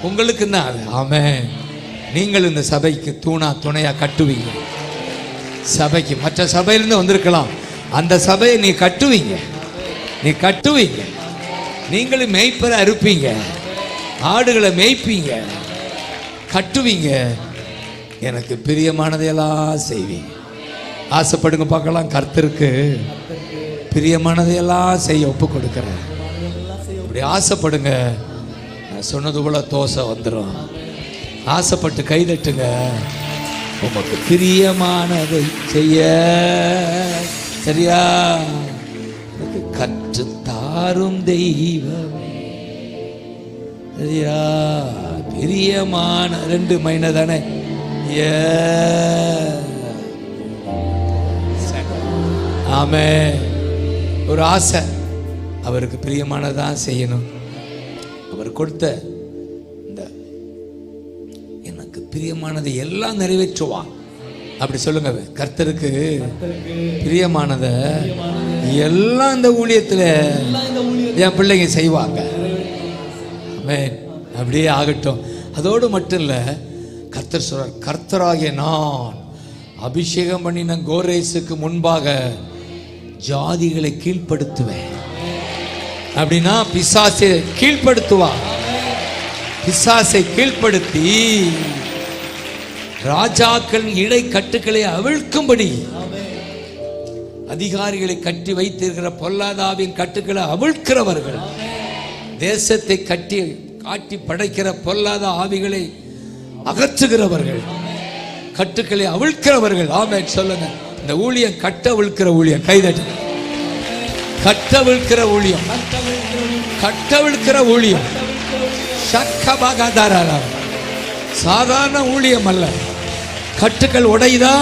உங்களுக்கு தான் அது. ஆமென். நீங்கள் இந்த சபைக்கு தூணா துணையா கட்டுவீங்க. சபைக்கு மற்ற சபையிலிருந்து வந்திருக்கலாம், அந்த சபையை நீ கட்டுவீங்க, நீ கட்டுவீங்க. நீங்களும் மேய்ப்பரை அறுப்பீங்க, ஆடுகளை மேய்ப்பீங்க, கட்டுவீங்க, எனக்கு பிரியமானதையெல்லாம் செய்வீங்க. ஆசைப்படுங்க பார்க்கலாம். கர்த்தருக்கு பிரியமானதையெல்லாம் செய்ய ஒப்பு கொடுக்கிறேன். இப்படி ஆசைப்படுங்க. நான் சொன்னது போல தோசை வந்துடும். ஆசைப்பட்டு கைதட்டுங்க. உமக்கு பிரியமானதை செய்ய சரியா கற்று தாரும் தெய்வமே. சரியா பிரியமான 2 மைன தானே. ஆமே. ஒரு ஆசை, அவருக்கு பிரியமானதான் செய்யணும். அவர் கொடுத்த இந்த எனக்கு பிரியமானதை எல்லாம் நிறைவேற்றுவான். அப்படி சொல்லுங்க. கர்த்தருக்கு பிரியமானதை எல்லாம் இந்த ஊழியத்தில் என் பிள்ளைங்க செய்வாங்க. ஆமென். அப்படியே ஆகட்டும். அதோடு மட்டும் இல்லை, கர்த்தர் சொல்றார், கர்த்தராகிய நான் அபிஷேகம் பண்ணின கோரேசுக்கு முன்பாக ஜாதிகளை கீழ்ப்படுத்துவேன். அப்படின்னா பிசாசை கீழ்ப்படுத்துவான். பிசாசை கீழ்ப்படுத்தி ராஜாக்கள் இடை கட்டுக்களை அவிழ்க்கும்படி, அதிகாரிகளை கட்டி வைத்திருக்கிற பொல்லாதாவின் கட்டுக்களை அவிழ்க்கிறவர்கள், தேசத்தை காட்டி படைக்கிற பொல்லாத ஆவிகளை அகற்றுகிறவர்கள், கட்டுக்களை அவிழ்க்கிறவர்கள். ஆமென் சொல்லுங்க. இந்த ஊழியம் கட்டவிழ்க்கிற ஊழியம். கைதட்டு. கட்டவிழ்க்கிற ஊழியம், கட்டவிழ்க்கிற ஊழியம். சாதாரண ஊழியம் அல்ல. கட்டுக்கள் உடையுதா?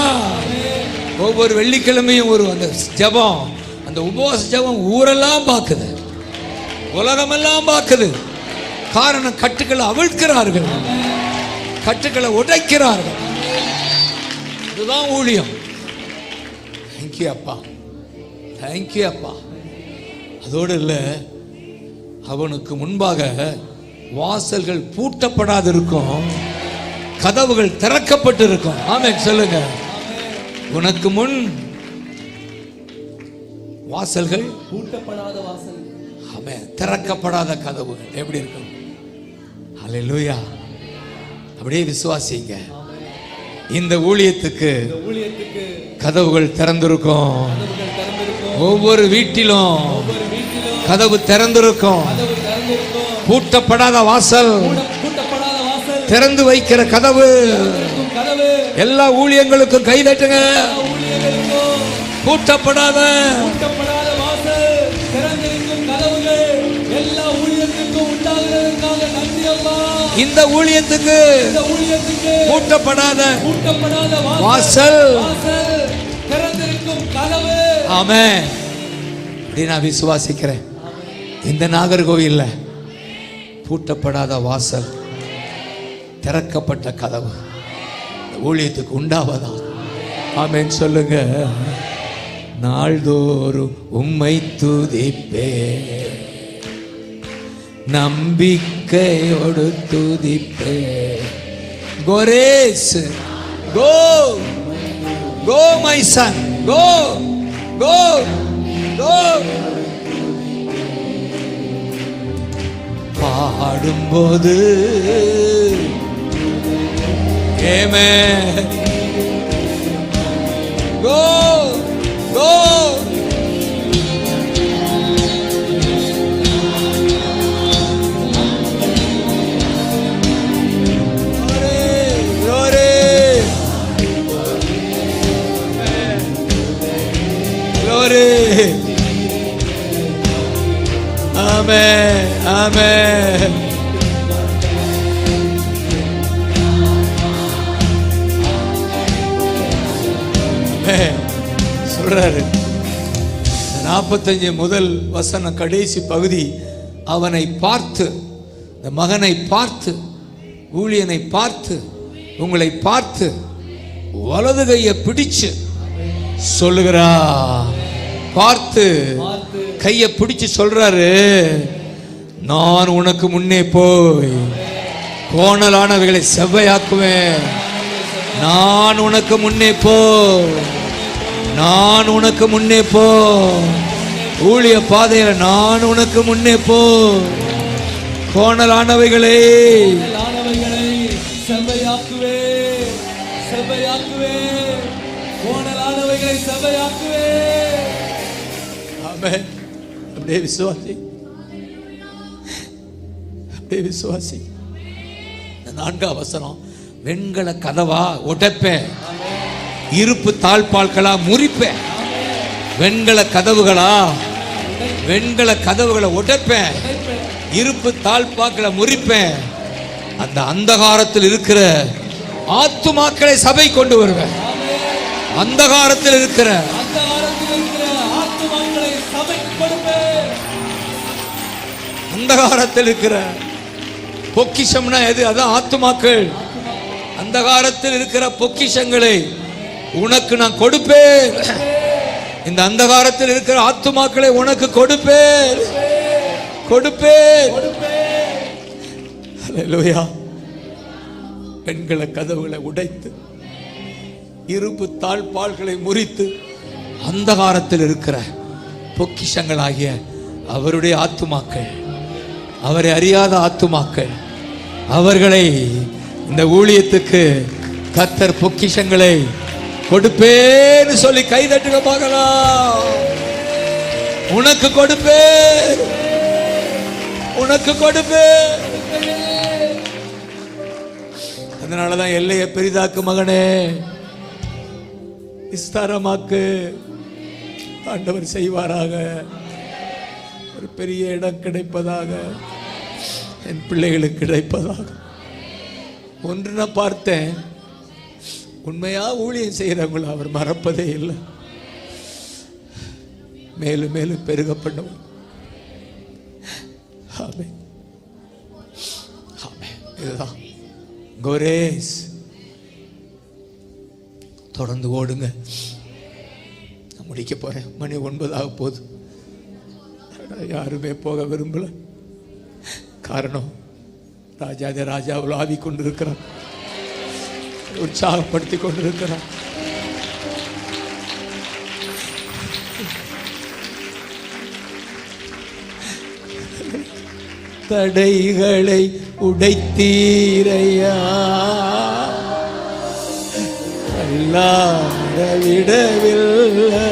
ஒவ்வொரு வெள்ளிக்கிழமையும் ஒரு அந்த ஜெபம், அந்த உபவாச ஜெபம் ஊரெல்லாம் பார்க்குது, உலகமெல்லாம் பார்க்குது. காரணம், கட்டுக்களை அவிழ்க்கிறார்கள், கட்டுக்களை உடைக்கிறார்கள். இதுதான் ஊழியம். தேங்க்யூ அப்பா, தேங்க்யூ அப்பா. அதோடு இல்லை, அவனுக்கு முன்பாக வாசல்கள் பூட்டப்படாது இருக்கும், கதவுகள் திறக்கப்பட்டு இருக்கும். ஆமென் சொல்லுங்க. உனக்கு முன் வாசல்கள் பூட்டப்படாத வாசல், ஆமென், திறக்கப்படாத கதவுகள். எப்படி இருக்கும்? ஹல்லேலூயா. அப்படியே விசுவாசிங்க. இந்த ஊழியத்துக்கு கதவுகள் திறந்திருக்கும். ஒவ்வொரு வீட்டிலும் கதவு திறந்திருக்கும். பூட்டப்படாத வாசல், திறந்து வைக்கிற கதவு. எல்லா ஊழியங்களுக்கும் கைதட்டுங்க. பூட்டப்படாத இந்த ஊழியத்துக்கு பூட்டப்படாத வாசல், ஆமென். நான் விசுவாசிக்கிறேன். இந்த நாகர்கோவில்ல பூட்டப்படாத வாசல், திறக்கப்பட்ட கதவு ஊழியத்துக்கு உண்டாவதா? ஆமென் சொல்லுங்க. நாள்தோறும் உம்மை துதிப்பே, நம்பிக்கையோடு துதிப்பே. கோரேஸ், கோ கோ மை சன், கோ கோ கோ. பாடும்போது ஆமென். கோ கோ. Amen, amen. சொல்றாரு 45 முதல் வசனம் கடைசி பகுதி. அவனை பார்த்து, இந்த மகனை பார்த்து, ஊழியனை பார்த்து, உங்களை பார்த்து வலது கையை பிடிச்சு சொல்லுகிறா. பார்த்து கையை பிடிச்சு சொல்றாரு, நான் உனக்கு முன்னே போய் கோணலானவைகளை செவ்வையாக்குவேன். நான் உனக்கு முன்னே போ, நான் உனக்கு முன்னே போ. ஊழிய பாதையில நான் உனக்கு முன்னே போ. கோணலானவைகளை செவ்வையாக்குவே, செவ்வையாக்குவே, கோணலானவைகளை செவ்வையாக்குவே. ஆமென். அப்படியே விசுவாசி, அப்படியே கர்த்தருடைய விசுவாசி. 4ஆம் வசனம், வெண்கல கதவா உடைப்பேன், இருப்பு தாழ்பால்களா முறிப்பேன். வெண்கல கதவுகளா, வெண்கல கதவுகளை உடைப்பேன், இருப்பு தாழ்பாக்களை முறிப்பேன். அந்த அந்தகாரத்தில் இருக்கிற ஆத்துமாக்களை சபை கொண்டு வருவேன். அந்தகாரத்தில் இருக்கிற ஆத்துமாக்களை சபைக்கு கொடுப்பேன். அந்தகாரத்தில் இருக்கிற பொக்கிஷம்னா எது? அதான் ஆத்துமாக்கள். அந்தகாரத்தில் இருக்கிற பொக்கிஷங்களை உனக்கு நான் கொடுப்பேன். இந்த அந்தகாரத்தில் இருக்கிற ஆத்துமாக்களை உனக்கு கொடுப்பேன், கொடுப்பேன். ஹல்லேலூயா. பெண்கள கதவுகளை உடைத்து, இருப்பு தாழ்பால்களை முறித்து, அந்தகாரத்தில் இருக்கிற பொக்கிஷங்களாகிய அவருடைய ஆத்துமாக்கள், அவரை அறியாத ஆத்துமாக்கள், அவர்களை இந்த ஊழியத்துக்கு கர்த்தர் பொக்கிஷங்களை கொடுப்பேன்னு சொல்லி கைதட்டுக பார்க்கலாம். உனக்கு கொடுப்பேன், உனக்கு கொடுப்பேன். அதனாலதான் எல்லையை பெரிதாக்கு மகனே, விஸ்தாரமாக்கு. ஆண்டவர் செய்வாராக. ஒரு பெரிய இடம் கிடைப்பதாக, என் பிள்ளைகளுக்கு கிடைப்பதாக. ஒன்று நான் பார்த்தேன், உண்மையா ஊழியம் செய்கிறவங்களை அவர் மறப்பதே இல்லை. மேலும் மேலும் பெருக பண்ணுவோம். ஆமென், ஆமென். இதுதான் கோரேஸ். தொடர்ந்து ஓடுங்க. நான் முடிக்க போறேன். மணி 9 போகுது. யாருமே போக விரும்பல. காரணம், ராஜாதே ராஜா உலாவி கொண்டிருக்கிறார், உற்சாகப்படுத்தி கொண்டிருக்கிறார். தடைகளை உடைத்தீரையா, அல்லாத விடவில்லை.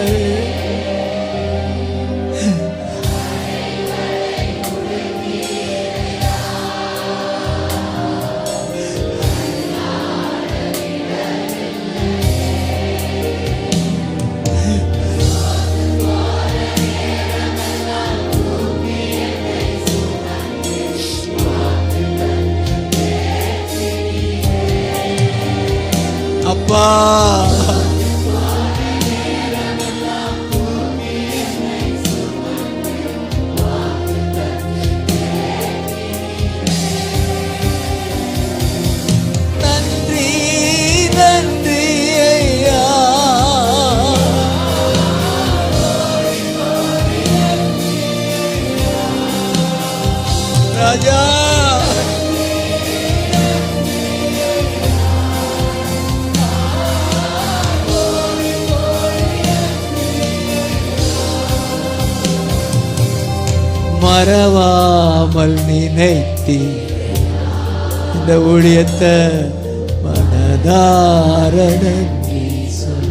அப்பா, நன்றி நன்றி ஐயா. ராஜா, மறவாமல் நினைத்தி இந்த ஊழியத்தை மனதார நன்றி சொல்.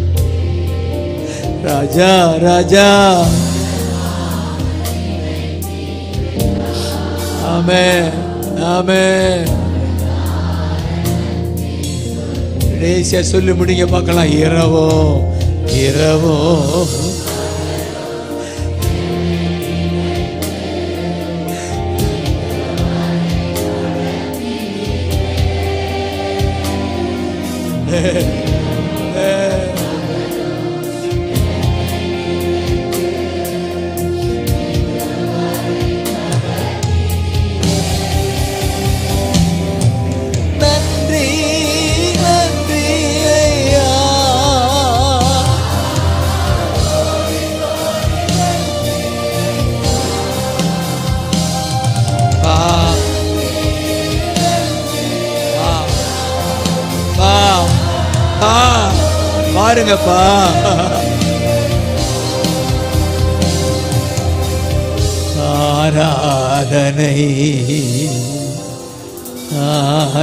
ராஜா ராஜா, ஆமென் ஆமென். கடைசியா சொல்லி முடிங்க பார்க்கலாம். இரவோ இரவோ நன்றி நன்றி ஐயா. பாருங்கப்பா, ஆராதனை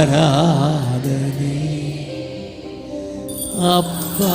ஆராதனை அப்பா.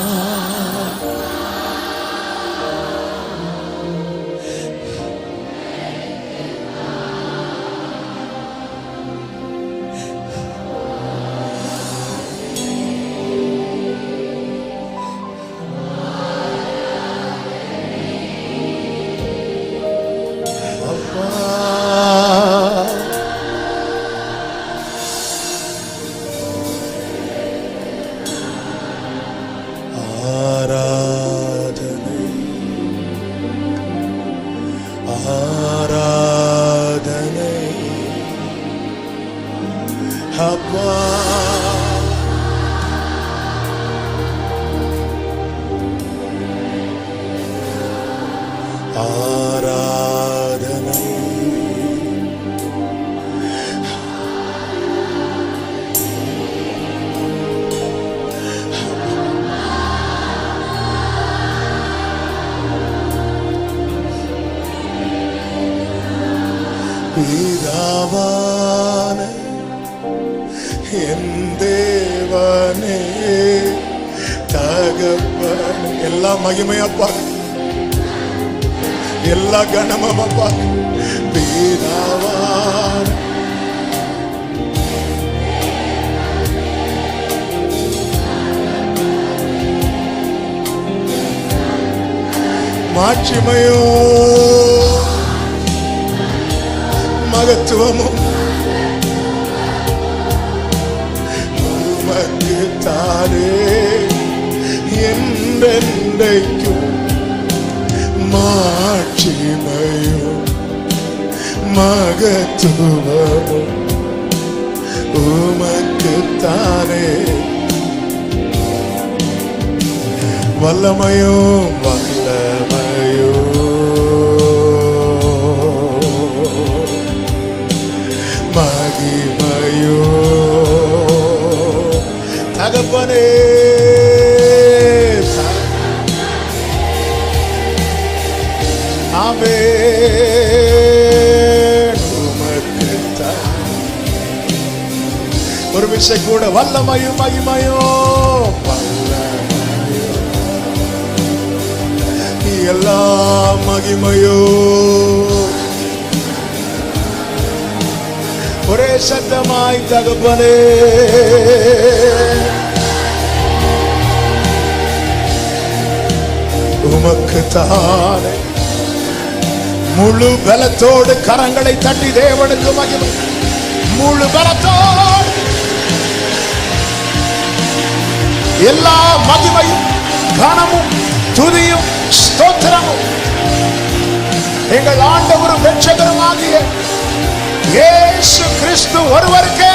ஆராதனை. பிதாவான என் தேவனே, தகப்பன், எல்லா மகிமையும் அப்பா, எல்லா கனமும் அப்பா. பிதாவான மாட்சிமையோ மகத்துவமும் உமக்கு தாரே என்றென்றைக்கும். மாட்சிமையும் மகத்துவமும் உமக்கு தாரே. வல்லமையும் வல்லமையோ மகிமையோ தகப்பனே. ஆமென். உமக்கு ஒரு விஷயம் கூட வல்லமையும் மகிமையோ வல்லமையோ எல்லா மகிமையோ ஒரே சத்தமாய் தகப்பனே. உமக்கு தானே. முழு பலத்தோடு கரங்களை தட்டி தேவனுக்கு மகிமை. முழு பலத்தோடு எல்லா மகிமையும் கனமும் துதியும் ஸ்தோத்திரமும் எங்கள் ஆண்டவரும் இரட்சகருமாகிய இயேசு கிறிஸ்து ஒருவருக்கே